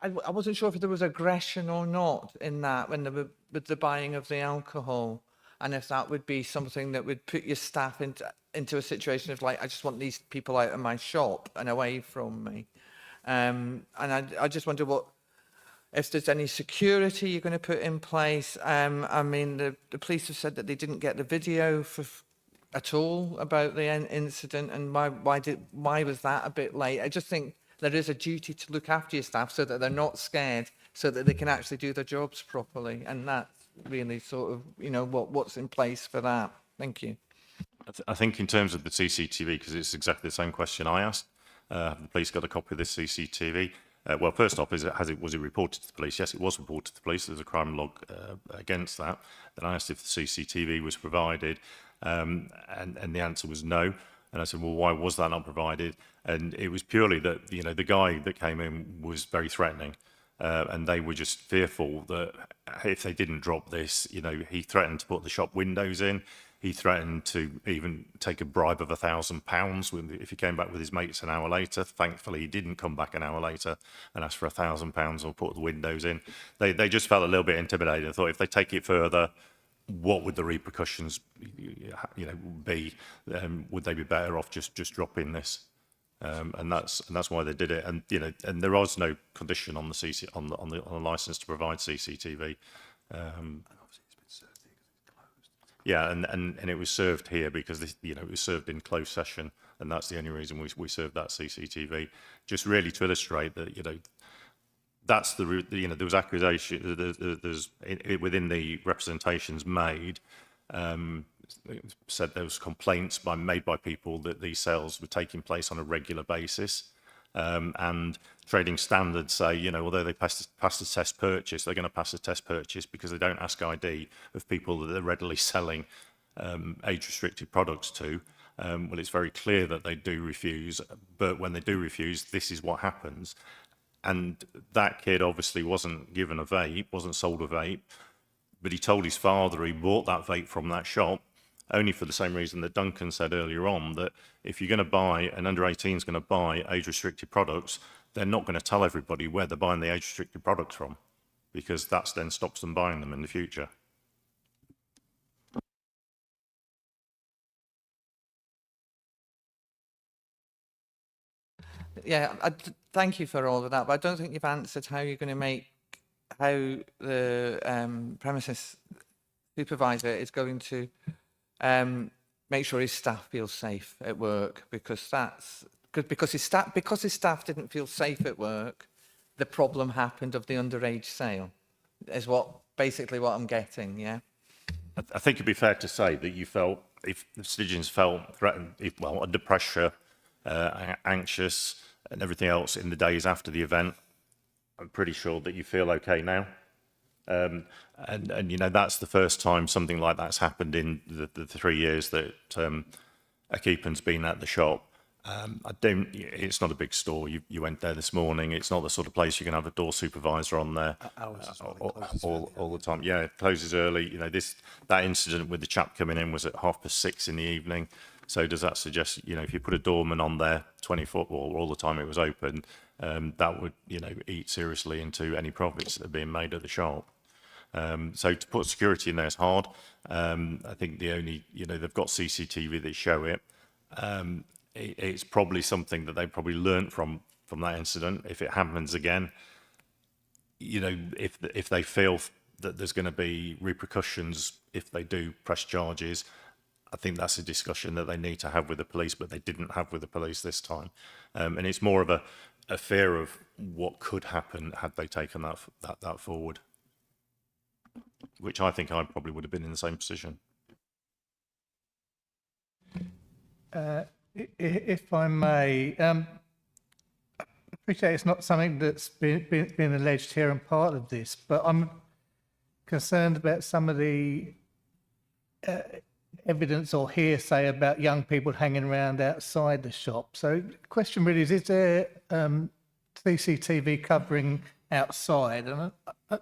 I wasn't sure if there was aggression or not in that with the buying of the alcohol, and if that would be something that would put your staff into a situation of like, I just want these people out of my shop and away from me. And I just wonder if there's any security you're going to put in place. I mean, the police have said that they didn't get the video at all about the incident, and why was that a bit late? I just think there is a duty to look after your staff so that they're not scared, so that they can actually do their jobs properly, and that's really sort of, you know, what's in place for that. Thank you. I think in terms of the CCTV, because it's exactly the same question I asked, have the police got a copy of this CCTV? Well, first off, was it reported to the police? Yes, it was reported to the police. There's a crime log against that. Then I asked if the CCTV was provided, and the answer was no. And I said, well, why was that not provided? And it was purely that, you know, the guy that came in was very threatening. And they were just fearful that if they didn't drop this, you know, he threatened to put the shop windows in. He threatened to even take a bribe of £1,000 if he came back with his mates an hour later. Thankfully, he didn't come back an hour later and ask for £1,000 or put the windows in. They just felt a little bit intimidated. I thought if they take it further, what would the repercussions, you know, be? Would they be better off just dropping this? And that's why they did it. And you know, and there was no condition on the on the license to provide CCTV. Yeah, and it was served here because this, you know, it was served in closed session, and that's the only reason we served that CCTV, just really to illustrate that, you know, that's the, you know, there was accusation, there's within the representations made, said there was complaints made by people that these sales were taking place on a regular basis. And trading standards say, you know, although they pass the test purchase, they're going to pass the test purchase because they don't ask ID of people that they're readily selling age-restricted products to. Well, it's very clear that they do refuse, but when they do refuse, this is what happens. And that kid obviously wasn't given a vape, wasn't sold a vape, but he told his father he bought that vape from that shop, only for the same reason that Duncan said earlier on, that if you're going to buy, an under 18 is going to buy age-restricted products, they're not going to tell everybody where they're buying the age-restricted products from, because that then stops them buying them in the future. Yeah, thank you for all of that, but I don't think you've answered how you're going to make, how the premises supervisor is going to make sure his staff feel safe at work, because his staff didn't feel safe at work, the problem happened of the underage sale, is basically what I'm getting. Yeah. I think it'd be fair to say that you felt, if the Stygians felt threatened, under pressure, anxious, and everything else in the days after the event, I'm pretty sure that you feel okay now. And you know, that's the first time something like that's happened in the 3 years that Akipan's been at the shop. I don't. It's not a big store. You went there this morning. It's not the sort of place you can have a door supervisor on there all the time. Yeah, it closes early. You know, that incident with the chap coming in was at 6:30 in the evening. So does that suggest, you know, if you put a doorman on there 24 all the time it was open, that would, you know, eat seriously into any profits that are being made at the shop. So to put security in there is hard. I think the only, you know, they've got CCTV that show it. It's probably something that they probably learnt from that incident. If it happens again, you know, if they feel that there's going to be repercussions if they do press charges, I think that's a discussion that they need to have with the police, but they didn't have with the police this time. And it's more of a fear of what could happen had they taken that forward, which I think I probably would have been in the same position. If I may, I appreciate it's not something that's been alleged here and part of this, but I'm concerned about some of the evidence or hearsay about young people hanging around outside the shop. So the question really is there CCTV covering outside? And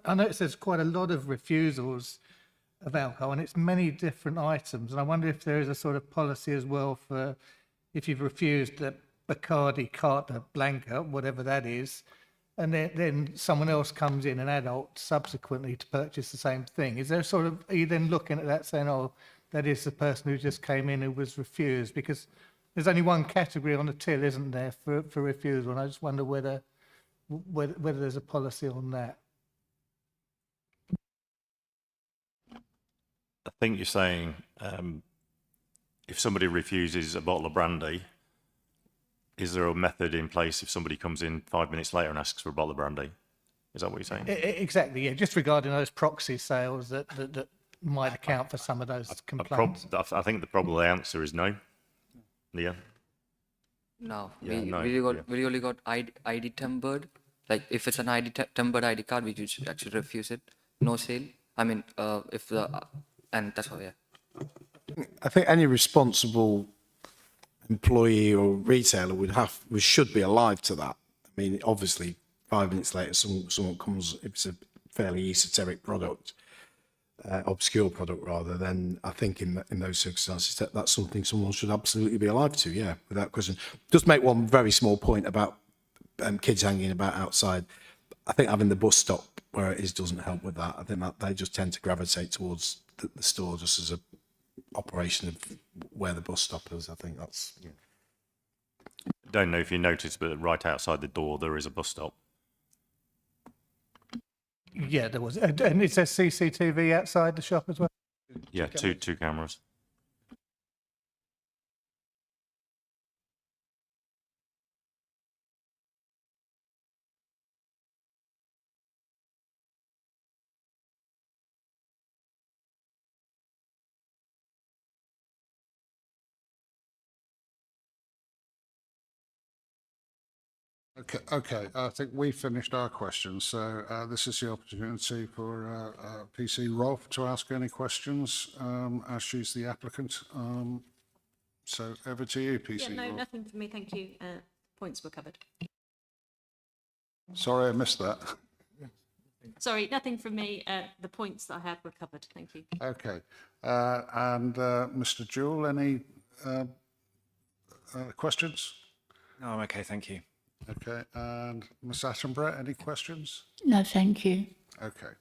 I notice there's quite a lot of refusals of alcohol, and it's many different items. And I wonder if there is a sort of policy as well for if you've refused the Bacardi Carta Blanca, whatever that is, and then someone else comes in, an adult, subsequently to purchase the same thing. Is there sort of, are you then looking at that saying, oh, that is the person who just came in who was refused? Because there's only one category on the till, isn't there, for refusal? And I just wonder whether there's a policy on that. I think you're saying if somebody refuses a bottle of brandy, is there a method in place if somebody comes in 5 minutes later and asks for a bottle of brandy? Is that what you're saying? Exactly, yeah. Just regarding those proxy sales that might account for some of those complaints. I think the probable answer is no. Leah? No, Yeah, we only got ID tempered. Like if it's an tempered ID card, we should actually refuse it. No sale. I mean, and that's all. Yeah. I think any responsible employee or retailer should be alive to that. I mean, obviously, 5 minutes later, someone comes, if it's a fairly esoteric product, obscure product rather, then I think in those circumstances that's something someone should absolutely be alive to, yeah, without question. Just make one very small point about kids hanging about outside. I think having the bus stop where it is doesn't help with that. I think that they just tend to gravitate towards the store just as a operation of where the bus stop is. I think that's... Yeah. Don't know if you noticed, but right outside the door there is a bus stop. Yeah, there was. And it says CCTV outside the shop as well? Yeah, two cameras. Okay. I think we finished our questions. So this is the opportunity for PC Rolf to ask any questions as she's the applicant. So over to you, PC Yeah, no, Rolf. nothing for me, thank you. Points were covered. Sorry, I missed that. Sorry, nothing from me. The points that I had were covered, thank you. Okay. And Mr. Jewell, any questions? No, I'm okay, thank you. Okay. And Ms. Attenborough, any questions? No, thank you. Okay.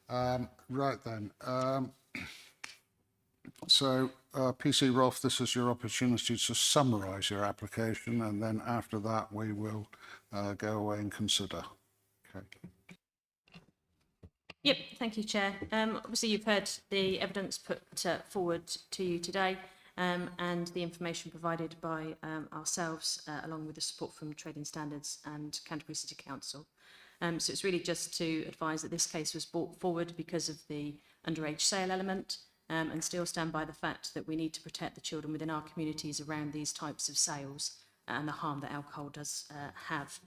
Right then. So, PC Rolf, this is your opportunity to summarise your application, and then after that we will go away and consider. Okay. Yep, thank you, Chair. Obviously, you've heard the evidence put forward to you today and the information provided by ourselves, along with the support from Trading Standards and Canterbury City Council. So it's really just to advise that this case was brought forward because of the underage sale element, and still stand by the fact that we need to protect the children within our communities around these types of sales and the harm that alcohol does have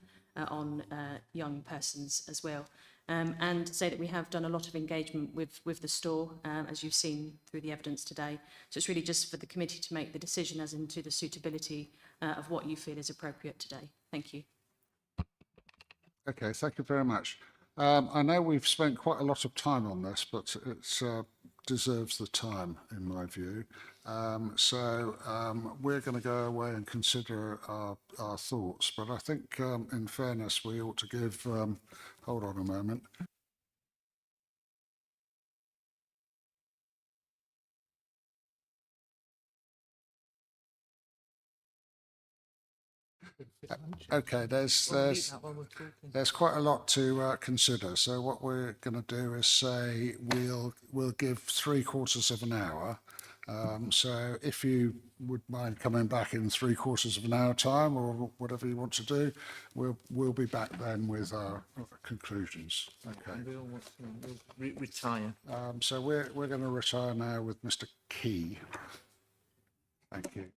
on young persons as well. and say that we have done a lot of engagement with the store, as you've seen through the evidence today. So it's really just for the committee to make the decision as into the suitability of what you feel is appropriate today. Thank you. Okay, thank you very much. I know we've spent quite a lot of time on this, but it deserves the time, in my view. We're going to go away and consider our thoughts, but I think, in fairness, we ought to give... hold on a moment. Okay, there's quite a lot to consider. So what we're going to do is say we'll give 3/4 of an hour. So if you would mind coming back in 3/4 of an hour time, or whatever you want to do, we'll be back then with our conclusions. Okay. We'll retire. So we're going to retire now with Mr. Key. Thank you.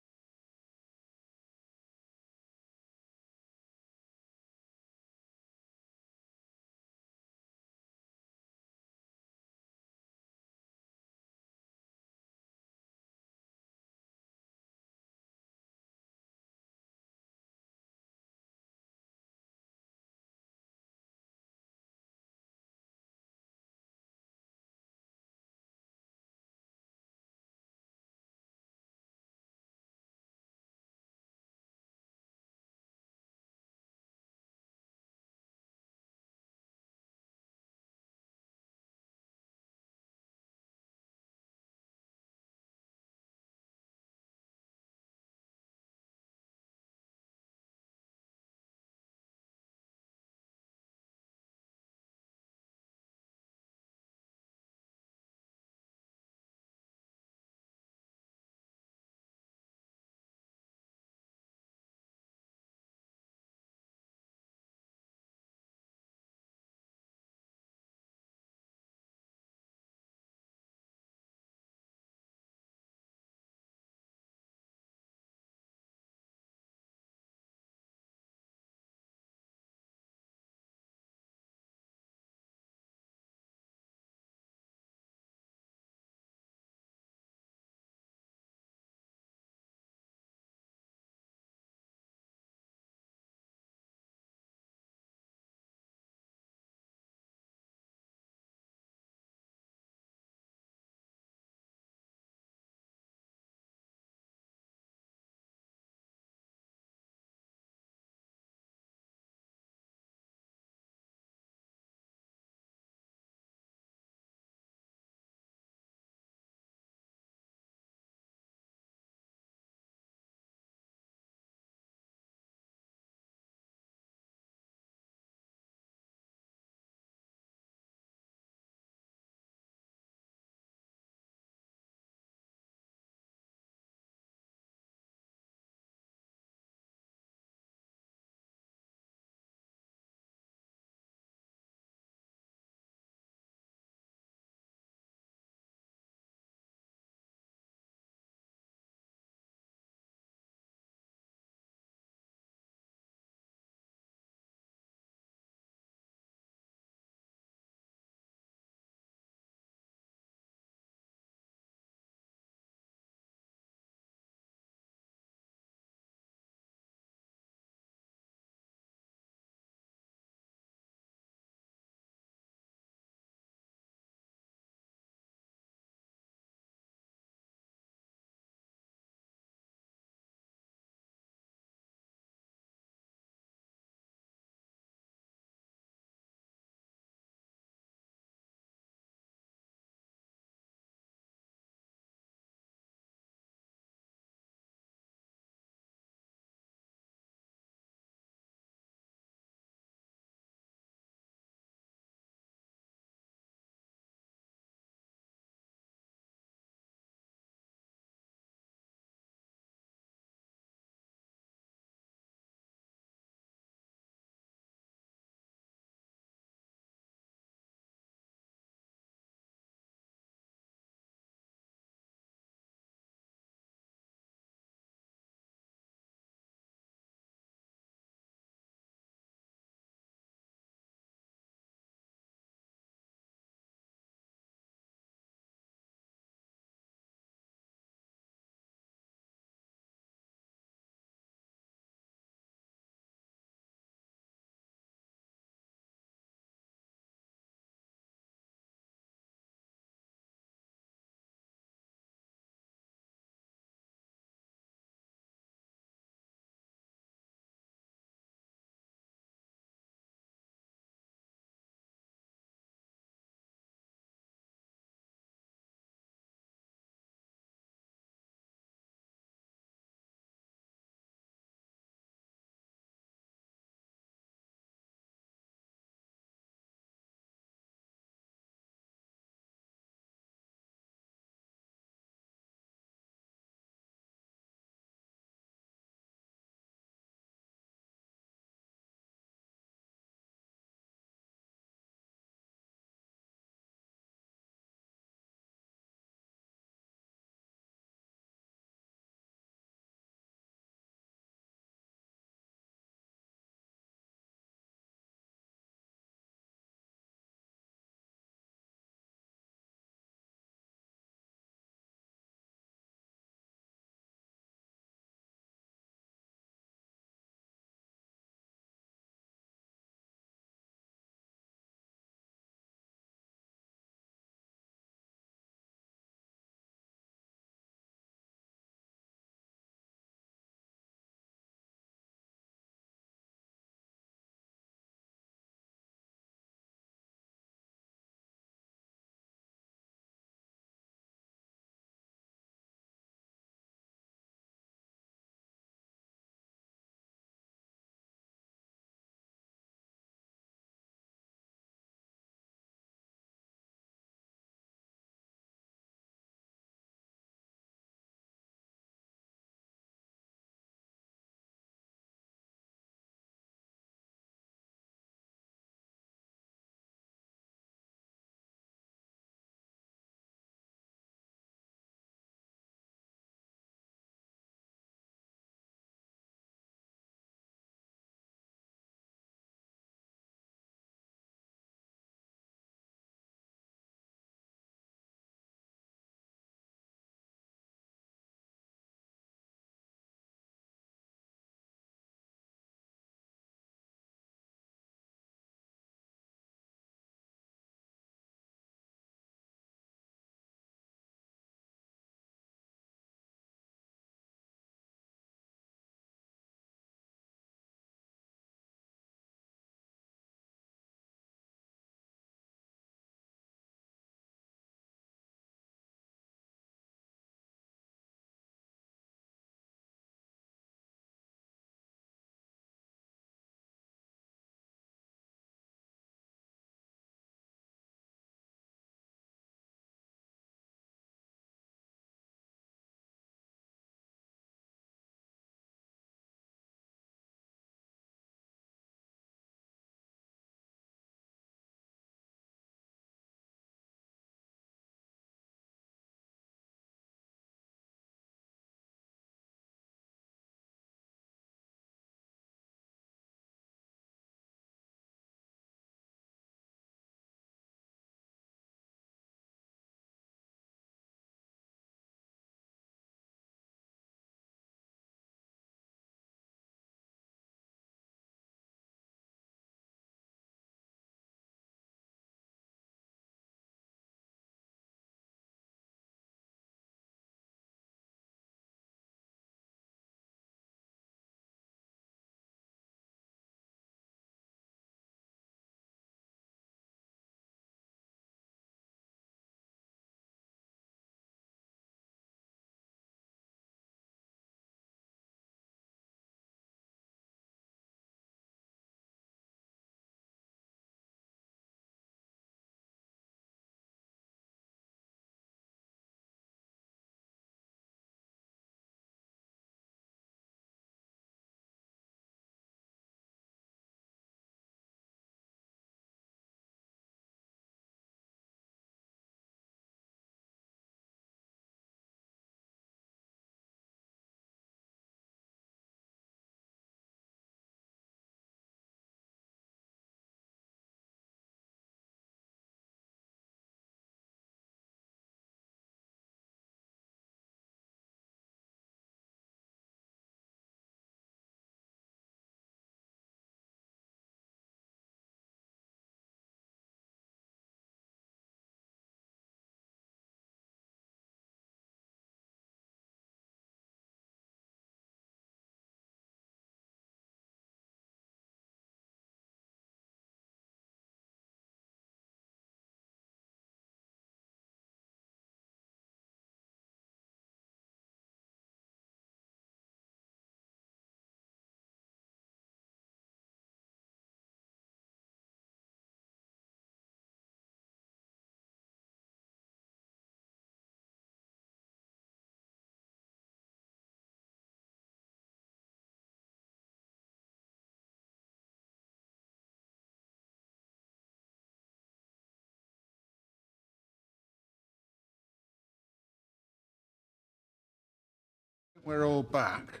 we're all back.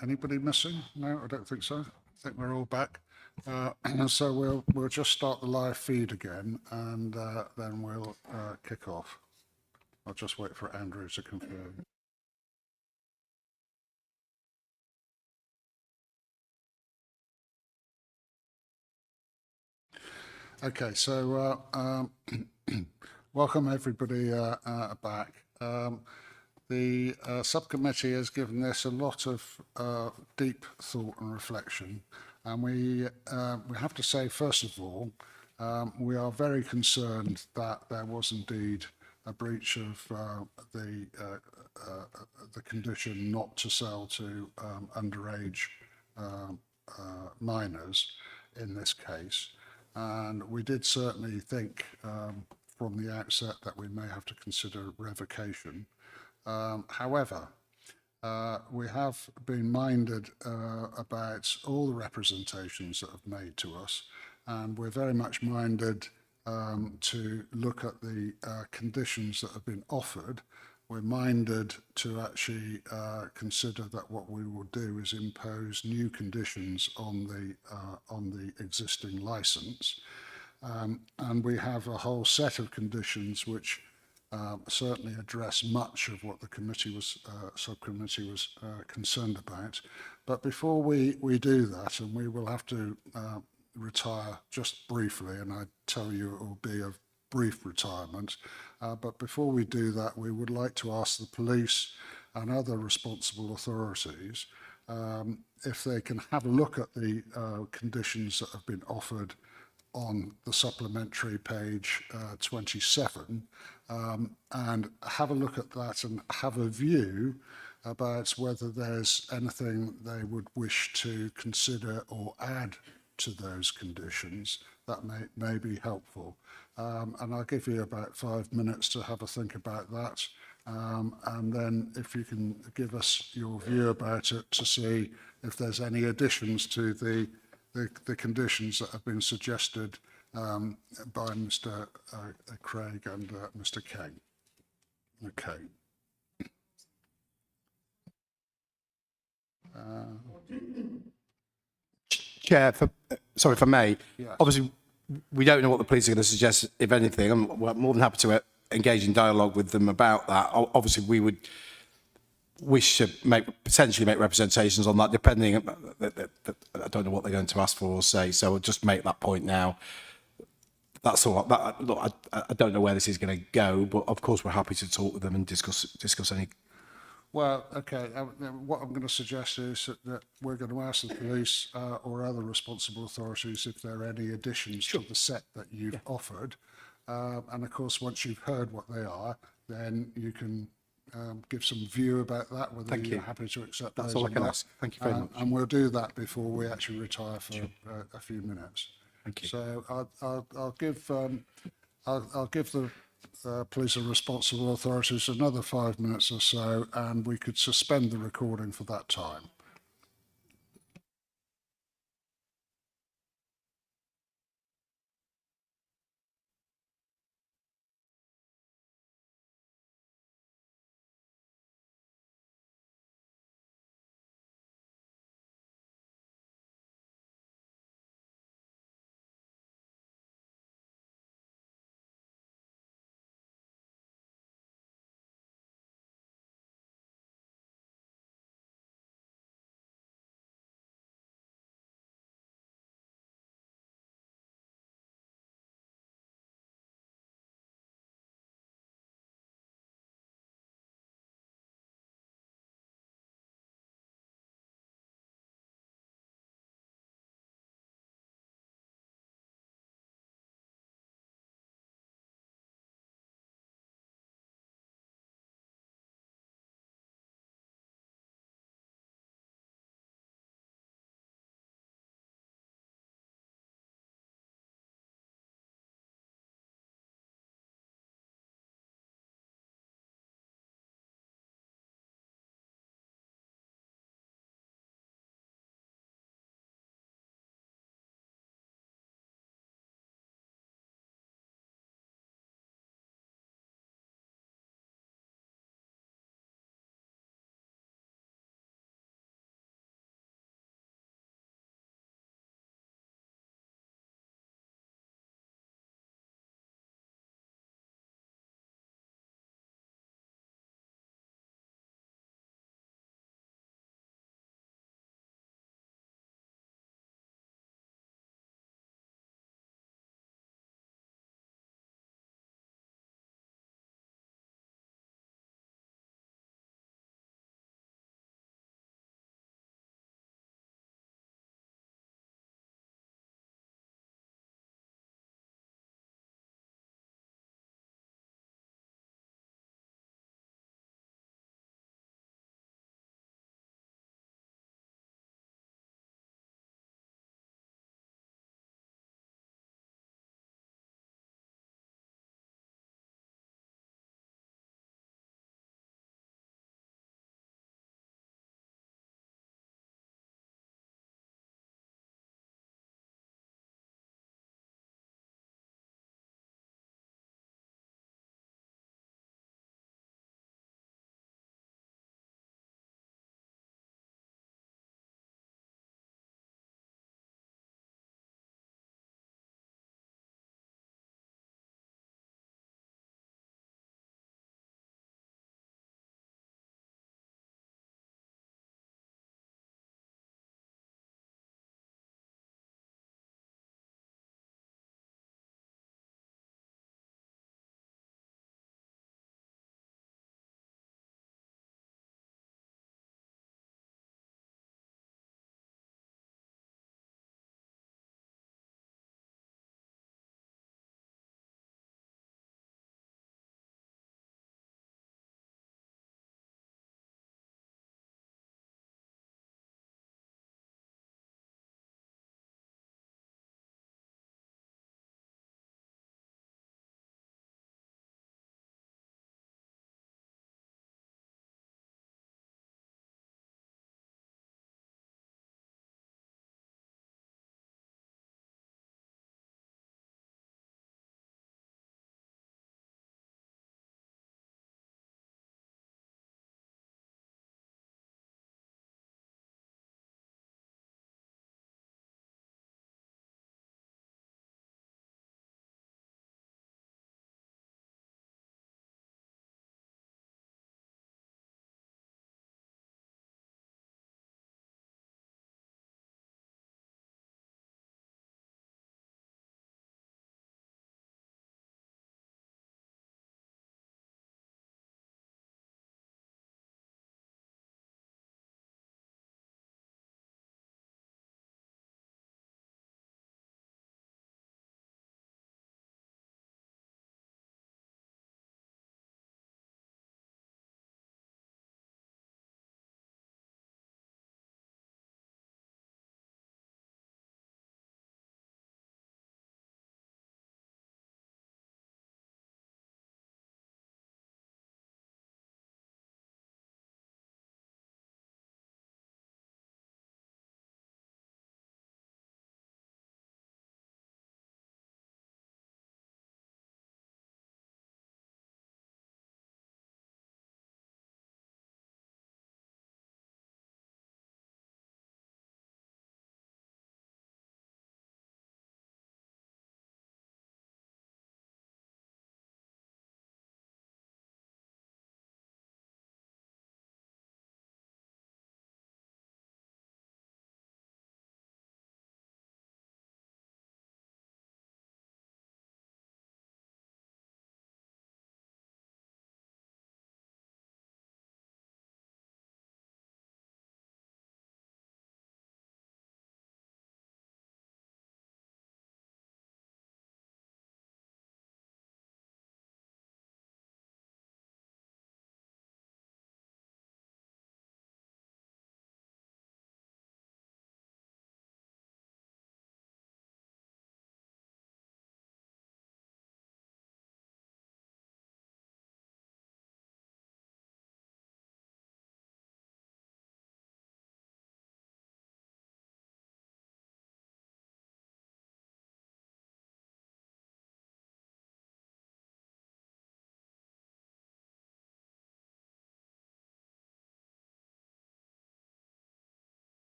Anybody missing? No, I don't think so. I think we're all back. So we'll just start the live feed again, and then we'll kick off. I'll just wait for Andrew to confirm. Okay, so welcome everybody back. The subcommittee has given this a lot of deep thought and reflection, and we have to say, first of all, we are very concerned that there was indeed a breach of the condition not to sell to underage minors in this case. And we did certainly think from the outset that we may have to consider revocation. However, we have been minded about all the representations that have made to us, and we're very much minded to look at the conditions that have been offered. We're minded to actually consider that what we will do is impose new conditions on the existing license, and we have a whole set of conditions which certainly address much of what the subcommittee was concerned about. But before we do that, and we will have to retire just briefly, and I tell you it will be a brief retirement, but before we do that, we would like to ask the police and other responsible authorities if they can have a look at the conditions that have been offered on the supplementary page 27, and have a look at that and have a view about whether there's anything they would wish to consider or add to those conditions that may be helpful. And I'll give you about 5 minutes to have a think about that. And then if you can give us your view about it to see if there's any additions to the conditions that have been suggested by Mr. Craig and Mr. King. Okay. Chair, sorry if I may. Yes. Obviously, we don't know what the police are going to suggest, if anything. I'm more than happy to engage in dialogue with them about that. Obviously, we would wish to potentially make representations on that, depending. I don't know what they're going to ask for or say, so I'll just make that point now. That's all. Look, I don't know where this is going to go, but of course we're happy to talk with them and discuss any. Well, okay, what I'm going to suggest is that we're going to ask the police or other responsible authorities if there are any additions to the set that you've offered. And of course, once you've heard what they are, then you can give some view about that, whether you're happy to accept those. That's all I can ask. Thank you very much. And we'll do that before we actually retire for a few minutes. Thank you. So I'll give the police and responsible authorities another 5 minutes or so, and we could suspend the recording for that time.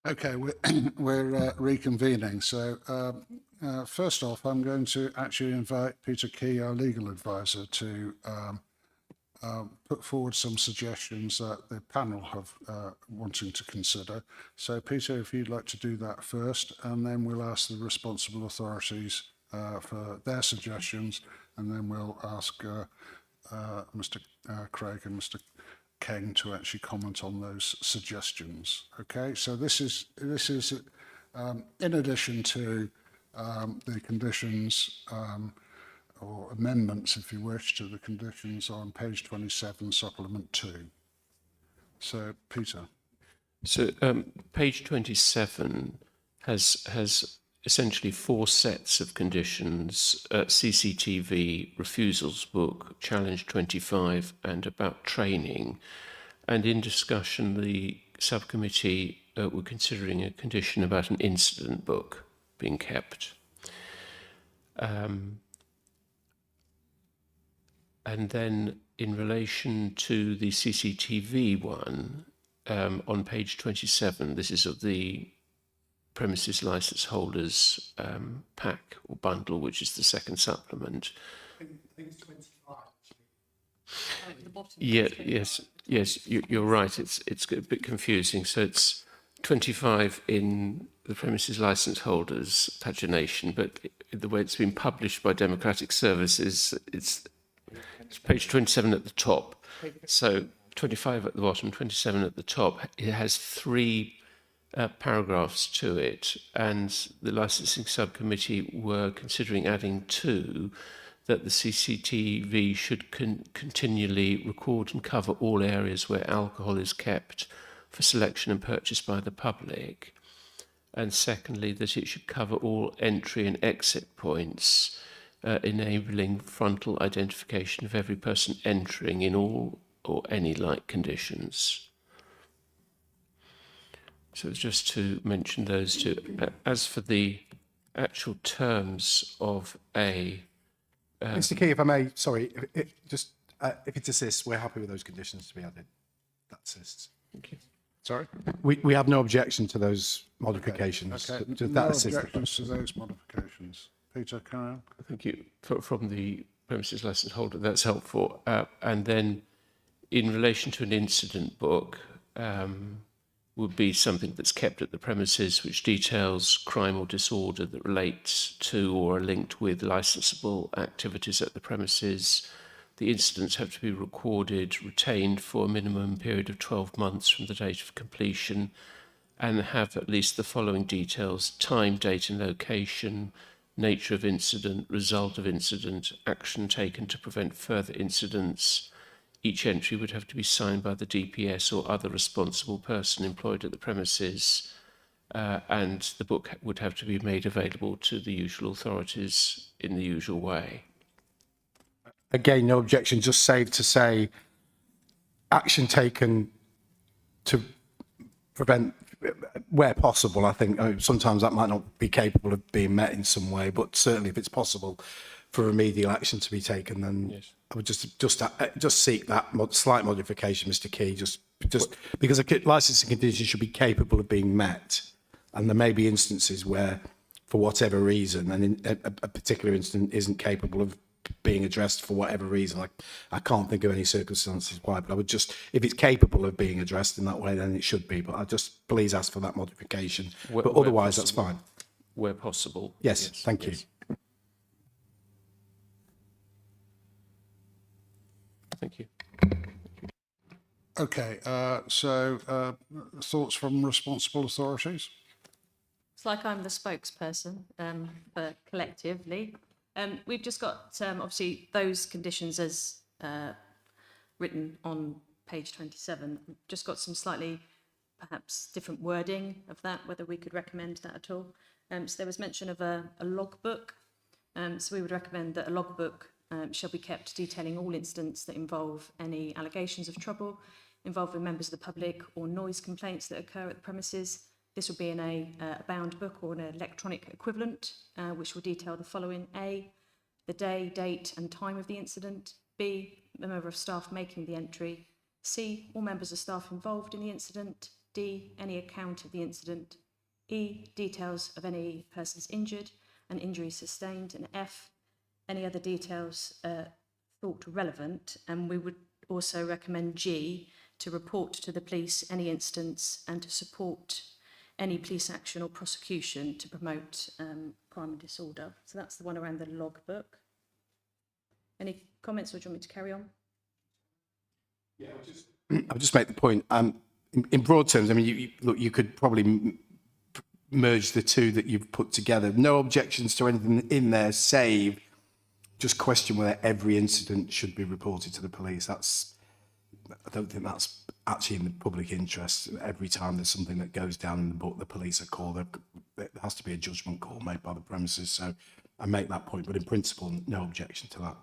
Okay, we're, we're reconvening. So first off, I'm going to actually invite Peter Key, our legal advisor, to put forward some suggestions that the panel have wanting to consider. So Peter, if you'd like to do that first, and then we'll ask the responsible authorities for their suggestions, and then we'll ask Mr. Craig and Mr. Keng to actually comment on those suggestions. Okay, so this is in addition to the conditions or amendments, if you wish, to the conditions on page 27, supplement 2. So, Peter. So page 27 has essentially 4 sets of conditions: CCTV, refusals book, challenge 25, and about training. And in discussion, the subcommittee were considering a condition about an incident book being kept. And then in relation to the CCTV one, on page 27, this is of the premises license holders pack or bundle, which is the second supplement. I think it's 25. Yes, you're right. It's a bit confusing. So it's 25 in the premises license holders pagination, but the way it's been published by Democratic Services, it's page 27 at the top. So 25 at the bottom, 27 at the top. It has 3 paragraphs to it, and the licensing subcommittee were considering adding 2, that the CCTV should continually record and cover all areas where alcohol is kept for selection and purchase by the public. And secondly, that it should cover all entry and exit points, enabling frontal identification of every person entering in all or any like conditions. So just to mention those 2. As for the actual terms of a... Mr. Key, if I may, sorry, if it assists, we're happy with those conditions to be added. That assists. Thank you. Sorry? We have no objection to those modifications. Okay, Just no that assists. objections to those modifications. Peter, carry on. Thank you. From the premises license holder, that's helpful. And then in relation to an incident book, would be something that's kept at the premises which details crime or disorder that relates to or are linked with licensable activities at the premises. The incidents have to be recorded, retained for a minimum period of 12 months from the date of completion, and have at least the following details: time, date and location, nature of incident, result of incident, action taken to prevent further incidents. Each entry would have to be signed by the DPS or other responsible person employed at the premises, and the book would have to be made available to the usual authorities in the usual way. Again, no objection, just safe to say action taken to prevent, where possible. I think sometimes that might not be capable of being met in some way, but certainly if it's possible for remedial action to be taken, then yes. I would just seek that slight modification, Mr. Key, just because a licensing condition should be capable of being met, and there may be instances where, for whatever reason, and a particular incident isn't capable of being addressed for whatever reason. I can't think of any circumstances why, but I would just, if it's capable of being addressed in that way, then it should be. But I just please ask for that modification. But otherwise, that's fine. Where possible. Yes, thank you. Thank you. Okay, so thoughts from responsible authorities? It's like I'm the spokesperson for collectively. We've just got, obviously, those conditions as written on page 27. We've just got some slightly, perhaps, different wording of that, whether we could recommend that at all. So there was mention of a logbook. So we would recommend that a logbook shall be kept detailing all incidents that involve any allegations of trouble involving members of the public or noise complaints that occur at the premises. This will be in a bound book or an electronic equivalent, which will detail the following: A, the day, date and time of the incident; B, the member of staff making the entry; C, all members of staff involved in the incident; D, any account of the incident, E, details of any persons injured and injuries sustained, and F, any other details thought relevant. And we would also recommend G, to report to the police any incidents and to support any police action or prosecution to promote crime and disorder. So that's the one around the logbook. Any comments, or do you want me to carry on? I'll just make the point. In broad terms, I mean, look, you could probably merge the two that you've put together. No objections to anything in there, save just question whether every incident should be reported to the police. I don't think that's actually in the public interest. Every time there's something that goes down in the book, the police are called. There has to be a judgment call made by the premises. So I make that point, but in principle, no objection to that.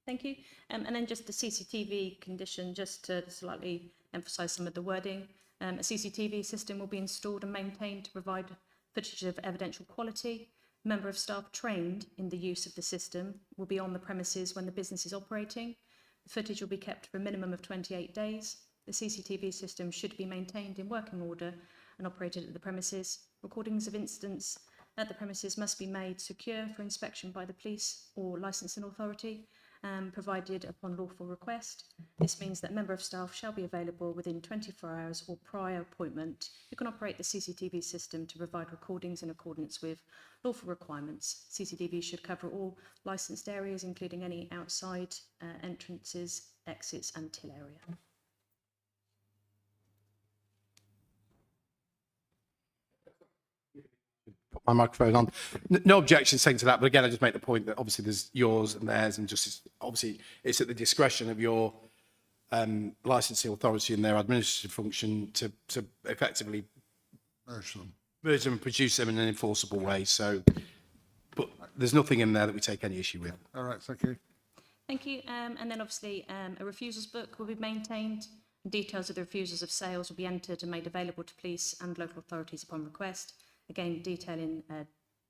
Thank you. And then just the CCTV condition, just to slightly emphasise some of the wording. A CCTV system will be installed and maintained to provide footage of evidential quality. A member of staff trained in the use of the system will be on the premises when the business is operating. The footage will be kept for a minimum of 28 days. The CCTV system should be maintained in working order and operated at the premises. Recordings of incidents at the premises must be made secure for inspection by the police or licensing authority, provided upon lawful request. This means that a member of staff shall be available within 24 hours or prior appointment who can operate the CCTV system to provide recordings in accordance with lawful requirements. CCTV should cover all licensed areas, including any outside entrances, exits and till area. Put my microphone on. No objection saying to that, but again, I just make the point that obviously there's yours and theirs, and just obviously it's at the discretion of your licensing authority and their administrative function to effectively merge them and produce them in an enforceable way. So, but there's nothing in there that we take any issue with. All right, thank you. Thank you. And then obviously a refusals book will be maintained. Details of the refusals of sales will be entered and made available to police and local authorities upon request. Again, detailing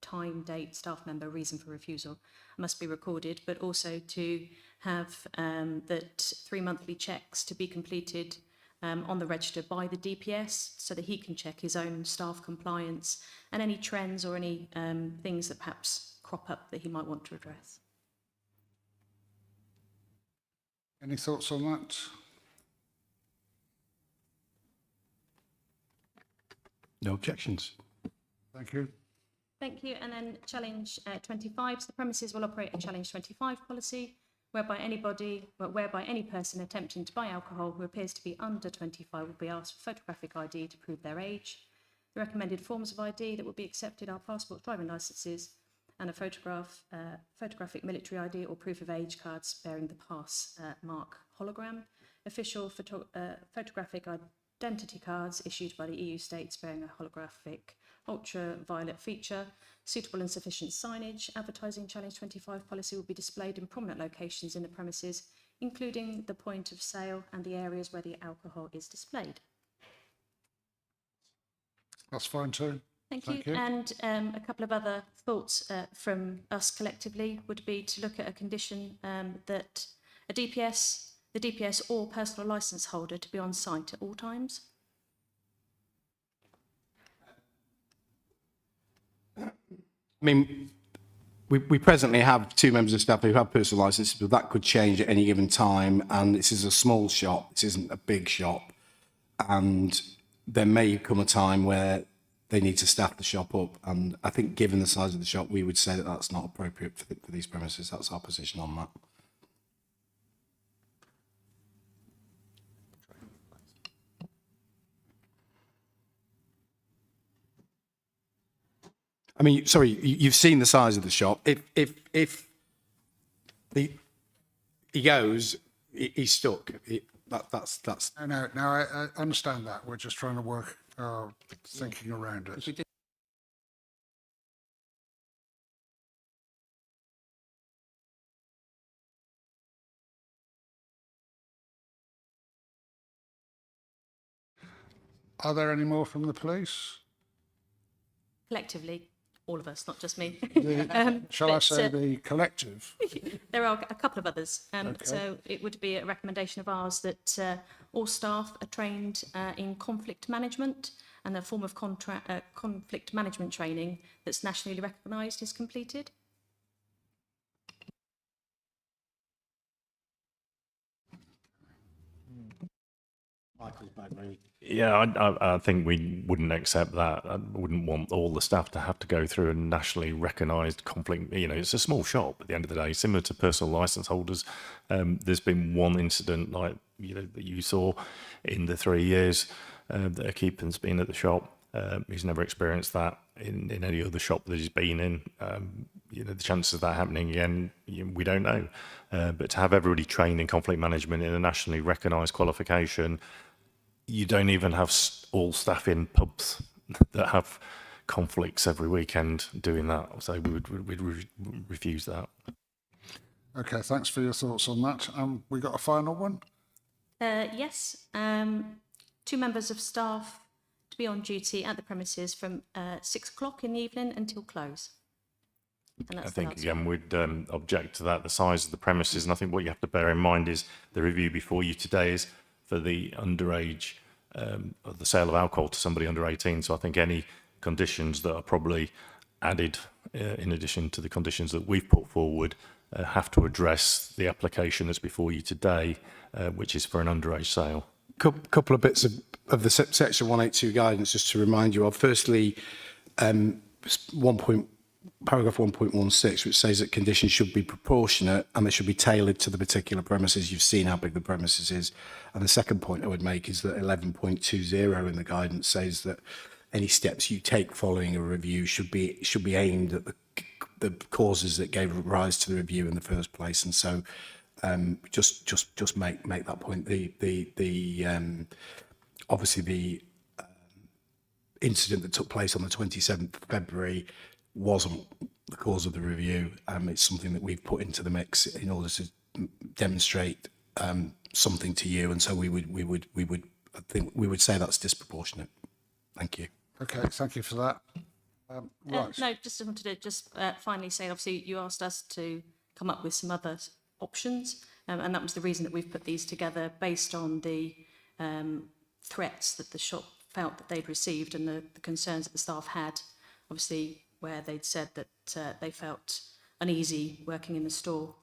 time, date, staff member, reason for refusal must be recorded, but also to have that 3 monthly checks to be completed on the register by the DPS so that he can check his own staff compliance and any trends or any things that perhaps crop up that he might want to address. Any thoughts on that? No objections. Thank you. Thank you. And then challenge 25. So the premises will operate a challenge 25 policy, whereby any person attempting to buy alcohol who appears to be under 25 will be asked for photographic ID to prove their age. The recommended forms of ID that will be accepted are passports, driving licenses, and a photographic military ID or proof of age cards bearing the pass mark hologram. Official photographic identity cards issued by the EU states bearing a holographic ultraviolet feature. Suitable and sufficient signage. Advertising Challenge 25 policy will be displayed in prominent locations in the premises, including the point of sale and the areas where the alcohol is displayed. That's fine too. Thank you. And a couple of other thoughts from us collectively would be to look at a condition that the DPS or personal licence holder to be on site at all times. I mean, we presently have 2 members of staff who have personal licenses, but that could change at any given time. And this is a small shop. This isn't a big shop. And there may come a time where they need to staff the shop up. And I think given the size of the shop, we would say that that's not appropriate for these premises. That's our position on that. I mean, sorry, you've seen the size of the shop. If he goes, he's stuck. That's. No, I understand that. We're just trying to work thinking around it. Are there any more from the police? Collectively, all of us, not just me. Shall I say the collective? There are a couple of others. Okay. So it would be a recommendation of ours that All staff are trained in conflict management, and a form of conflict management training that's nationally recognised is completed. Yeah, I think we wouldn't accept that. I wouldn't want all the staff to have to go through a nationally recognised conflict. You know, it's a small shop at the end of the day, similar to personal licence holders. There's been one incident like, you know, that you saw in the 3 years that a keeper's been at the shop. He's never experienced that in any other shop that he's been in. You know, the chances of that happening again, we don't know. But to have everybody trained in conflict management in a nationally recognised qualification, you don't even have all staff in pubs that have conflicts every weekend doing that. So we'd refuse that. Okay, thanks for your thoughts on that. We got a final one? Yes, 2 members of staff to be on duty at the premises from 6 o'clock in the evening until close. And that's I the think, last again, one. we'd object to that, the size of the premises. And I think what you have to bear in mind is the review before you today is for the underage, of the sale of alcohol to somebody under 18. So I think any conditions that are probably added in addition to the conditions that we've put forward have to address the application that's before you today, which is for an underage sale. Couple of bits of the section 182 guidance just to remind you of. Firstly, paragraph 1.16, which says that conditions should be proportionate and they should be tailored to the particular premises. You've seen how big the premises is. And the second point I would make is that 11.20 in the guidance says that any steps you take following a review should be aimed at the causes that gave rise to the review in the first place. And so just make that point. Obviously the incident that took place on the 27th of February wasn't the cause of the review. It's something that we've put into the mix in order to demonstrate something to you, and so we would say that's disproportionate. Thank you. Okay, thank you for that. Right. No, just wanted to finally say, obviously, you asked us to come up with some other options, and that was the reason that we've put these together based on the threats that the shop felt that they'd received and the concerns that the staff had, obviously, where they'd said that they felt uneasy working in the store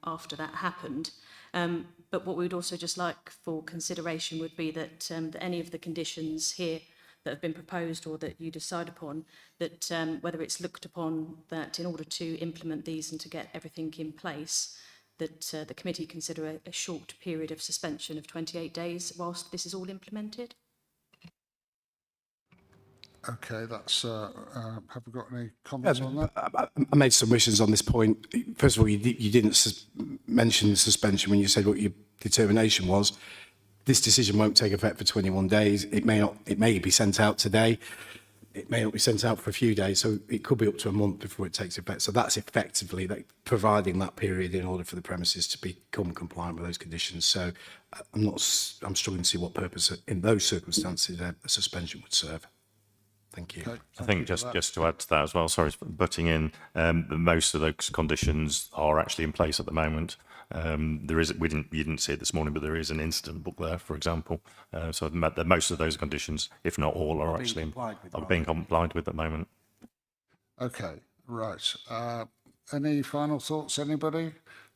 after that happened. But what we would also just like for consideration would be that, that any of the conditions here that have been proposed or that you decide upon, that whether it's looked upon that in order to implement these and to get everything in place, that the committee consider a short period of suspension of 28 days whilst this is all implemented. Okay, that's. Have we got any comments on that? I made submissions on this point. First of all, you didn't mention suspension when you said what your determination was. This decision won't take effect for 21 days. It may be sent out today. It may not be sent out for a few days, so it could be up to a month before it takes effect. So that's effectively providing that period in order for the premises to become compliant with those conditions. So I'm struggling to see what purpose in those circumstances a suspension would serve. Thank you. Okay, I think just to add to that as well, sorry for butting in, most of those conditions are actually in place at the moment. There is, you didn't see it this morning, but there is an incident book there, for example. So most of those conditions, if not all, are actually being complied with at the moment. Okay, right. Any final thoughts, anybody?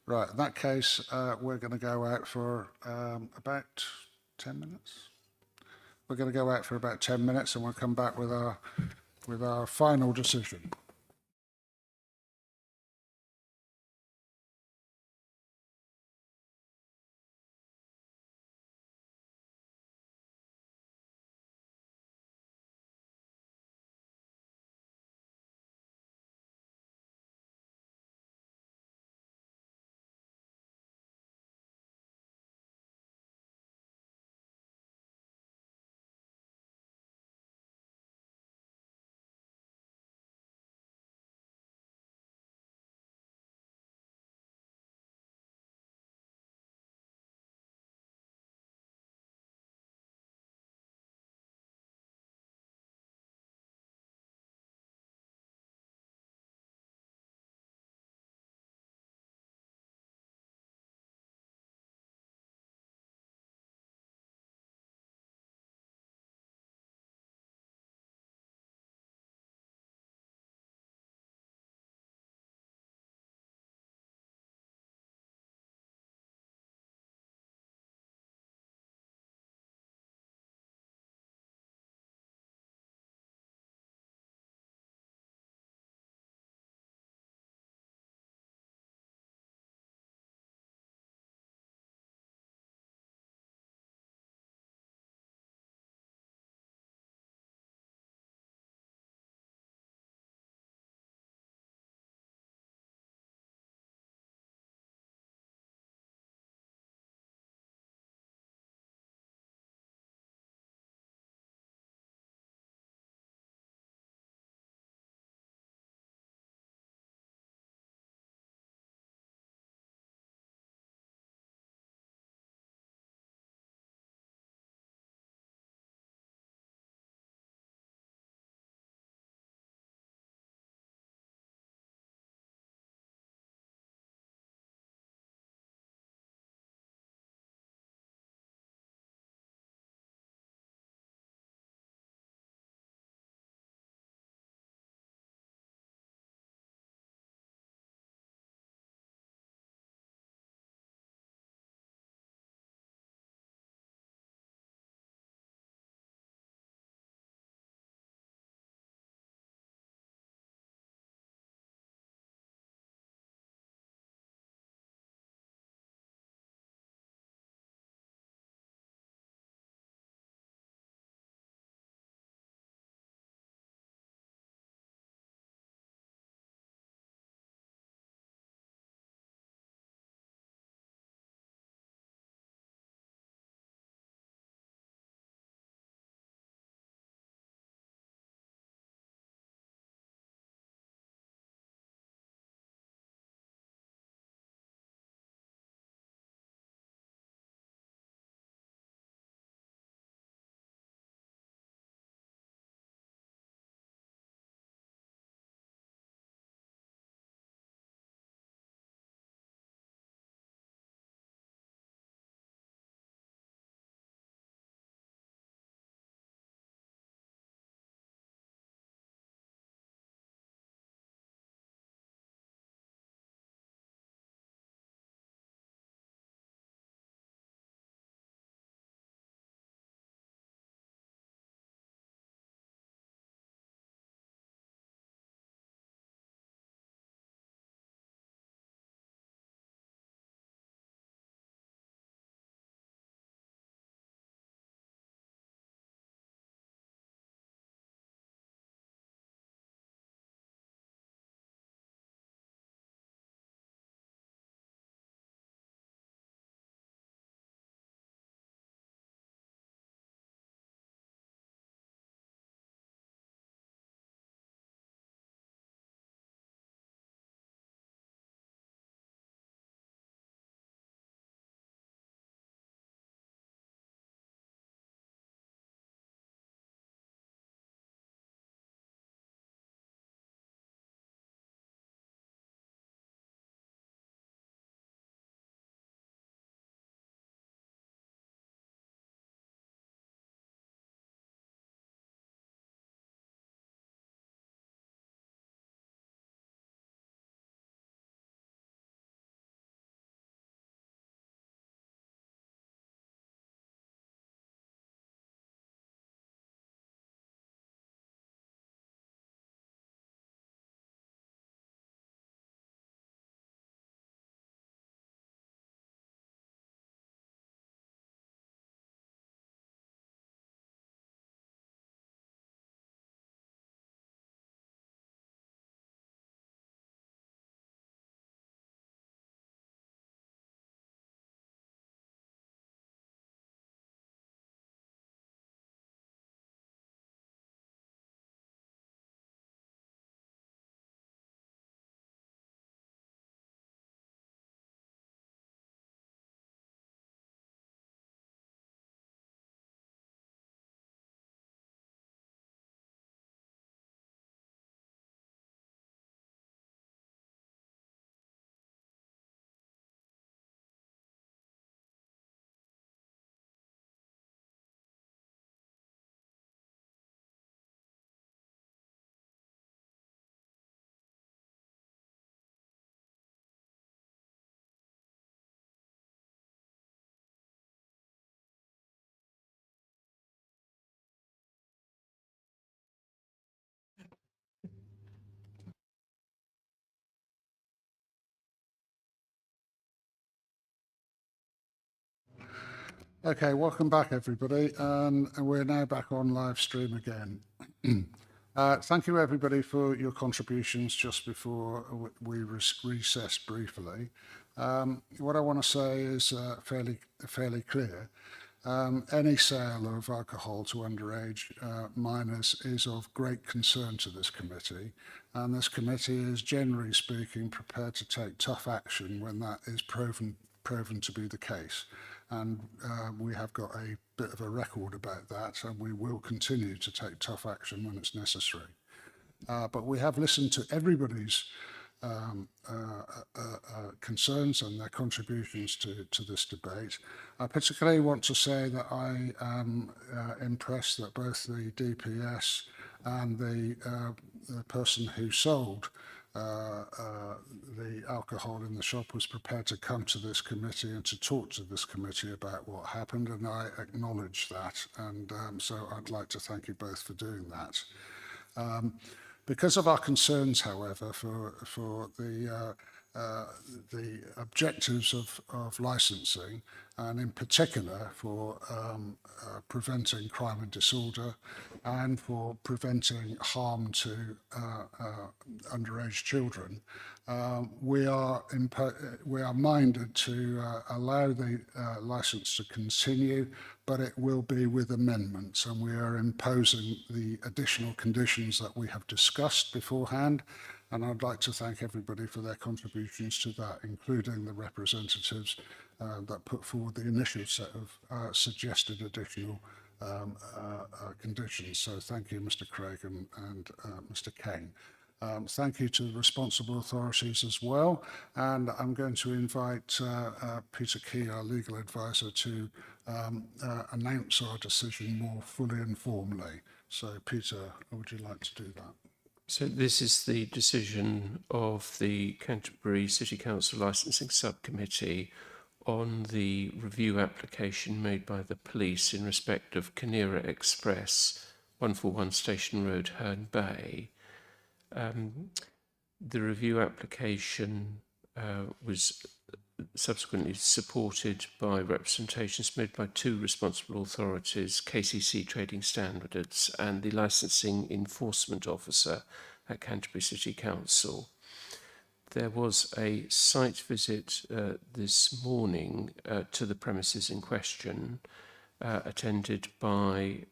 Right, in that case, we're going to go out for about 10 minutes. We're going to go out for about 10 minutes and we'll come back with our final decision. Okay, welcome back, everybody. And we're now back on live stream again. Thank you, everybody, for your contributions just before we recessed briefly. What I want to say is fairly clear. Any sale of alcohol to underage minors is of great concern to this committee, and this committee is, generally speaking, prepared to take tough action when that is proven to be the case. And we have got a bit of a record about that, and we will continue to take tough action when it's necessary. But we have listened to everybody's concerns and their contributions to this debate. I particularly want to say that I am impressed that both the DPS and the person who sold the alcohol in the shop was prepared to come to this committee and to talk to this committee about what happened, and I acknowledge that, and so I'd like to thank you both for doing that. Because of our concerns, however, for the objectives of licensing, and in particular for preventing crime and disorder and for preventing harm to underage children, we are minded to allow the license to continue, but it will be with amendments, and we are imposing the additional conditions that we have discussed beforehand. And I'd like to thank everybody for their contributions to that, including the representatives that put forward the initial set of suggested additional conditions. So thank you, Mr. Craig and Mr. Kane. Thank you to the responsible authorities as well. And I'm going to invite Peter Key, our legal advisor, to announce our decision more fully and formally. So Peter, would you like to do that? So this is the decision of the Canterbury City Council Licensing Subcommittee on the review application made by the police in respect of Kinera Express, 141 Station Road, Herne Bay. The review application was subsequently supported by representations made by two responsible authorities, KCC Trading Standards and the Licensing Enforcement Officer at Canterbury City Council. There was a site visit this morning to the premises in question, attended by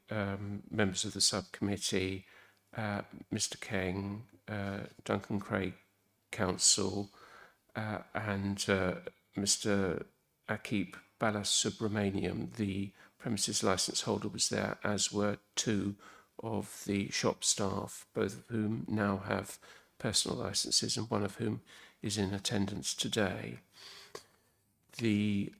members of the subcommittee, Mr. Kang, Duncan Craig Council, and Mr. Akip Balasubramaniam, the premises licence holder, was there, as were two of the shop staff, both of whom now have personal licences and one of whom is in attendance today. The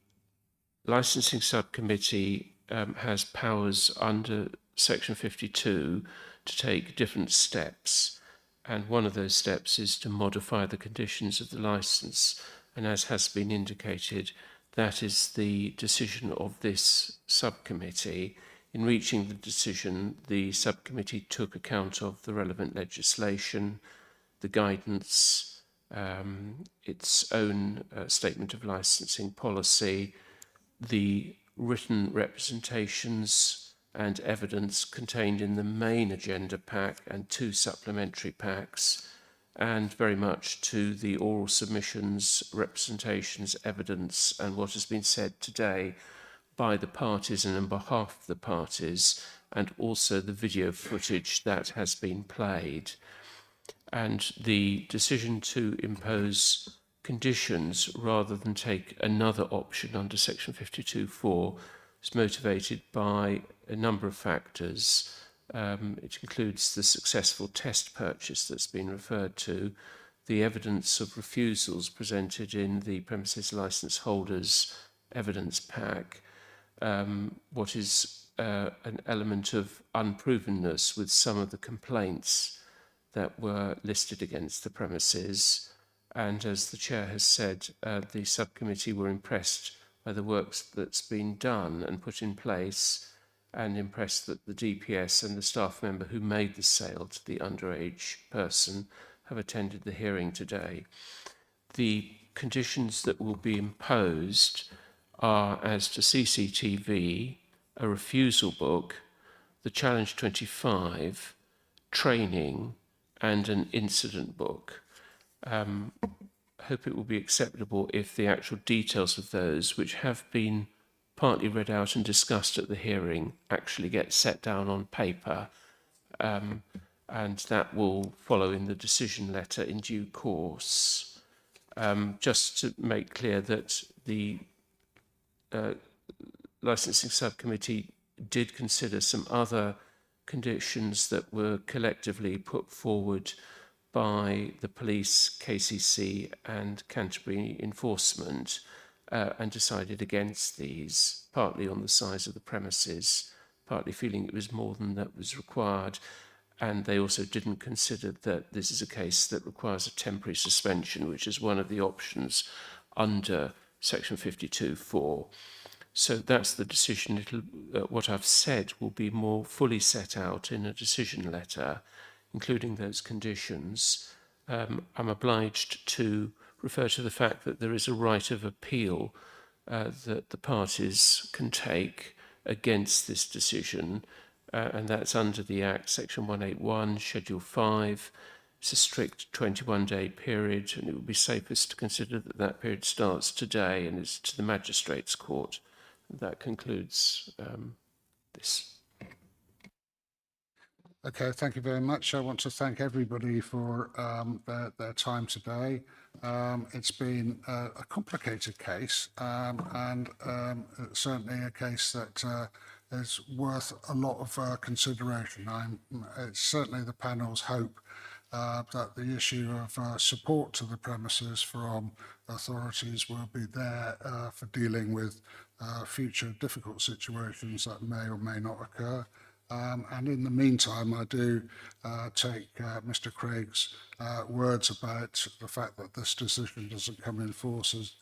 licensing subcommittee has powers under Section 52 to take different steps, and one of those steps is to modify the conditions of the licence, and as has been indicated, that is the decision of this subcommittee. In reaching the decision, the subcommittee took account of the relevant legislation, the guidance, its own statement of licensing policy, the written representations and evidence contained in the main agenda pack and two supplementary packs, and very much to the oral submissions, representations, evidence, and what has been said today by the parties and on behalf of the parties, and also the video footage that has been played. And the decision to impose conditions rather than take another option under Section 52(4) is motivated by a number of factors. It includes the successful test purchase that's been referred to, the evidence of refusals presented in the premises licence holders evidence pack, what is an element of unprovenness with some of the complaints that were listed against the premises. And as the chair has said, the subcommittee were impressed by the work that's been done and put in place, and impressed that the DPS and the staff member who made the sale to the underage person have attended the hearing today. The conditions that will be imposed are as to CCTV, a refusal book, the Challenge 25, training, and an incident book. Hope it will be acceptable if the actual details of those, which have been partly read out and discussed at the hearing, actually get set down on paper, and that will follow in the decision letter in due course. Just to make clear that the licensing subcommittee did consider some other conditions that were collectively put forward by the police, KCC and Canterbury Enforcement, and decided against these, partly on the size of the premises, partly feeling it was more than that was required. And they also didn't consider that this is a case that requires a temporary suspension, which is one of the options under Section 52(4). So that's the decision. What I've said will be more fully set out in a decision letter, including those conditions. I'm obliged to refer to the fact that there is a right of appeal that the parties can take against this decision, and that's under the Act, Section 181, Schedule 5. It's a strict 21-day period, and it would be safest to consider that that period starts today and is to the Magistrates' Court. That concludes this. Okay, thank you very much. I want to thank everybody for their time today. It's been a complicated case, and certainly a case that is worth a lot of consideration. It's certainly the panel's hope that the issue of support to the premises from authorities will be there for dealing with future difficult situations that may or may not occur. And in the meantime, I do take Mr. Craig's words about the fact that this decision doesn't come in force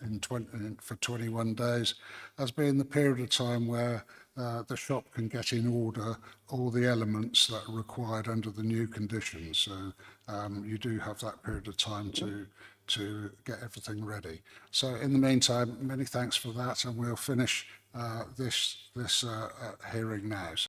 for 21 days as being the period of time where the shop can get in order all the elements that are required under the new conditions. So you do have that period of time to get everything ready. So in the meantime, many thanks for that, and we'll finish this hearing now.